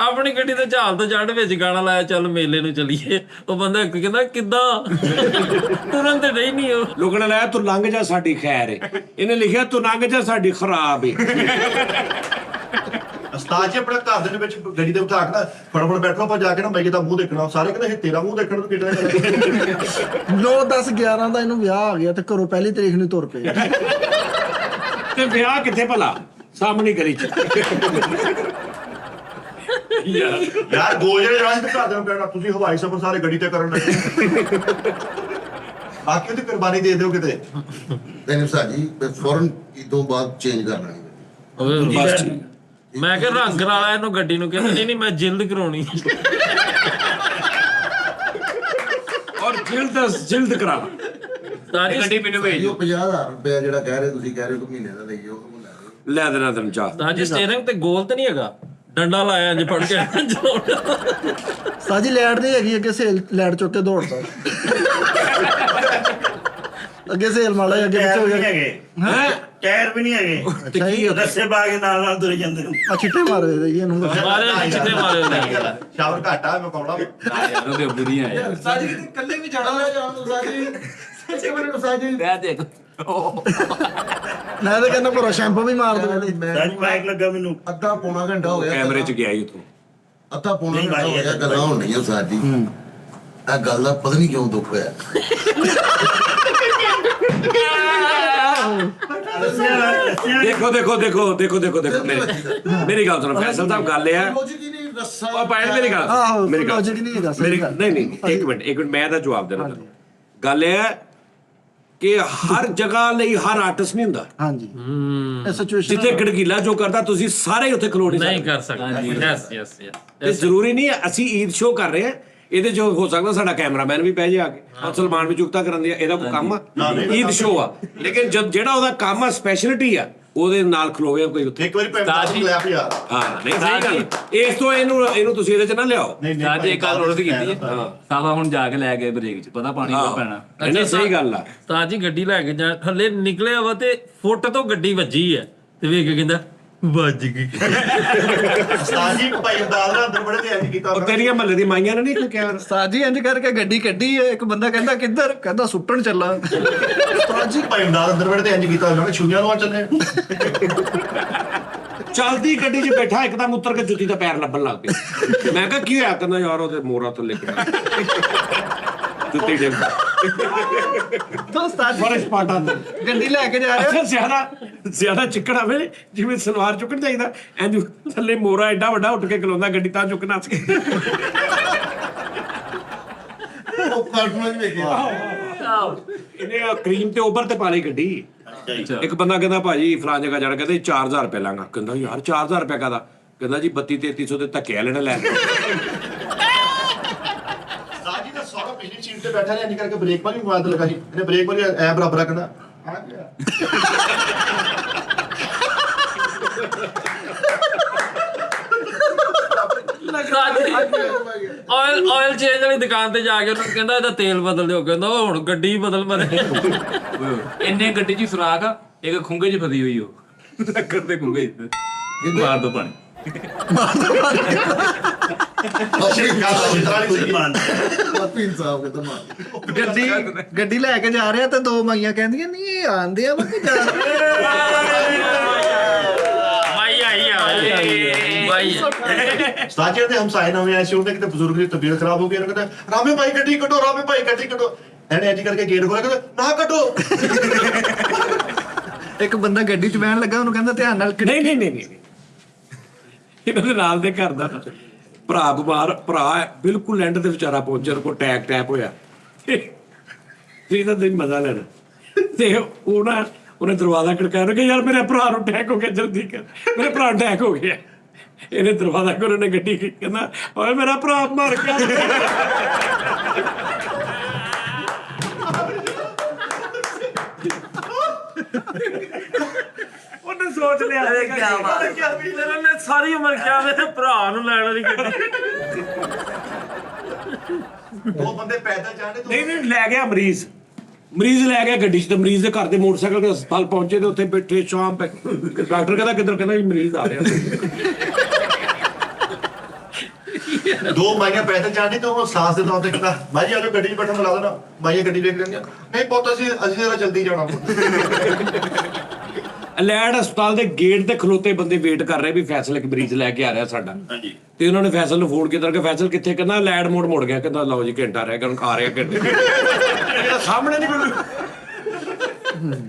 Speaker 3: ਆਪਣੀ ਗੱਡੀ ਤੇ ਝਾਲ ਤੋਂ ਚੜ੍ਹ ਵਿੱਚ ਗਾਣਾ ਲਾਇਆ ਚੱਲ ਮੇਲੇ ਨੂੰ ਚੱਲੀਏ। ਉਹ ਬੰਦਾ ਕਹਿੰਦਾ ਕਿੱਦਾਂ ਤੁਰਨ ਤੇ ਨਹੀਂ ਉਹ
Speaker 5: ਲੋਕਾਂ ਨੇ ਲਾਇਆ ਤੂੰ ਲੰਘ ਜਾ ਸਾਡੀ ਖੈਰ ਏ, ਇਹਨੇ ਲਿਖਿਆ ਤੂੰ ਲੰਘ ਜਾ ਸਾਡੀ ਖਰਾਬ ਏ।
Speaker 4: ਉਸਤਾਦ ਜੀ ਆਪਣਾ ਘਰ ਦੇ ਵਿੱਚ ਗੱਡੀ ਦੇ ਬਿਠਾ ਕੇ ਨਾ ਫਟਾਫਟ ਬੈਠੋ ਆਪਾਂ ਜਾ ਕੇ ਨਾ ਮੈਗੀ ਦਾ ਮੂੰਹ ਦੇਖਣਾ। ਸਾਰੇ ਕਹਿੰਦੇ ਇਹ ਤੇਰਾ ਮੂੰਹ ਦੇਖਣ ਨੂੰ ਕਿੱਦਾਂ
Speaker 2: 9 10 11 ਦਾ ਇਹਨੂੰ ਵਿਆਹ ਆ ਗਿਆ ਤੇ ਘਰੋਂ ਪਹਿਲੀ ਤਰੀਕ ਨੂੰ ਤੁਰ ਪਏ।
Speaker 5: ਤੇ ਵਿਆਹ ਕਿੱਥੇ ਭਲਾ? ਸਾਹਮਣੀ ਗਲੀ 'ਚ।
Speaker 4: ਯਾਰ ਗੋਜਰੇ ਜਾਣ ਤੇ ਘਰ ਦੇ ਨੂੰ ਕਹਿਣਾ ਤੁਸੀਂ ਹਵਾਈ ਸਫ਼ਰ ਸਾਰੇ ਗੱਡੀ ਤੇ ਕਰਨ ਲੱਗੇ। ਬਾਕੀ ਉਹਦੀ ਕੁਰਬਾਨੀ ਦੇ ਦਿਓ ਕਿਤੇ।
Speaker 7: ਤੈਨੂੰ ਸਾਜੀ ਫੌਰਨ ਤੋਂ ਬਾਅਦ ਚੇਂਜ ਕਰ ਲਾਂਗੇ।
Speaker 3: ਮੈਂ ਕਿਹਾ ਰੰਗ ਵਾਲਾ ਇਹਨੂੰ ਗੱਡੀ ਨੂੰ ਕਹਿੰਦਾ ਨਹੀਂ ਮੈਂ ਜਿਲਦ ਕਰਾਉਣੀ।
Speaker 5: ਔਰ ਜਿਲਦ ਕਰਾ ਗੱਡੀ ਮੈਨੂੰ ਭੇਜ
Speaker 7: ਉਹ 50,000 ਰੁਪਏ ਜਿਹੜਾ ਕਹਿ ਰਹੇ ਤੁਸੀਂ ਕਹਿ ਰਹੇ ਹੋ ਕਿ ਮਹੀਨੇ ਦਾ ਲਈਓ ਉਹ ਲੈ ਲਓ।
Speaker 5: ਲੈ ਦੇਣਾ ਤੈਨੂੰ ਚਾਹ।
Speaker 3: ਹਾਂਜੀ ਸਟੀਅਰਿੰਗ ਤੇ ਗੋਲ ਤੇ ਨਹੀਂ ਹੈਗਾ, ਡੰਡਾ ਲਾਇਆ ਇੰਜ ਫੜ ਕੇ
Speaker 2: ਸਾਜੀ ਲੈਟ ਨਹੀਂ ਹੈਗੀ, ਅੱਗੇ ਸੇਲ ਲੈਟ ਚੁੱਕ ਕੇ ਦੌੜਦਾ। ਅੱਗੇ ਸੇਲ ਮਾਲਾ ਅੱਗੇ ਪਿੱਛੇ ਹੋ
Speaker 1: ਨਹੀਂ
Speaker 2: ਗਿਆ।
Speaker 1: ਹੈਗੇ ਟਾਇਰ ਵੀ ਨਹੀਂ ਹੈਗੇ,
Speaker 2: ਅੱਛਾ ਜੀ,
Speaker 1: ਰੱਸੇ ਪਾ ਕੇ ਨਾਲ ਤੁਰੇ ਜਾਂਦੇ ਨੇ।
Speaker 2: ਆ ਚਿੱਟੇ ਮਾਰੇ ਦੇ ਜੀ ਇਹਨੂੰ।
Speaker 3: ਮਾਰੇ ਚਿੱਟੇ ਮਾਰੇ ਨੇ।
Speaker 4: ਸ਼ਾਵਰ ਘਾਟਾ ਮੈਂ ਕਹਣਾ
Speaker 6: ਯਾਰ ਉਹਦੇ ਬੁਰੀਆਂ ਯਾਰ
Speaker 8: ਸਾਜੀ ਕਿਤੇ ਇਕੱਲੇ ਵੀ ਜਾਣਾ
Speaker 6: ਮੈਂ ਦੇਖ
Speaker 2: ਮੈਂ ਤਾਂ ਕਹਿੰਦਾ ਭਰਾ ਸ਼ੈਂਪੂ ਵੀ ਮਾਰ ਦੇਵੇ।
Speaker 1: ਸਾਜ ਮਾਈਕ ਲੱਗਾ ਮੈਨੂੰ।
Speaker 7: ਅੱਧਾ ਪੌਣਾ ਘੰਟਾ ਹੋ ਗਿਆ
Speaker 5: ਕੈਮਰੇ 'ਚ ਗਿਆ ਹੀ ਤੂੰ।
Speaker 7: ਅੱਧਾ ਪੌਣਾ ਘੰਟਾ ਹੋ ਗਿਆ ਗੱਲਾਂ ਹੋਣੀਆਂ ਸਾਡੀ। ਇਹ ਗੱਲ ਦਾ ਪਤਾ ਨਹੀਂ ਕਿਉਂ ਦੁੱਖ ਹੋਇਆ।
Speaker 5: ਦੇਖੋ ਮੇਰੀ ਗੱਲ ਸੁਣੋ ਫੈਸਲ ਸਾਹਿਬ। ਗੱਲ ਇਹ ਆ
Speaker 7: ਲੌਜਿਕ ਹੀ ਨਹੀਂ ਰੱਸਾ।
Speaker 5: ਉਹ ਪਾਇਲ ਮੇਰੀ ਗੱਲ
Speaker 2: ਆਹੋ
Speaker 5: ਮੇਰੀ ਗੱਲ
Speaker 2: ਲੌਜਿਕ ਨਹੀਂ ਹੈਗਾ।
Speaker 5: ਮੇਰੀ ਨਹੀਂ ਇੱਕ ਮਿੰਟ ਮੈਂ ਤਾਂ ਜਵਾਬ ਦੇਣਾ ਤੈਨੂੰ। ਗੱਲ ਇਹ ਹੈ ਕਿ ਹਰ ਜਗ੍ਹਾ ਲਈ ਹਰ ਆਰਟਿਸਟ ਨਹੀਂ ਹੁੰਦਾ।
Speaker 2: ਹਾਂਜੀ ਇਹ ਸਿਚੁਏਸ਼ਨ
Speaker 5: ਜਿੱਥੇ ਗੜਗੀਲਾ ਜੋ ਕਰਦਾ ਤੁਸੀਂ ਸਾਰੇ ਉੱਥੇ ਖਲੋ
Speaker 3: ਨਹੀਂ ਕਰ ਸਕਦੇ। ਯੈਸ ਯੈਸ
Speaker 5: ਤੇ ਜ਼ਰੂਰੀ ਨਹੀਂ ਹੈ ਅਸੀਂ ਈਦ ਸ਼ੋਅ ਕਰ ਰਹੇ ਹਾਂ, ਇਹਦੇ ਚ ਹੋ ਸਕਦਾ ਸਾਡਾ ਕੈਮਰਾਮੈਨ ਵੀ ਪੈ ਜੇ ਆ ਕੇ। ਸਲਮਾਨ ਵੀ ਚੁਕਤਾ ਕਰਨ ਦੀ ਇਹਦਾ ਕੋਈ ਕੰਮ ਆ? ਈਦ ਸ਼ੋਅ ਆ, ਲੇਕਿਨ ਜਿਹੜਾ ਉਹਦਾ ਕੰਮ ਆ ਸਪੈਸ਼ਲਿਟੀ ਆ ਉਹਦੇ ਨਾਲ ਖਲੋਵੇ ਕੋਈ ਉੱਥੇ।
Speaker 4: ਇੱਕ ਵਾਰੀ ਪੈਂਦਾ ਲੈ ਯਾਰ।
Speaker 5: ਹਾਂ ਨਹੀਂ ਸਹੀ ਗੱਲ। ਇਸ ਤੋਂ ਇਹਨੂੰ ਤੁਸੀਂ ਇਹਦੇ ਚ ਨਾ ਲਿਆਓ।
Speaker 6: ਅੱਜ ਇੱਕ ਗੱਲ ਹੋਰ ਵੀ ਕੀਤੀ ਹੈ ਸਾਫਾ ਹੁਣ ਜਾ ਕੇ ਲੈ ਗਏ ਬ੍ਰੇਕ 'ਚ ਪਤਾ ਪਾਣੀ ਬਹੁਤ ਪੈਣਾ।
Speaker 5: ਨਹੀਂ ਸਹੀ ਗੱਲ ਆ।
Speaker 3: ਤਾਂ ਜੀ ਗੱਡੀ ਲੈ ਕੇ ਜਾ ਥੱਲੇ ਨਿਕਲਿਆ ਵਾ ਤੇ ਫੁੱਟ ਤੋਂ ਗੱਡੀ ਵੱਜੀ ਹੈ ਤੇ ਵੇਖ ਕੇ ਕਹਿੰਦਾ ਵੱਜ ਗਈ।
Speaker 4: ਉਸਤਾਦ ਜੀ ਭਾਈ ਦਾਲ ਦਾ ਅੰਦਰ ਬੜੇ ਤੇ ਐਂ ਕੀਤਾ।
Speaker 5: ਉਹ ਤੇਰੀਆਂ ਮਹੱਲੇ ਦੀ ਮਾਈਆਂ ਨੇ ਨਹੀਂ ਕੋਈ ਕਿਹਾ?
Speaker 8: ਸਾਜੀ ਇੰਜ ਕਰਕੇ ਗੱਡੀ ਕੱਢੀ ਹੈ। ਇੱਕ ਬੰਦਾ ਕਹਿੰਦਾ ਕਿੱਧਰ, ਕਹਿੰਦਾ ਸੁੱਟਣ ਚੱਲਾ।
Speaker 4: ਉਸਤਾਦ ਜੀ ਭਾਈ ਦਾਲ ਅੰਦਰ ਬੜੇ ਤੇ ਐਂ ਕੀਤਾ ਉਹਨਾਂ ਨੇ ਛੁਰੀਆਂ ਲਵਾ ਚੱਲੇ।
Speaker 5: ਚਲਦੀ ਗੱਡੀ 'ਚ ਬੈਠਾ ਇੱਕਦਮ ਉੱਤਰ ਕੇ ਜੁੱਤੀ ਦਾ ਪੈਰ ਲੱਭਣ ਲੱਗ ਪਿਆ। ਮੈਂ ਕਿਹਾ ਕੀ ਹੋਇਆ? ਕਹਿੰਦਾ ਯਾਰ ਉਹਦੇ ਮੋਰਾ ਤੋਂ ਲਿਖ ਜੁੱਤੀ ਦੇ
Speaker 8: ਤਾਂ ਉਸਤਾਦ
Speaker 5: ਫਰਸ਼ ਪਾਟਾ ਤੋਂ
Speaker 8: ਗੱਡੀ ਲੈ ਕੇ ਜਾ ਰਿਹਾ।
Speaker 5: ਅੱਛਾ ਜ਼ਿਆਦਾ ਚਿੱਕੜ ਆਵੇ ਜਿਵੇਂ ਸਲਵਾਰ ਚੁੱਕਣ ਚਾਹੀਦਾ ਇੰਜ ਥੱਲੇ ਮੋਰਾ ਐਡਾ ਵੱਡਾ ਉੱਠ ਕੇ ਖਲੋਂਦਾ ਗੱਡੀ ਤਾਂ ਚੁੱਕ ਨੱਸ ਕੇ।
Speaker 7: ਉਹ ਕਾਰਟੂਨ 'ਚ ਵੇਖਿਆ।
Speaker 5: ਇਹਨੇ ਕਰੀਮ ਤੇ ਓਵਰ ਤੇ ਪਾ ਲਈ ਗੱਡੀ। ਇੱਕ ਬੰਦਾ ਕਹਿੰਦਾ ਭਾਜੀ ਫਲਾਂ ਜਗ੍ਹਾ ਜਾਣਾ, ਕਹਿੰਦੇ 4000 ਰੁਪਏ ਲਾਂਗਾ। ਕਹਿੰਦਾ ਯਾਰ 4000 ਰੁਪਏ ਕਾਹਦਾ? ਕਹਿੰਦਾ ਜੀ 32-3300 ਦੇ ਧੱਕੇ ਲੈਣਾ ਲੈ।
Speaker 4: ਉਸਤਾਦ ਜੀ ਦਾ ਸਾਰਾ ਪਿਛਲੀ ਸੀਟ ਤੇ ਬੈਠਾ ਰਿਹਾ ਇੰਜ ਕਰਕੇ ਬ੍ਰੇਕ ਵਾਲੀ ਮੋਬਾਈਲ ਤੇ ਲਗਾ ਸੀ। ਇਹਨੇ ਬ੍ਰੇਕ ਵਾਲੀ ਐ ਬਰਾਬਰ ਕਹਿੰਦਾ ਆ ਗਿਆ।
Speaker 3: ਆਇਲ ਚੇਂਜ ਵਾਲੀ ਦੁਕਾਨ ਤੇ ਜਾ ਕੇ ਉਹਨੂੰ ਕਹਿੰਦਾ ਇਹਦਾ ਤੇਲ ਬਦਲ ਦਿਓ। ਕਹਿੰਦਾ ਉਹ ਹੁਣ ਗੱਡੀ ਬਦਲ ਮਰੇ।
Speaker 6: ਇੰਨੇ ਗੱਡੀ 'ਚ ਸੁਰਾਖ ਆ, ਇੱਕ ਖੁੰਗੇ 'ਚ ਫਸੀ ਹੋਈ ਉਹ ਲੱਕੜ ਦੇ ਖੁੰਗੇ 'ਚ। ਮਾਰ ਦੋ ਪਾਣੀ।
Speaker 7: ਕਾਫੀ ਇਨਸਾਫ ਕੇ ਤਾਂ
Speaker 8: ਗੱਡੀ ਲੈ ਕੇ ਜਾ ਰਿਹਾ ਤੇ ਦੋ ਮਾਈਆਂ ਕਹਿੰਦੀਆਂ ਨਹੀਂ ਇਹ ਆਂਦੇ ਆ ਕਿ ਜਾ
Speaker 3: ਭਾਈ ਭਾਈ
Speaker 4: ਉਸਤਾਦ ਜੀ ਦੇ ਹਮਸਾਏ ਨਵੇਂ ਆਏ ਸੀ, ਉਹਨੇ ਕਿਤੇ ਬਜ਼ੁਰਗ ਦੀ ਤਬੀਅਤ ਖਰਾਬ ਹੋ ਗਈ। ਉਹਨੇ ਕਹਿੰਦਾ ਰਾਮੇ ਭਾਈ ਗੱਡੀ ਕੱਢੋ, ਰਾਮੇ ਭਾਈ ਗੱਡੀ ਕੱਢੋ। ਇਹਨੇ ਇੰਜ ਕਰਕੇ ਗੇਟ ਖੋਲ੍ਹਿਆ, ਕਹਿੰਦਾ ਨਾ ਕੱਢੋ।
Speaker 8: ਇੱਕ ਬੰਦਾ ਗੱਡੀ 'ਚ ਬਹਿਣ ਲੱਗਾ, ਉਹਨੂੰ ਕਹਿੰਦਾ ਧਿਆਨ ਨਾਲ
Speaker 5: ਨਹੀਂ ਇਹਨਾਂ ਦੇ ਨਾਲ ਦੇ ਘਰ ਦਾ ਭਰਾ ਬਿਮਾਰ ਭਰਾ ਬਿਲਕੁਲ ਐਂਡ ਤੇ ਵਿਚਾਰਾ ਪਹੁੰਚਿਆ, ਕੋ ਟੈਪ ਹੋਇਆ। ਇਹਦਾ ਤੇ ਮਜ਼ਾ ਲੈਣਾ ਤੇ ਉਹਨੇ ਦਰਵਾਜ਼ਾ ਖੜਕਾਇਆ ਕਿ ਯਾਰ ਮੇਰੇ ਭਰਾ ਨੂੰ ਅਟੈਕ ਹੋ ਗਿਆ, ਜਲਦੀ ਕਰ, ਮੇਰੇ ਭਰਾ ਨੂੰ ਅਟੈਕ ਹੋ ਗਿਆ। ਇਹਨੇ ਦਰਵਾਜ਼ਾ ਖੋਲ੍ਹਿਆ, ਉਹਨੇ ਗੱਡੀ ਕਹਿੰਦਾ ਓਏ ਮੇਰਾ ਭਰਾ ਮਰ ਗਿਆ। ਉਹਨੇ ਸੋਚ ਲਿਆ
Speaker 3: ਮੈਂ ਸਾਰੀ ਉਮਰ ਕਿਹਾ ਮੇਰੇ ਭਰਾ ਨੂੰ ਲੈਣ ਵਾਲੀ ਗੱਡੀ।
Speaker 4: ਉਹ ਬੰਦੇ ਪੈਦਲ ਜਾਣੇ
Speaker 5: ਨਹੀਂ ਲੈ ਗਿਆ ਮਰੀਜ਼ ਮਰੀਜ਼ ਲੈ ਗਿਆ ਗੱਡੀ 'ਚ ਤੇ ਮਰੀਜ਼ ਦੇ ਘਰ ਦੇ ਮੋਟਰਸਾਈਕਲ ਤੇ ਹਸਪਤਾਲ ਪਹੁੰਚੇ ਤੇ ਉੱਥੇ ਬੈਠੇ ਸ਼ਾਮ ਪੈ ਡਾਕਟਰ ਕਹਿੰਦਾ ਕਿੱਧਰ, ਕਹਿੰਦਾ ਜੀ ਮਰੀਜ਼ ਆ ਰਿਹਾ।
Speaker 4: 2 ਮਾਈਆਂ ਪੈਦਲ ਜਾਂਦੀ ਤੇ ਉਹ ਸਾਹ ਦੇ ਤੌਰ ਤੇ ਕਹਿੰਦਾ ਭਾਈ ਆ ਕੇ ਗੱਡੀ 'ਚ ਬੈਠਾ ਮਿਲਾ ਦੇਣਾ, ਮਾਈਆਂ ਗੱਡੀ ਵੇਖ ਲੈਂਦੀਆਂ, ਨਹੀਂ ਪੁੱਤ ਅਸੀਂ ਜਰਾ ਜਲਦੀ ਜਾਣਾ।
Speaker 5: ਲੈਡ ਹਸਪਤਾਲ ਦੇ ਗੇਟ ਤੇ ਖਲੋਤੇ ਬੰਦੇ ਵੇਟ ਕਰ ਰਹੇ ਵੀ ਫੈਸਲ ਇੱਕ ਮਰੀਜ਼ ਲੈ ਕੇ ਆ ਰਿਹਾ ਸਾਡਾ। ਤੇ ਉਹਨਾਂ ਨੇ ਫੈਸਲ ਨੂੰ ਫੋਨ ਕੀਤਾ ਕਿ ਫੈਸਲ ਕਿੱਥੇ, ਕਹਿੰਦਾ ਲੈਡ ਮੁੜ ਗਿਆ, ਕਹਿੰਦਾ ਲਓ ਜੀ ਘੰਟਾ ਰਹਿ ਗਿਆ, ਆ ਰਿਹਾ ਘੰਟੇ ਸਾਹਮਣੇ ਨਹੀਂ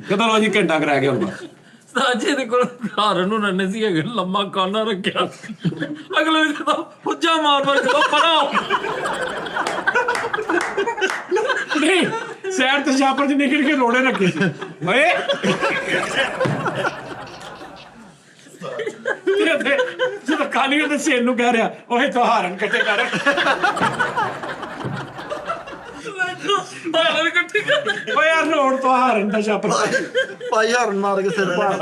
Speaker 5: ਕਹਿੰਦਾ ਲਓ ਜੀ ਘੰਟਾ ਰਹਿ ਗਿਆ ਹੁਣ ਬਸ।
Speaker 3: ਸਾਜੇ ਦੇ ਕੋਲ ਹਾਰਨ ਨੂੰ ਨੰਨੇ ਸੀ ਹੈਗੇ, ਲੰਮਾ ਕਾਨਾ ਰੱਖਿਆ, ਅਗਲੇ ਦਿਨ ਤਾਂ ਪੁੱਜਾ ਮਾਰ ਕੇ ਪਰਾਂ
Speaker 5: ਨਹੀਂ ਸੈਰ ਤੇ ਛਾਪਰ ਚ ਨਿਕਲ ਕੇ ਰੋੜੇ ਰੱਖੇ ਸੀ ਓਏ ਜਦੋਂ ਕਾਲੀ ਉਹਦੇ ਸੇਨ ਨੂੰ ਕਹਿ ਰਿਹਾ ਓਏ ਤੂੰ ਹਾਰਨ ਕੱਟੇ ਕਰ
Speaker 3: ਹਾਰਨ ਇਕੱਠੇ ਕਰ
Speaker 5: ਓਏ ਯਾਰ ਰੋੜ ਤੋਂ ਹਾਰਨ ਦਾ ਛਾਪਰ
Speaker 2: ਭਾਈ ਹਾਰਨ ਮਾਰ ਕੇ ਸਿਰ ਪਾੜ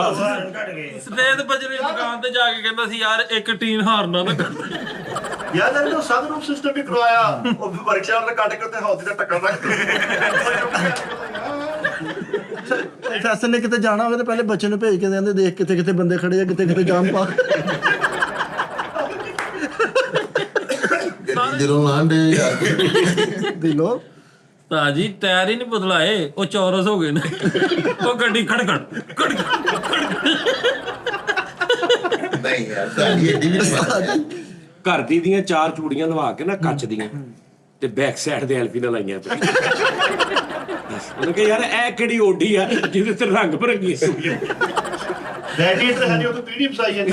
Speaker 3: ਸਨੇਦ ਬਜਰੀ ਦੁਕਾਨ ਤੇ ਜਾ ਕੇ ਕਹਿੰਦਾ ਸੀ ਯਾਰ ਇੱਕ ਟੀਨ ਹਾਰਨਾ ਨਾ ਕਰ।
Speaker 4: ਯਾਰ ਇਹਨਾਂ ਨੇ ਸਾਧਨ ਰੂਪ ਸਿਸਟਮ ਵੀ ਕਰਵਾਇਆ, ਉਹ ਵਰਕਸ਼ਾਪ ਦਾ ਕੱਟ ਕੇ ਉੱਤੇ ਹੌਦੀ ਦਾ ਟੱਕਰ ਰੱਖ
Speaker 2: ਫੈਸਲ ਨੇ ਕਿਤੇ ਜਾਣਾ ਹੋਵੇ ਤਾਂ ਪਹਿਲੇ ਬੱਚੇ ਨੂੰ ਭੇਜ ਕੇ ਦਿੰਦੇ, ਦੇਖ ਕਿੱਥੇ ਕਿੱਥੇ ਬੰਦੇ ਖੜੇ ਆ, ਕਿੱਥੇ ਕਿੱਥੇ ਜਾਮ ਪਾ।
Speaker 7: ਜਦੋਂ ਲਾਂਡੇ ਯਾਰ
Speaker 2: ਦਿਲੋ
Speaker 3: ਤਾਜੀ ਟਾਇਰ ਹੀ ਨਹੀਂ ਬਦਲਾਏ, ਉਹ ਚੌਰਸ ਹੋ ਗਏ ਨੇ, ਉਹ ਗੱਡੀ ਖੜਖੜ ਖੜਖੜ
Speaker 7: ਨਹੀਂ ਯਾਰ ਸਾਡੀ ਏਡੀ ਵੀ ਨਹੀਂ।
Speaker 5: ਘਰ ਦੀ ਦੀਆਂ 4 ਚੂੜੀਆਂ ਲਵਾ ਕੇ ਨਾ ਕੱਚ ਦੀਆਂ ਤੇ ਬੈਕ ਸਾਈਡ ਦੇ ਐਲਪੀ ਨਾਲ ਲਾਈਆਂ ਪਈਆਂ। ਉਹਨੇ ਕਿਹਾ ਯਾਰ ਇਹ ਕਿਹੜੀ ਓਡੀ ਆ ਜਿਹਦੇ ਤੇ ਰੰਗ ਭਰੰਗੀ ਸੀ।
Speaker 4: ਰੈਡੀਏਟਰ ਹੈ ਜੀ, ਉਹ ਤੋਂ ਪੀੜੀ ਫਸਾਈ ਜਾਂਦੀ।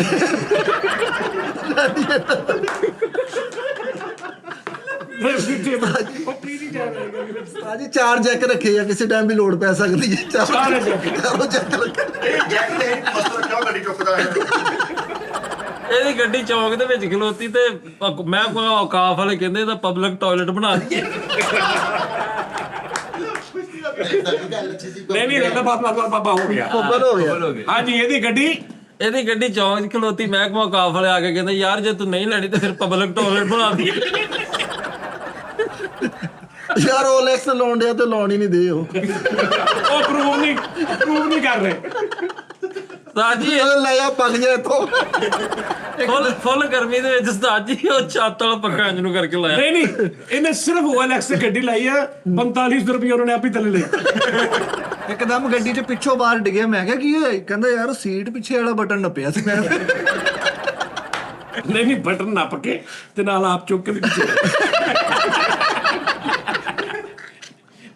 Speaker 2: ਭਾਜੀ 4 ਜੈਕ ਰੱਖੇ ਆ, ਕਿਸੇ ਟਾਈਮ ਵੀ ਲੋਡ ਪੈ ਸਕਦੀ ਹੈ। 4 ਜੈਕ ਰੱਖੇ।
Speaker 4: ਇਹ ਜੈਕ ਤੇ ਮਸਲਾ ਕਿਉਂ ਗੱਡੀ ਚੁੱਕਦਾ ਹੈ?
Speaker 3: ਇਹਦੀ ਗੱਡੀ ਚੌਂਕ ਦੇ ਵਿੱਚ ਖਲੋਤੀ ਤੇ ਮੈਂ ਕੋਈ ਔਕਾਫ ਵਾਲੇ ਕਹਿੰਦੇ ਇਹਦਾ ਪਬਲਿਕ ਟਾਇਲਟ ਬਣਾ ਦਈਏ।
Speaker 5: ਨਹੀਂ ਰਹਿੰਦਾ ਬਾਬਾ ਹੋ ਗਿਆ
Speaker 2: ਕੋਬਲ ਹੋ ਗਿਆ।
Speaker 5: ਹਾਂਜੀ ਇਹਦੀ
Speaker 3: ਗੱਡੀ ਚੌਂਕ 'ਚ ਖਲੋਤੀ, ਮੈਂ ਕੋਈ ਔਕਾਫ ਵਾਲੇ ਆ ਕੇ ਕਹਿੰਦੇ ਯਾਰ ਜੇ ਤੂੰ ਨਹੀਂ ਲੈਣੀ ਤੇ ਫਿਰ ਪਬਲਿਕ ਟਾਇਲਟ ਬਣਾ ਦਈਏ।
Speaker 2: ਯਾਰ ਰੋਲੈਕਸ ਲਾਉਣ ਡਿਆ ਤੇ ਲਾਉਣ ਹੀ ਨਹੀਂ ਦੇ ਉਹ
Speaker 5: ਪ੍ਰੂਵ ਨਹੀਂ ਕਰ ਰਹੇ।
Speaker 3: ਸਾਜੀ
Speaker 2: ਲੈ ਆ ਪੱਕ ਜਾ ਇੱਥੋਂ।
Speaker 3: ਫੁੱਲ ਗਰਮੀ ਦੇ ਵਿੱਚ ਸਾਜੀ ਉਹ ਛੱਤ ਵਾਲਾ ਪੱਖਾ ਇੰਜ ਨੂੰ ਕਰਕੇ ਲਾਇਆ।
Speaker 5: ਨਹੀਂ ਇਹਨੇ ਸਿਰਫ OLX ਤੇ ਗੱਡੀ ਲਾਈ ਆ, 4500 ਰੁਪਏ ਉਹਨਾਂ ਨੇ ਆਪ ਹੀ ਥੱਲੇ ਲਏ।
Speaker 8: ਇੱਕਦਮ ਗੱਡੀ 'ਚ ਪਿੱਛੋਂ ਬਾਹਰ ਡਿੱਗਿਆ, ਮੈਂ ਕਿਹਾ ਕੀ ਹੋਇਆ? ਕਹਿੰਦਾ ਯਾਰ ਸੀਟ ਪਿੱਛੇ ਵਾਲਾ ਬਟਨ ਨੱਪਿਆ ਸੀ। ਮੈਂ
Speaker 5: ਨਹੀਂ ਬਟਨ ਨੱਪ ਕੇ ਤੇ ਨਾਲ ਆਪ ਚੁੱਕ ਕੇ ਵੀ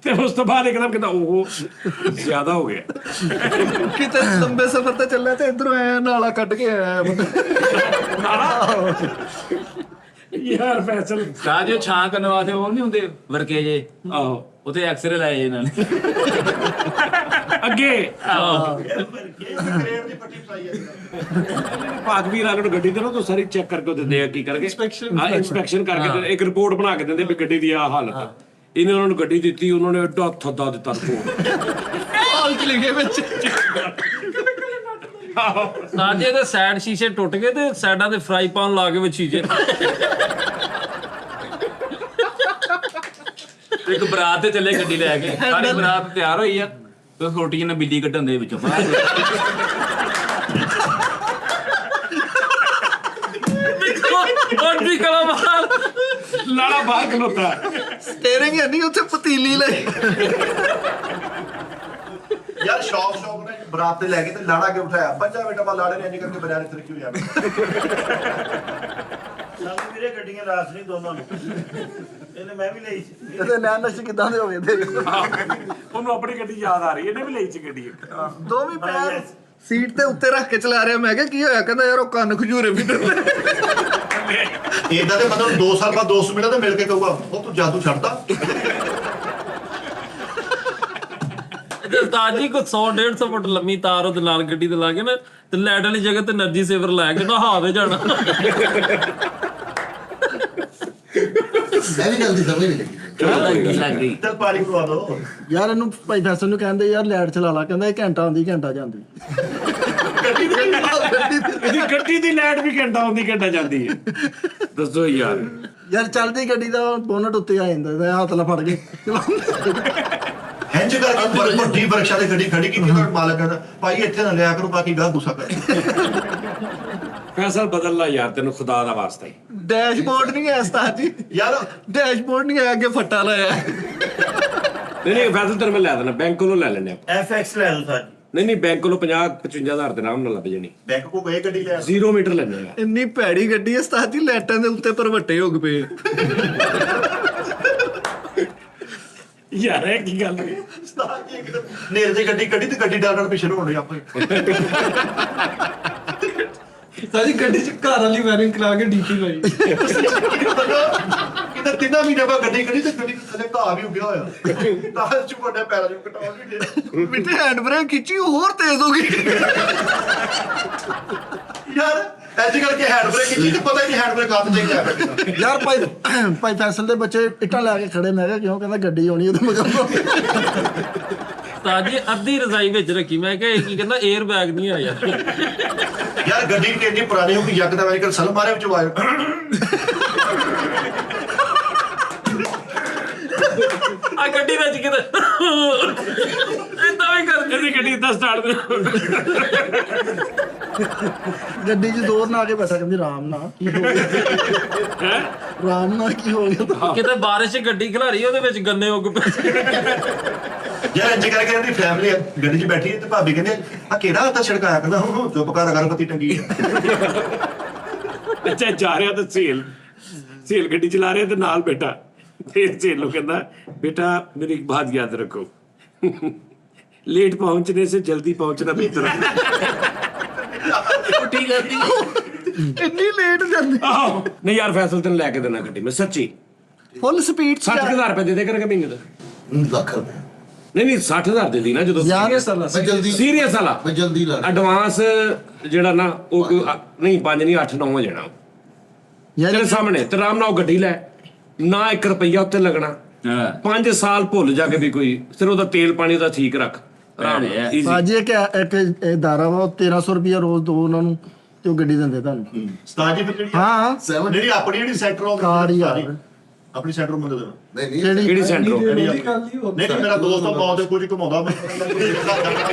Speaker 5: ਤੇ ਉਸ ਤੋਂ ਬਾਅਦ ਇੱਕਦਮ ਕਹਿੰਦਾ ਉਹ ਜ਼ਿਆਦਾ ਹੋ ਗਿਆ।
Speaker 8: ਕਿਤੇ ਲੰਬੇ ਸਫ਼ਰ ਤੇ ਚੱਲਿਆ ਤੇ ਇਧਰੋਂ ਆਇਆ ਨਾਲਾ ਕੱਢ ਕੇ ਆਇਆ
Speaker 5: ਯਾਰ ਫੈਸਲ
Speaker 6: ਸਾਜੋ ਛਾਂ ਕਰਨ ਵਾਸਤੇ ਉਹ ਨਹੀਂ ਹੁੰਦੇ ਵਰਕੇ ਜੇ,
Speaker 5: ਆਹੋ
Speaker 6: ਉਥੇ ਐਕਸਰੇ ਲਾਏ ਇਹਨਾਂ ਨੇ
Speaker 5: ਅੱਗੇ
Speaker 4: ਕ੍ਰੇਡ ਦੀ ਪੱਟੀ ਫਸਾਈ ਜਾਂਦੀ।
Speaker 5: ਭਾਗਵੀਰ ਵਾਲੇ ਨੂੰ ਗੱਡੀ ਦੇ ਨਾ ਤੂੰ ਸਾਰੀ ਚੈੱਕ ਕਰਕੇ ਦਿੰਦੇ ਆ, ਕੀ ਕਰਕੇ ਇੰਸਪੈਕਸ਼ਨ ਕਰਕੇ ਇੱਕ ਰਿਪੋਰਟ ਬਣਾ ਕੇ ਦਿੰਦੇ ਵੀ ਗੱਡੀ ਦੀ ਆ ਹਾਲਤ। ਇਹਨੇ ਉਹਨਾਂ ਨੂੰ ਗੱਡੀ ਦਿੱਤੀ, ਉਹਨਾਂ ਨੇ ਐਡਾ ਥੱਦਾ ਦਿੱਤਾ ਰਿਪੋਰਟ
Speaker 8: ਲਿਖੇ ਵਿੱਚ।
Speaker 3: ਸਾਜੇ ਦੇ ਸਾਈਡ ਸ਼ੀਸ਼ੇ ਟੁੱਟ ਗਏ ਤੇ ਸਾਈਡਾਂ ਤੇ ਫਰਾਈ ਪਾਨ ਲਾ ਕੇ ਵਿੱਚ ਸ਼ੀਸ਼ੇ।
Speaker 6: ਇੱਕ ਬਰਾਤ ਤੇ ਚੱਲੇ ਗੱਡੀ ਲੈ ਕੇ, ਸਾਰੀ ਬਰਾਤ ਤਿਆਰ ਹੋਈ ਆ ਤੇ ਛੋਟੀ ਜਿਹੀ ਬਿੱਲੀ ਕੱਢਣ ਦੇ ਵਿੱਚੋਂ
Speaker 3: ਵੀ ਕਲਾ ਮਾਰ
Speaker 5: ਲਾਲਾ ਬਾਹਰ ਖਲੋਤਾ।
Speaker 8: ਸਟੀਅਰਿੰਗ ਹੈ ਨਹੀਂ ਉੱਥੇ ਪਤੀਲੀ ਲਈ।
Speaker 4: ਯਾਰ ਸ਼ੌਕ ਨੇ ਬਰਾਤ ਤੇ ਲੈ ਕੇ ਤੇ ਲਾੜਾ ਕੇ ਉਠਾਇਆ, ਬੱਚਾ ਬੇਟਾ ਬਾ ਲਾੜੇ ਨੇ ਇੰਜ ਕਰਕੇ ਬਰਿਆਰੇ ਤਰੱਕੀ ਹੋ ਜਾਣੀ।
Speaker 1: ਸਾਨੂੰ ਵੀਰੇ ਗੱਡੀਆਂ ਰਾਸ ਨਹੀਂ ਦੋਨਾਂ ਨੂੰ, ਇਹਨੇ ਮੈਂ ਵੀ ਲਈ ਸੀ।
Speaker 2: ਇਹਦੇ ਨੈਣ ਨਕਸ਼ ਕਿਦਾਂ ਦੇ ਹੋ ਗਏ ਤੇ
Speaker 5: ਉਹਨੂੰ ਆਪਣੀ ਗੱਡੀ ਯਾਦ ਆ ਰਹੀ, ਇਹਨੇ ਵੀ ਲਈ ਸੀ ਗੱਡੀ।
Speaker 2: ਦੋਵੇਂ ਪੈਰ ਸੀਟ ਤੇ ਉੱਤੇ ਰੱਖ ਕੇ ਚਲਾ ਰਿਹਾ। ਮੈਂ ਕਿਹਾ ਕੀ ਹੋਇਆ? ਕਹਿੰਦਾ ਯਾਰ ਉਹ ਕੰਨ ਖਜੂਰੇ ਵੀ
Speaker 4: ਇਦਾਂ ਦੇ ਮਤਲਬ 2 ਸਾਲ ਬਾਅਦ 200 ਮਿੰਟਾਂ ਤੇ ਮਿਲ ਕੇ ਕਹੂਗਾ ਉਹ ਤੂੰ ਜਾਦੂ ਛੱਡਦਾ।
Speaker 3: ਤਾਜੀ ਕੋ 100-150 ਫੁੱਟ ਲੰਮੀ ਤਾਰ ਉਹਦੇ ਨਾਲ ਗੱਡੀ ਤੇ ਲਾ ਕੇ ਨਾ ਤੇ ਲਾਈਟ ਵਾਲੀ ਜਗ੍ਹਾ ਤੇ એનર્ਜੀ ਸੇਵਰ ਲੈ ਕੇ ਨਾ ਹਾਵੇ ਜਾਣਾ।
Speaker 7: ਮੈਂ ਵੀ ਗੱਲ ਦੀ ਸਮਝ ਨਹੀਂ ਲੱਗੀ।
Speaker 4: ਚੱਲ ਪਾਣੀ ਪਵਾ ਦੋ।
Speaker 2: ਯਾਰ ਇਹਨੂੰ ਭਾਈ ਫੈਸਲ ਨੂੰ ਕਹਿੰਦੇ ਯਾਰ ਲਾਈਟ ਚਲਾ ਲਾ, ਕਹਿੰਦਾ ਇਹ ਘੰਟਾ ਆਉਂਦੀ ਘੰਟਾ ਜਾਂਦੀ।
Speaker 5: ਇਹਦੀ ਗੱਡੀ ਦੀ ਲਾਈਟ ਵੀ ਘੰਟਾ ਆਉਂਦੀ ਘੰਟਾ ਜਾਂਦੀ ਹੈ। ਦੱਸੋ ਯਾਰ।
Speaker 2: ਯਾਰ ਚੱਲਦੀ ਗੱਡੀ ਦਾ ਬੋਨਟ ਉੱਤੇ ਆ ਜਾਂਦਾ, ਹੱਥ ਨਾਲ ਫੜ ਕੇ
Speaker 4: ਇੰਜ ਕਰਕੇ ਵੱਡੀ ਵਰਕਸ਼ਾਪ ਤੇ ਗੱਡੀ ਖੜੀ ਕੀਤੀ ਤਾਂ ਮਾਲਕ ਕਹਿੰਦਾ ਭਾਈ ਇੱਥੇ ਨਾ ਲਿਆ ਕਰੋ ਬਾਕੀ ਗਾਹ ਗੁੱਸਾ ਕਰ।
Speaker 5: ਫੈਸਲ ਬਦਲ ਲਾ ਯਾਰ, ਤੈਨੂੰ ਖੁਦਾ ਦਾ ਵਾਸਤਾ ਹੀ।
Speaker 2: ਡੈਸ਼ਬੋਰਡ ਨਹੀਂ ਹੈ ਉਸਤਾਦ ਜੀ,
Speaker 4: ਯਾਰ
Speaker 2: ਡੈਸ਼ਬੋਰਡ ਨਹੀਂ ਹੈ, ਅੱਗੇ ਫੱਟਾ ਲਾਇਆ।
Speaker 5: ਨਹੀਂ ਫੈਸਲ ਤੈਨੂੰ ਮੈਂ ਲੈ ਦੇਣਾ, ਬੈਂਕ ਕੋਲੋਂ ਲੈ ਲੈਣੇ ਆਪਾਂ।
Speaker 1: FX ਲੈ ਲਓ ਸਾਜੀ।
Speaker 5: ਨਹੀਂ ਬੈਂਕ ਕੋਲੋਂ 50-55 ਹਜ਼ਾਰ ਦੇ ਨਾਮ ਨਾਲ ਲੱਭ ਜਾਣੀ।
Speaker 4: ਬੈਂਕ ਕੋ ਗਏ ਗੱਡੀ ਲੈ
Speaker 5: 0 ਮੀਟਰ ਲੈਣੇ ਆ।
Speaker 2: ਇੰਨੀ ਭੈੜੀ ਗੱਡੀ ਹੈ ਉਸਤਾਦ ਜੀ, ਲਾਈਟਾਂ ਦੇ ਉੱਤੇ ਪਰਵੱਟੇ ਹੋ ਗਏ।
Speaker 5: ਯਾਰ ਇਹ ਕੀ ਗੱਲ ਹੈ?
Speaker 4: ਉਸਤਾਦ ਜੀ ਨੇਰ ਦੀ ਗੱਡੀ ਕੱਢੀ ਤੇ ਗੱਡੀ ਡਾਲਰ ਪਿੱਛੇ ਨੂੰ ਹੋਣੀ ਆਪੇ।
Speaker 8: ਸਾਡੀ ਗੱਡੀ ਚ ਘਰ ਵਾਲੀ ਵਾਇਰਿੰਗ ਕਰਾ ਕੇ ਡੀਪੀ ਲਾਈ।
Speaker 4: ਕਿਤੇ 3 ਮਹੀਨੇ ਬਾਅਦ ਗੱਡੀ ਕੱਢੀ ਤੇ ਗੱਡੀ ਥੱਲੇ ਘਾਹ ਵੀ ਉੱਗਿਆ ਹੋਇਆ। ਤਾਂ ਚੁੱਕਣੇ ਪੈਰਾਂ ਨੂੰ ਕਟਾ ਵੀ ਦੇ।
Speaker 2: ਮਿੱਟੇ ਹੈਂਡ ਬ੍ਰੇਕ ਖਿੱਚੀ, ਉਹ ਹੋਰ ਤੇਜ਼ ਹੋ ਗਈ।
Speaker 4: ਯਾਰ ਐਸੀ ਕਰਕੇ ਹੈਂਡ ਬ੍ਰੇਕ ਕੀਤੀ ਤੇ ਪਤਾ ਹੀ ਨਹੀਂ ਹੈਂਡ ਬ੍ਰੇਕ ਹੱਥ ਚ ਗਿਆ।
Speaker 2: ਯਾਰ ਭਾਈ ਫੈਸਲ ਦੇ ਬੱਚੇ ਇੱਟਾਂ ਲੈ ਕੇ ਖੜੇ, ਮੈਂ ਕਿਹਾ ਕਿਉਂ? ਕਹਿੰਦਾ ਗੱਡੀ ਆਉਣੀ ਉਹਦੇ ਮਗਰ।
Speaker 3: ਉਸਤਾਦ ਜੀ ਅੱਧੀ ਰਜ਼ਾਈ ਵਿੱਚ ਰੱਖੀ, ਮੈਂ ਕਿਹਾ ਇਹ ਕੀ ਕਹਿੰਦਾ 에ਅਰ ਬੈਗ ਨਹੀਂ ਆ ਯਾਰ।
Speaker 4: ਯਾਰ ਗੱਡੀ ਤੇ ਇੰਨੀ ਪੁਰਾਣੀ ਹੋ ਗਈ, ਯਕਦਮ ਅਮਰੀਕਨ ਸਲ ਮਾਰੇ ਵਿੱਚ ਆਇਆ।
Speaker 3: ਆ ਗੱਡੀ ਵਿੱਚ ਕਿਤੇ ਇਦਾਂ ਵੀ ਕਰਦੀ
Speaker 5: ਇਹਦੀ ਗੱਡੀ ਇਦਾਂ ਸਟਾਰਟ ਦੇ।
Speaker 2: ਗੱਡੀ 'ਚ ਜ਼ੋਰ ਨਾ ਆ ਕੇ ਬੈਠਾ, ਕਹਿੰਦੀ ਰਾਮ ਨਾਲ ਕੀ ਹੋ ਗਿਆ? ਰਾਮ ਨਾਲ ਕੀ ਹੋ ਗਿਆ?
Speaker 3: ਕਿਤੇ ਬਾਰਿਸ਼ 'ਚ ਗੱਡੀ ਖਿਲਾਰੀ, ਉਹਦੇ ਵਿੱਚ ਗੰਨੇ ਉੱਗ ਪਏ।
Speaker 4: ਯਾਰ ਇੰਜ ਕਰਕੇ ਇਹਦੀ ਫੈਮਿਲੀ ਗੱਡੀ 'ਚ ਬੈਠੀ ਤੇ ਭਾਬੀ ਕਹਿੰਦੇ ਆ ਕਿਹੜਾ ਹੱਥ ਛੜਕਾਇਆ? ਕਹਿੰਦਾ ਹੁਣ ਚੁੱਪ ਕਰ ਅਗਰਬੱਤੀ ਟੰਗੀ ਹੈ।
Speaker 5: ਅੱਛਾ ਜਾ ਰਿਹਾ ਤਾਂ ਸੇਲ ਗੱਡੀ ਚਲਾ ਰਿਹਾ ਤੇ ਨਾਲ ਬੇਟਾ, फिर से लोग कहना बेटा मेरी एक बात याद रखो लेट पहुंचने से जल्दी पहुंचना बेहतर है।
Speaker 3: ਠੀਕ ਹੈ
Speaker 2: ਇੰਨੀ ਲੇਟ ਜਾਂਦੀ।
Speaker 5: नहीं यार फैसल तेन लैके देना गड्डी में सच्ची
Speaker 2: ਫੁੱਲ ਸਪੀਡ
Speaker 5: 60,000 रुपए दे दे करके महीने का।
Speaker 7: ਲੱਖ ਰੁਪਏ
Speaker 5: नहीं 60,000 दे दी ना जो
Speaker 2: ਯਾਰ
Speaker 7: ਮੈਂ ਜਲਦੀ
Speaker 5: सीरियस वाला
Speaker 7: ਮੈਂ ਜਲਦੀ ਲਾ
Speaker 5: एडवांस जेड़ा ना वो नहीं 5 नहीं 8 9 हो जाना
Speaker 2: ਯਾਰ
Speaker 5: तेरे सामने ते आराम नाल गड्डी लै ना 1 रुपया उत्ते लगना 5 साल भुल जाके भी कोई सिर्फ ਉਹਦਾ ਤੇਲ ਪਾਣੀ ਦਾ ਠੀਕ ਰੱਖ ਆਰਾਮ easy।
Speaker 2: ਬਾਜੀ ਇੱਕ ਦਾਰਾ ਵਾ, 1300 ਰੁਪਇਆ ਰੋਜ਼ ਦੋ ਉਹਨਾਂ ਨੂੰ ਤੇ ਉਹ ਗੱਡੀ ਦਿੰਦੇ ਤੁਹਾਨੂੰ।
Speaker 4: ਉਸਤਾਦ ਜੀ ਫਿਰ ਜਿਹੜੀ
Speaker 2: ਹਾਂ
Speaker 4: ਜਿਹੜੀ ਆਪਣੀ ਜਿਹੜੀ ਸੈਂਟਰ ਆਫ
Speaker 2: ਕਾਰ ਹੀ ਆ।
Speaker 4: ਆਪਣੀ ਸੈਂਟਰ ਮੰਨ ਦੇਣਾ।
Speaker 7: ਨਹੀਂ
Speaker 5: ਕਿਹੜੀ ਸੈਂਟਰ
Speaker 4: ਨਹੀਂ ਮੇਰਾ ਦੋਸਤ ਆ ਬਹੁਤ ਕੁਝ ਘੁਮਾਉਂਦਾ ਮੈਂ।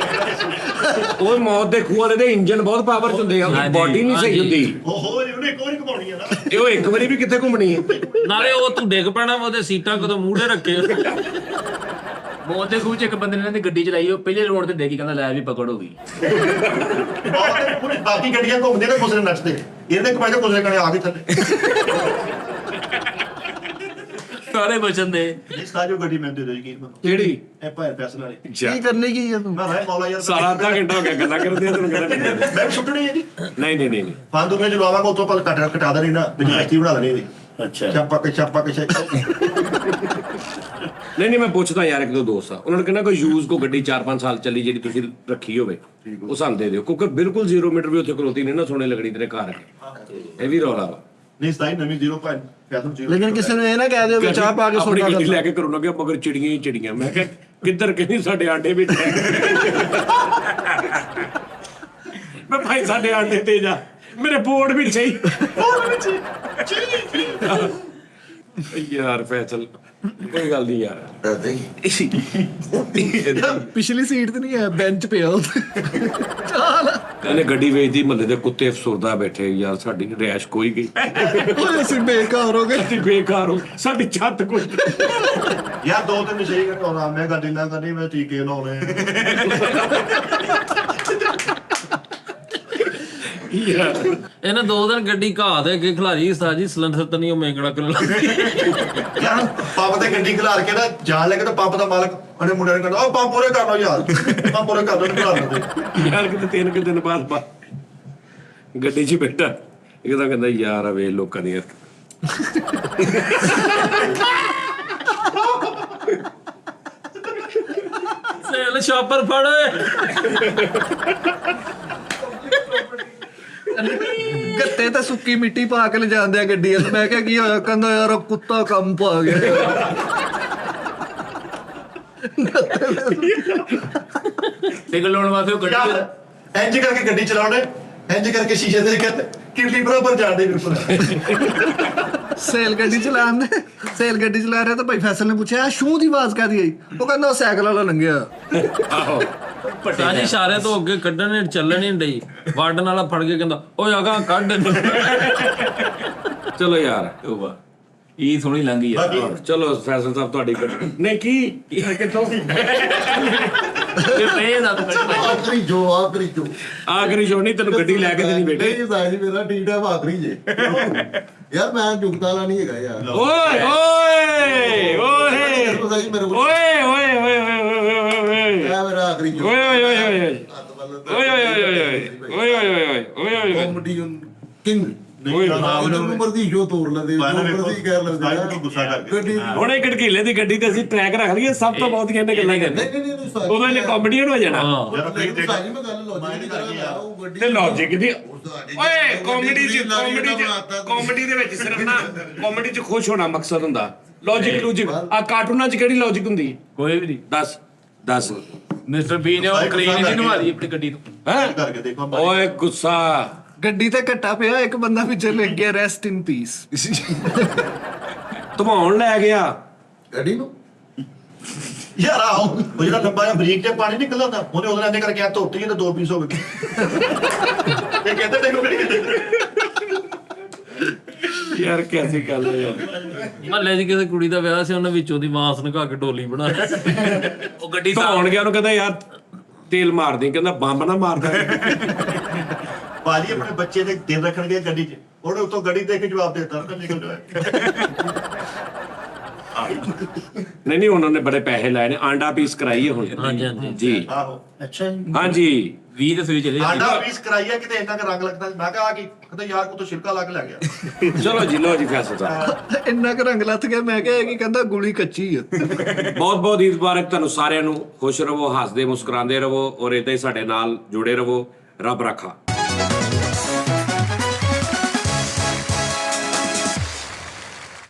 Speaker 5: ਉਹ ਮੌਤ ਦੇ ਖੂਹ ਵਾਲੇ ਦੇ ਇੰਜਨ ਬਹੁਤ ਪਾਵਰ ਚ ਹੁੰਦੇ ਆ, ਬਾਡੀ ਨਹੀਂ ਸਹੀ ਹੁੰਦੀ।
Speaker 4: ਓਹੋ ਉਹਨੇ ਇੱਕ ਵਾਰੀ ਘੁਮਾਉਣੀ ਆ ਨਾ।
Speaker 5: ਇਹ ਉਹ ਇੱਕ ਵਾਰੀ ਵੀ ਕਿੱਥੇ ਘੁੰਮਣੀ ਹੈ।
Speaker 3: ਨਾਲੇ ਉਹ ਤੂੰ ਡਿੱਗ ਪੈਣਾ, ਉਹਦੇ ਸੀਟਾਂ ਕਦੋਂ ਮੂਹਰੇ ਰੱਖੇ।
Speaker 6: ਮੌਤ ਦੇ ਖੂਹ ਚ ਇੱਕ ਬੰਦੇ ਨੇ ਇਹਨਾਂ ਦੀ ਗੱਡੀ ਚਲਾਈ, ਉਹ ਪਹਿਲੇ ਰੋਡ ਤੇ ਡੇਗੀ, ਕਹਿੰਦਾ ਲੈ ਵੀ ਪਕੜ ਹੋ ਗਈ।
Speaker 4: ਬਹੁਤ ਬਾਕੀ ਗੱਡੀਆਂ ਘੁੰਮਦੇ ਨੇ ਕੁਸਰੇ ਨੱਚਦੇ, ਇਹਦੇ ਇੱਕ ਪਾਸੇ ਕੁਸਰੇ ਕਣੇ ਆ ਗਏ ਥੱਲੇ।
Speaker 6: ਸਾਰੇ ਬਚਨ ਦੇ
Speaker 4: ਇਸ ਦਾ ਜੋ ਗੱਡੀ ਮੈਂ ਦੇ ਦੋ ਜੀ
Speaker 5: ਕਿਹੜੀ
Speaker 4: ਇਹ ਭਾਈ ਪੈਸੇ ਵਾਲੀ
Speaker 2: ਕੀ ਕਰਨੀ ਕੀ ਹੈ ਤੂੰ?
Speaker 4: ਮੈਂ ਭਾਈ ਮੌਲਾ ਯਾਰ
Speaker 5: ਸਾਰਾ ਅੱਧਾ ਘੰਟਾ ਹੋ ਗਿਆ ਗੱਲਾਂ ਕਰਦੇ ਆ, ਤੈਨੂੰ ਕਹਿੰਦਾ
Speaker 4: ਮੈਂ ਛੁੱਟਣੀ ਹੈ ਜੀ
Speaker 5: ਨਹੀਂ
Speaker 4: ਫਾਂਦੂ ਨੇ ਜਲਵਾਵਾਂਗਾ ਉਤੋਂ ਪਲ ਕਟਾ ਦੇਣੀ ਨਾ ਬਿਜਲੀ ਬਣਾ ਦੇਣੀ ਇਹਦੀ
Speaker 1: ਅੱਛਾ
Speaker 4: ਛਾਪਾ ਕੇ
Speaker 5: ਨਹੀਂ ਮੈਂ ਪੁੱਛਦਾ ਯਾਰ ਇੱਕ ਦੋ ਦੋਸਤ ਆ, ਉਹਨਾਂ ਨੇ ਕਹਿੰਦਾ ਕੋਈ ਯੂਜ਼ ਕੋ ਗੱਡੀ 4-5 ਸਾਲ ਚੱਲੀ ਜਿਹੜੀ ਤੁਸੀਂ ਰੱਖੀ ਹੋਵੇ ਉਹ ਸਾਨੂੰ ਦੇ ਦਿਓ, ਕਿਉਂਕਿ ਬਿਲਕੁਲ 0 ਮੀਟਰ ਵੀ ਉੱਥੇ ਖਲੋਤੀ ਨਹੀਂ ਨਾ ਸੋਹਣੇ ਲੱਗਣੀ ਤੇਰੇ ਘਰ। ਇਹ ਵੀ ਰੌਲਾ ਵਾ।
Speaker 4: ਨਹੀਂ ਸਤਾਈ ਨਵੀਂ 0.5
Speaker 2: ਲੇਕਿਨ ਕਿਸੇ ਨੂੰ ਇਹ ਨਾ ਕਹਿ ਦਿਓ ਵੀ ਚਾਹ ਪਾ ਕੇ
Speaker 5: ਆਪਣੀ
Speaker 2: ਸੌਦਾ
Speaker 5: ਗੱਡੀ
Speaker 2: ਕਰ
Speaker 5: ਲੈ ਕੇ ਘਰੋਂ ਨਾ ਗਿਆ, ਮਗਰ ਚਿੜੀਆਂ ਹੀ ਚਿੜੀਆਂ। ਮੈਂ ਕਿਹਾ ਕਿੱਧਰ ਕਹਿੰਦੀ ਸਾਡੇ ਆਂਡੇ ਵਿੱਚ ਹੈ। ਮੈਂ ਭਾਈ ਸਾਡੇ ਆਂਡੇ ਤੇ ਜਾ, ਮੇਰੇ ਬੋਰਡ ਵਿੱਚ ਹੀ ਯਾਰ ਫੈਸਲ ਕੋਈ ਗੱਲ ਨਹੀਂ ਯਾਰ।
Speaker 2: ਪਿਛਲੀ ਸੀਟ ਤੇ ਨਹੀਂ ਹੈ, ਬੈਂਚ ਪਿਆ ਉੱਤੇ। ਚਾਲ
Speaker 5: ਇਹਨੇ ਗੱਡੀ ਵੇਚਦੀ, ਮਹੱਲੇ ਦੇ ਕੁੱਤੇ ਅਫਸੋਰਦਾ ਬੈਠੇ ਯਾਰ, ਸਾਡੀ ਰਿਹਾਇਸ਼ ਕੋਈ ਗਈ,
Speaker 2: ਓਏ ਅਸੀਂ ਬੇਕਾਰ ਹੋ ਗਏ।
Speaker 5: ਅਸੀਂ ਬੇਕਾਰ ਹੋ, ਸਾਡੀ ਛੱਤ ਕੋਈ।
Speaker 4: ਯਾਰ 2-3 ਸਹੀ ਕਰਕੇ ਆਉਣਾ, ਮੈਂ ਗੱਡੀ ਨਾ ਕਰਨੀ, ਮੈਂ ਟੀਕੇ ਲਾਉਣੇ
Speaker 3: ਇਹਨੇ 2 ਦਿਨ ਗੱਡੀ ਘਾਹ ਦੇ ਅੱਗੇ ਖਿਲਾਰੀ, ਸਾਜੀ ਸਿਲੰਡਰ ਤਾਂ ਨਹੀਂ ਉਹ ਮੈਂਗੜਾ ਕਰਨ ਲੱਗ
Speaker 4: ਯਾਰ ਪੰਪ ਤੇ ਗੱਡੀ ਖਿਲਾਰ ਕੇ ਨਾ ਜਾਣ ਲੱਗੇ ਤਾਂ ਪੰਪ ਦਾ ਮਾਲਕ ਉਹਨੇ ਮੁੰਡਿਆਂ ਨੂੰ ਕਹਿੰਦਾ ਉਹ ਪੰਪ ਪੂਰੇ ਕਰ ਲਓ ਯਾਰ, ਪੰਪ ਪੂਰੇ ਕਰ ਲਓ ਖਿਲਾਰ ਦਿੰਦੇ
Speaker 5: ਯਾਰ ਕਿਤੇ 3 ਦਿਨ ਬਾਅਦ ਗੱਡੀ 'ਚ ਬੈਠਾ ਇੱਕਦਮ ਕਹਿੰਦਾ ਯਾਰ ਆ ਵੇ ਲੋਕਾਂ ਦੀਆਂ
Speaker 3: ਸੇਲ ਸ਼ਾਪਰ ਫੜ।
Speaker 2: ਗੱਤੇ ਤੇ ਸੁੱਕੀ ਮਿੱਟੀ ਪਾ ਕੇ ਲਿਜਾਂਦੇ ਆ ਗੱਡੀਆਂ ਤੇ। ਮੈਂ ਕਿਹਾ ਕੀ ਹੋਇਆ? ਕਹਿੰਦਾ ਯਾਰ ਉਹ ਕੁੱਤਾ ਕੰਮ ਪਾ ਗਿਆ।
Speaker 6: ਟਿਕਟ ਲਾਉਣ ਵਾਸਤੇ ਉਹ ਗੱਡੀ
Speaker 4: ਯਾਰ ਇੰਜ ਕਰਕੇ ਗੱਡੀ ਚਲਾਉਣੇ, ਇੰਜ ਕਰਕੇ ਸ਼ੀਸ਼ੇ ਦੇ ਕਹਿੰਦੇ ਕਿਰਲੀ ਬਰਾਬਰ ਜਾਂਦੇ ਬਿਲਕੁਲ।
Speaker 2: ਸੇਲ ਗੱਡੀ ਚਲਾਉਂਦੇ, ਸੇਲ ਗੱਡੀ ਚਲਾ ਰਿਹਾ ਤਾਂ ਭਾਈ ਫੈਸਲ ਨੇ ਪੁੱਛਿਆ ਆਹ ਸ਼ੂ ਦੀ ਆਵਾਜ਼ ਕਾਹਦੀ ਆਈ? ਉਹ ਕਹਿੰਦਾ ਉਹ ਸਾਈਕਲ ਵਾਲਾ ਲੰਘਿਆ।
Speaker 5: ਆਹੋ
Speaker 3: ਉਸਤਾਦ ਜੀ ਇਸ਼ਾਰੇ ਤੋਂ ਅੱਗੇ ਕੱਢਣ ਨਹੀਂ ਚੱਲਣ ਨਹੀਂ ਡਈ, ਵਾਰਡਨ ਵਾਲਾ ਫੜ ਕੇ ਕਹਿੰਦਾ ਓਏ ਅਗਾ ਕੱਢ।
Speaker 5: ਚਲੋ ਯਾਰ
Speaker 6: ਤੋਬਾ ਇਹ ਸੋਹਣੀ ਲੰਗੀ ਆ।
Speaker 5: ਚਲੋ ਫੈਸਲ ਸਾਹਿਬ ਤੁਹਾਡੀ ਗੱਡੀ ਨਹੀਂ ਕੀ ਕਿੱਥੋਂ
Speaker 6: ਇਹ ਪਏ ਦਾ ਕੱਢਣਾ
Speaker 7: ਆਖਰੀ ਜੋ
Speaker 5: ਆਖਰੀ ਸ਼ੋ ਨਹੀਂ ਤੈਨੂੰ ਗੱਡੀ ਲੈ ਕੇ ਦੇਣੀ ਬੇਟੇ।
Speaker 7: ਨਹੀਂ ਸਾਜੀ ਮੇਰਾ ਠੀਕ ਹੈ ਆਖਰੀ ਜੇ ਯਾਰ ਮੈਂ ਜੁਗਤਾ ਵਾਲਾ ਨਹੀਂ ਹੈਗਾ ਯਾਰ।
Speaker 5: ਓਏ ਓਏ ਓਏ
Speaker 7: ਸਾਜੀ ਮੇਰੇ ਕੋਲ
Speaker 5: ਓਏ ਓਏ ਓਏ ਓਏ
Speaker 7: ਇਹ ਮੇਰਾ ਆਖਰੀ ਜੋ
Speaker 5: ਓਏ ਓਏ ਓਏ ਓਏ ਓਏ ਓਏ ਓਏ ਓਏ
Speaker 7: ਕਾਮੇਡੀ ਕਿੰਗ
Speaker 5: ਓਏ
Speaker 7: ਨੰਬਰ ਦੀ ਜੋ ਤੋੜ ਲੈਂਦੇ ਨੰਬਰ ਦੀ ਕਹਿ ਲੈਂਦੇ
Speaker 4: ਗੁੱਸਾ ਕਰਕੇ
Speaker 7: ਗੱਡੀ
Speaker 5: ਹੁਣ ਇਹ ਕੜਕੀਲੇ ਦੀ ਗੱਡੀ ਤੇ ਅਸੀਂ ਟਰੈਕ ਰੱਖ ਲਈਏ ਸਭ ਤੋਂ ਬਹੁਤ ਇਹਨੇ ਗੱਲਾਂ ਕਰਨੀਆਂ
Speaker 7: ਨਹੀਂ
Speaker 5: ਉਦੋਂ ਇਹਨੇ ਕਾਮੇਡੀਅਨ ਹੋ ਜਾਣਾ।
Speaker 7: ਸਾਜੀ ਮੈਂ ਗੱਲ ਲੌਜਿਕ ਨਹੀਂ ਕਰਾਂਗਾ ਉਹ ਗੱਡੀ
Speaker 5: ਤੇ ਲੌਜਿਕ ਦੀ ਓਏ ਕਾਮੇਡੀ ਦੇ ਵਿੱਚ ਸਿਰਫ ਨਾ ਕਾਮੇਡੀ 'ਚ ਖੁਸ਼ ਹੋਣਾ ਮਕਸਦ ਹੁੰਦਾ। ਲੌਜਿਕ ਆ ਕਾਰਟੂਨਾਂ 'ਚ ਕਿਹੜੀ ਲੌਜਿਕ ਹੁੰਦੀ?
Speaker 6: ਕੋਈ ਵੀ ਨਹੀਂ।
Speaker 5: ਦੱਸ
Speaker 6: ਮਿਸਟਰ ਬੀ ਨੇ ਉਹ ਕਲੀਨ ਨਹੀਂ ਨਵਾਰੀ ਆਪਣੀ ਗੱਡੀ ਤੋਂ।
Speaker 5: ਹੈ
Speaker 4: ਕਰਕੇ ਦੇਖੋ
Speaker 5: ਓਏ ਗੁੱਸਾ
Speaker 2: ਗੱਡੀ ਤੇ ਘੱਟਾ ਪਿਆ, ਇੱਕ ਬੰਦਾ ਪਿੱਛੇ ਲਿਖ ਗਿਆ ਰੈਸਟ ਇਨ ਪੀਸ।
Speaker 5: ਧਮਾਉਣ ਲੈ ਗਿਆ
Speaker 7: ਗੱਡੀ ਨੂੰ
Speaker 4: ਯਾਰ ਆਓ ਉਹ ਜਿਹੜਾ ਲੰਬਾ ਜਿਹਾ ਬਰੀਕ ਜਿਹਾ ਪਾਣੀ ਨਿਕਲਦਾ ਹੁੰਦਾ ਉਹਨੇ ਉਹਦੇ ਨਾਲ ਐਂ ਕਰਕੇ ਆ ਧੋਤੀ ਤੇ 2 ਪੀਸ ਹੋ ਗਏ। ਇਹ ਕਹਿੰਦੇ ਦੇਖੋ ਕਿਹੜੀ
Speaker 5: ਯਾਰ ਕੈਸੀ ਗੱਲ ਹੈ ਯਾਰ।
Speaker 3: ਮਹੱਲੇ 'ਚ ਕਿਸੇ ਕੁੜੀ ਦਾ ਵਿਆਹ ਸੀ, ਉਹਨੇ ਵਿੱਚੋਂ ਦੀ ਮਾਸ ਨਿਕਾ ਕੇ ਡੋਲੀ ਬਣਾ
Speaker 6: ਉਹ ਗੱਡੀ
Speaker 5: ਧਮਾਉਣ ਗਿਆ ਉਹਨੂੰ ਕਹਿੰਦਾ ਯਾਰ ਤੇਲ ਮਾਰ ਦੇ, ਕਹਿੰਦਾ ਬੰਬ ਨਾ ਮਾਰਦਾ।
Speaker 4: ਭਾਜੀ ਆਪਣੇ ਬੱਚੇ ਦੇ ਦਿਨ ਰੱਖਣਗੇ ਗੱਡੀ 'ਚ, ਉਹਨੇ ਉੱਤੋਂ ਗੱਡੀ ਦੇਖ ਕੇ ਜਵਾਬ ਦੇਤਾ ਤਾਂ ਨਿਕਲ ਜਾਏ।
Speaker 5: ਨਹੀਂ ਉਹਨਾਂ ਨੇ ਬੜੇ ਪੈਸੇ ਲਾਏ ਨੇ, ਆਂਡਾ ਪੀਸ ਕਰਾਈ ਹੈ ਹੁਣ।
Speaker 3: ਹਾਂਜੀ ਹਾਂਜੀ
Speaker 5: ਜੀ
Speaker 4: ਆਹੋ
Speaker 2: ਅੱਛਾ ਜੀ।
Speaker 5: ਹਾਂਜੀ
Speaker 6: 20 ਤੇ ਸੂਈ ਚਲੇ
Speaker 4: ਆਂਡਾ ਪੀਸ ਕਰਾਈਆ ਕਿਤੇ ਇੰਨਾ ਕੁ ਰੰਗ ਲੱਗਦਾ। ਮੈਂ ਕਿਹਾ ਆ ਕੀ ਕਹਿੰਦਾ ਯਾਰ ਕੋ ਤੋਂ ਛਿਲਕਾ ਲਾ ਕੇ ਲੈ ਗਿਆ।
Speaker 5: ਚਲੋ ਜੀ ਲੋ ਜੀ ਫੈਸਲ ਸਾਹਿਬ
Speaker 2: ਇੰਨਾ ਕੁ ਰੰਗ ਲੱਥ ਗਿਆ। ਮੈਂ ਕਿਹਾ ਇਹ ਕੀ ਕਹਿੰਦਾ ਗੁਲੀ ਕੱਚੀ ਆ।
Speaker 5: ਬਹੁਤ ਬਹੁਤ ਈਦ ਮੁਬਾਰਕ ਤੁਹਾਨੂੰ ਸਾਰਿਆਂ ਨੂੰ। ਖੁਸ਼ ਰਹੋ, ਹੱਸਦੇ ਮੁਸਕਰਾਉਂਦੇ ਰਹੋ ਔਰ ਏਦਾਂ ਹੀ ਸਾਡੇ ਨਾਲ ਜੁੜੇ ਰਹੋ। ਰੱਬ ਰਾਖਾ।